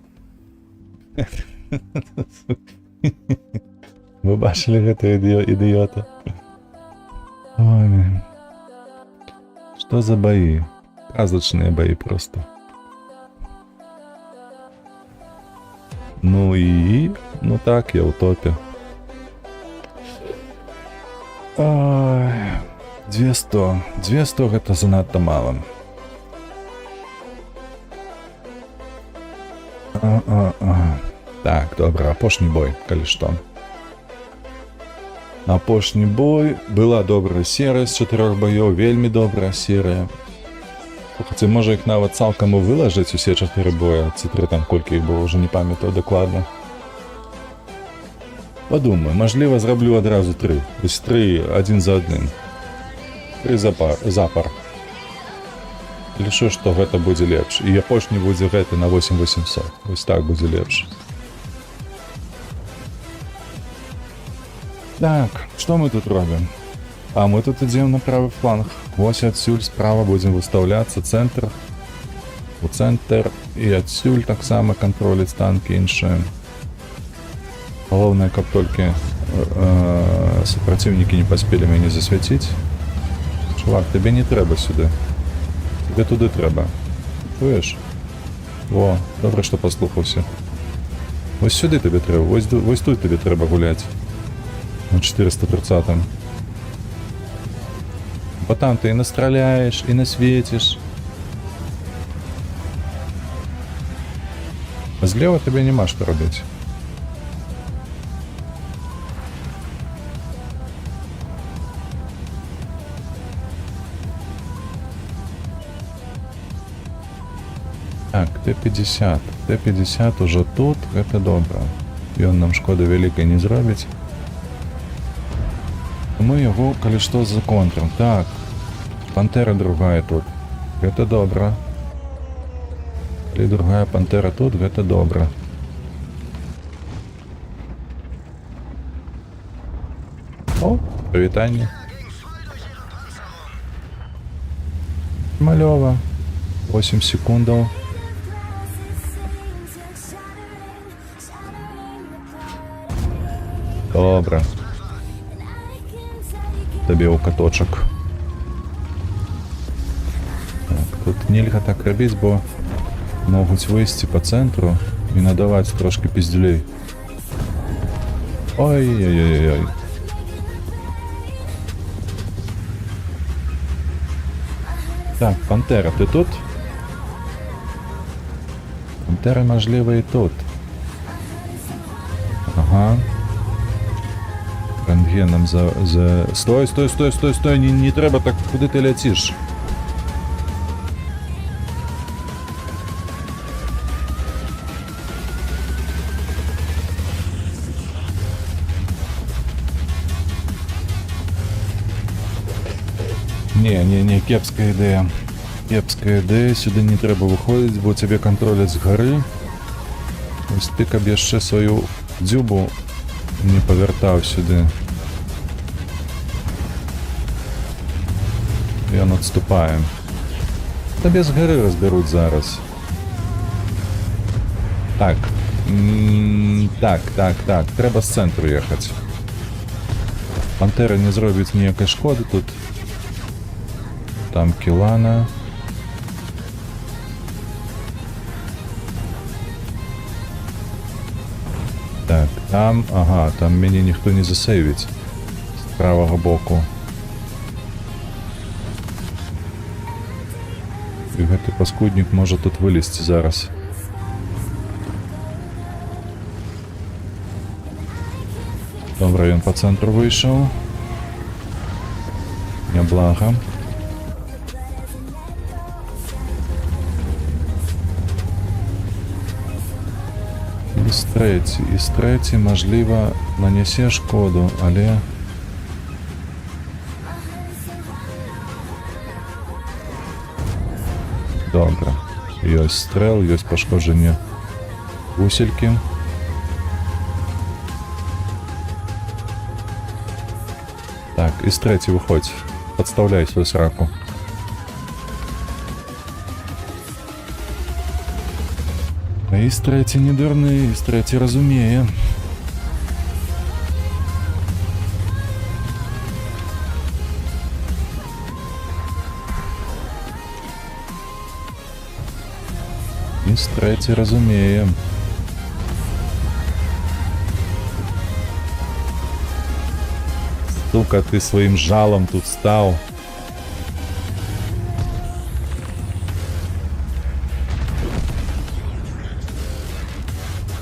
Speaker 2: Вы бачылі гэта ідыёта? Ой. Што за баі? Казачныя баі просто. Ну і... Ну так, я ў топе. Ой... 200. 200 гэта занадта мала. Так, добра, апошні бой, калі што. Апошні бой. Была добрая серыя з 4 баёў, вельмі добрая серыя. Слухайце, можа іх нават цалкам і вылажыць усе 4 боя, ці 3 там, колькі іх было, ўжо не памятаю дакладна. Падумаю, мажліва зраблю адразу 3. Вось 3 адзін за адным. 3 запар. Лічу, што гэта будзе лепш. І апошні будзе гэты на 8800. Вось так будзе лепш. Так, што мы тут робім? А мы тут ідзем на правы фланг. Вось адсюль справа будзем выстаўляцца, цэнтр. У цэнтр і адсюль таксама кантроліць танкі іншыя. Галоўнае, каб толькі супраціўнікі не паспелі мяне засвяціць. Чувак, табе не трэба сюды. Тебе туды трэба. Чуеш? Во, добра, што паслухаўся. Вось сюды табе трэба, вось тут табе трэба гуляць. На 430-м. Бо там ты і настраляеш, і насветіш. А злева табе няма што рабіць. Так, Т-50. Т-50 уже тут, гэта добра. Ён нам шкоды вялікай не зробіць. Мы яго, калі што, законтрым. Так, пантэра другая тут. Гэта добра. Калі другая пантэра тут, гэта добра. О, прывітанне. Малёва. 8 секундаў. Добра. Табе ў каточак. Так, тут нельга так рабіць, бо могуць выйсці па цэнтру і надаваць трошки пиздюлей. Ой-ой-ой-ой. Так, пантэра, ты тут? Пантэра, мажліва, і тут. Ага. Рентгеном за... Стой, стой, стой, стой, стой, не трэба так, куди ти ляціш? Не, кепская ідея. Кепская ідея, сюди не треба виходити, бо тебе контролять з гори. Ось ти, каб яшчэ свою дзюбу не павяртаў сюди. Ён адступае. Табе з гары разбяруць зараз. Так. Так. Трэба з цэнтру ехаць. Пантэра не зробіць ніякай шкоды тут. Там Кілана. Так, там... Ага, там мяне ніхто не засейвіць. З правага боку. І гэты паскуднік можа тут вылезці зараз. Добра, ён па цэнтру выйшаў. Няблага. І з трэці, мажліва, нанясе шкоду, але... Добра. Ёсць стрэл, ёсць пашкоджанне гуселькі. Так, і з трэці выходзь. Падстаўляй сваю сраку. А і з трэці не дурны, і з трэці разумее. І з трэці разумее. Сука, ты сваім жалам тут стаў.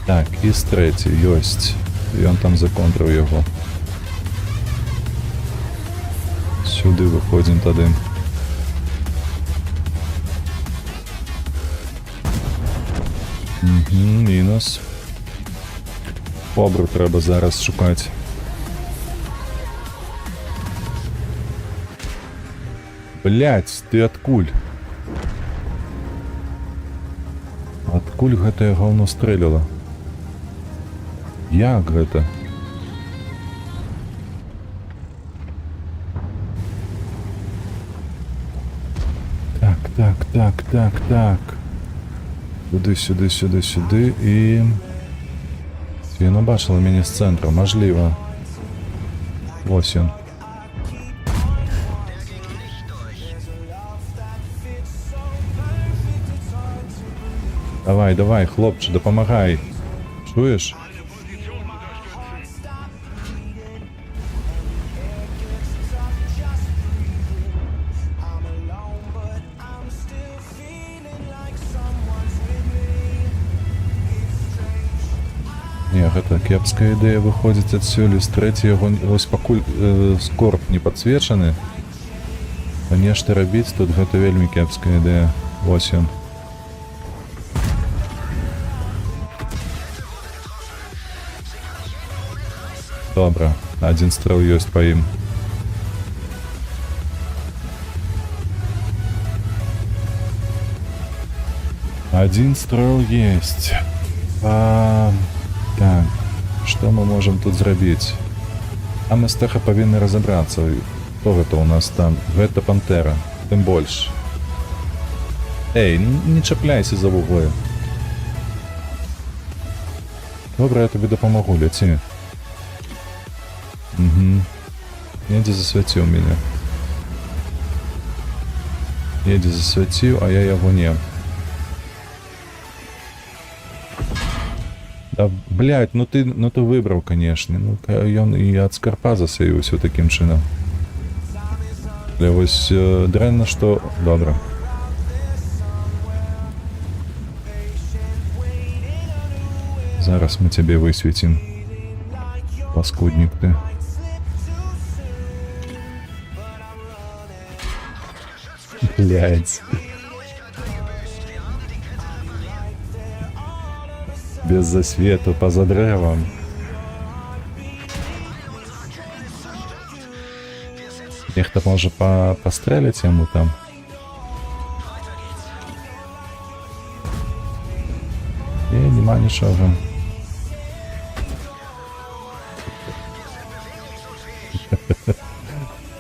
Speaker 2: Так, і з трэці ёсць. Ён там законтрыў яго. Сюды выходзім тады. Мінус. Кобру трэба зараз шукаць. Блядь, ты адкуль? Адкуль гэтае гаўно стрэліла? Як гэта? Так. Сюды і... Яна бачила мяне з цэнтра, мажліва. Вось ён. Давай, хлопче, дапамагай. Чуеш? Не, гэта кепская ідэя выходзіць адсюль, з трэці яго вось пакуль скорб не падсвечаны. А нешта рабіць тут гэта вельмі кепская ідэя. Вось ён. Добра, адзін стрэл ёсць па ім. Адзін стрэл есть. Так, што мы можам тут зрабіць? А мы з тэха павінны разабрацца. Хто гэта ў нас там? Гэта пантэра. Тым больш. Эй, не чапляйся за вуглы. Добра, я табе дапамагу, ляці. Недзе засвяціў мяне. Недзе засвяціў, а я яго не. Да, блядь, ну ты выбраў, канешне. Ну, ён і ад скарпа засеюўся такім чынам. Але вось дрэнна, што... Добра. Зараз мы цябе высвецім. Паскуднік ты. Блядь. Без засвету, поза дрэвам. Нехта можа пастрэліць яму там. Няма нічого.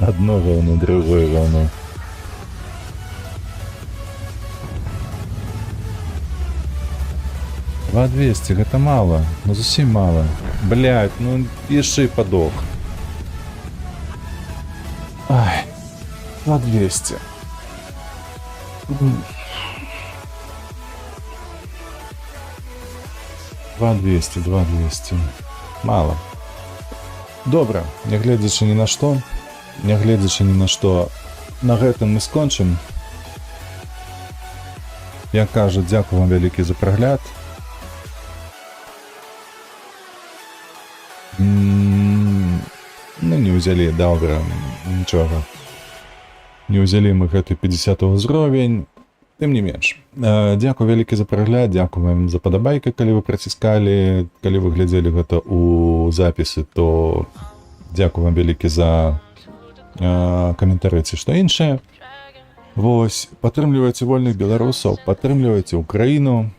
Speaker 2: Одно говно, другое говно. Два 200, гэта мало, ну зусім мало. Блять, ну яшчэ і падох. Ай, 2200. 2200. Мало. Добра, нягледзячы ні на што, на гэтым мы скончым. Як кажуць, дзякую вам вялікі за прагляд. Ну, не ўзялі, добра, нічога. Не ўзялі мы гэты 50 ўзровень. Тым не менш. Дзякую вялікі за прагляд, дзякую вам за падабайка, калі вы праціскалі, калі вы глядзелі гэта ў запісы, то дзякую вам вялікі за каментары ці што іншае. Вось, падтрымлівайце вольных беларусаў, падтрымлівайце Украіну.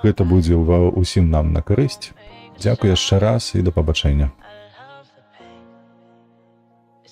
Speaker 2: Гэта будзе ўсім нам на карысць. Дзякую яшчэ раз і да пабачэння.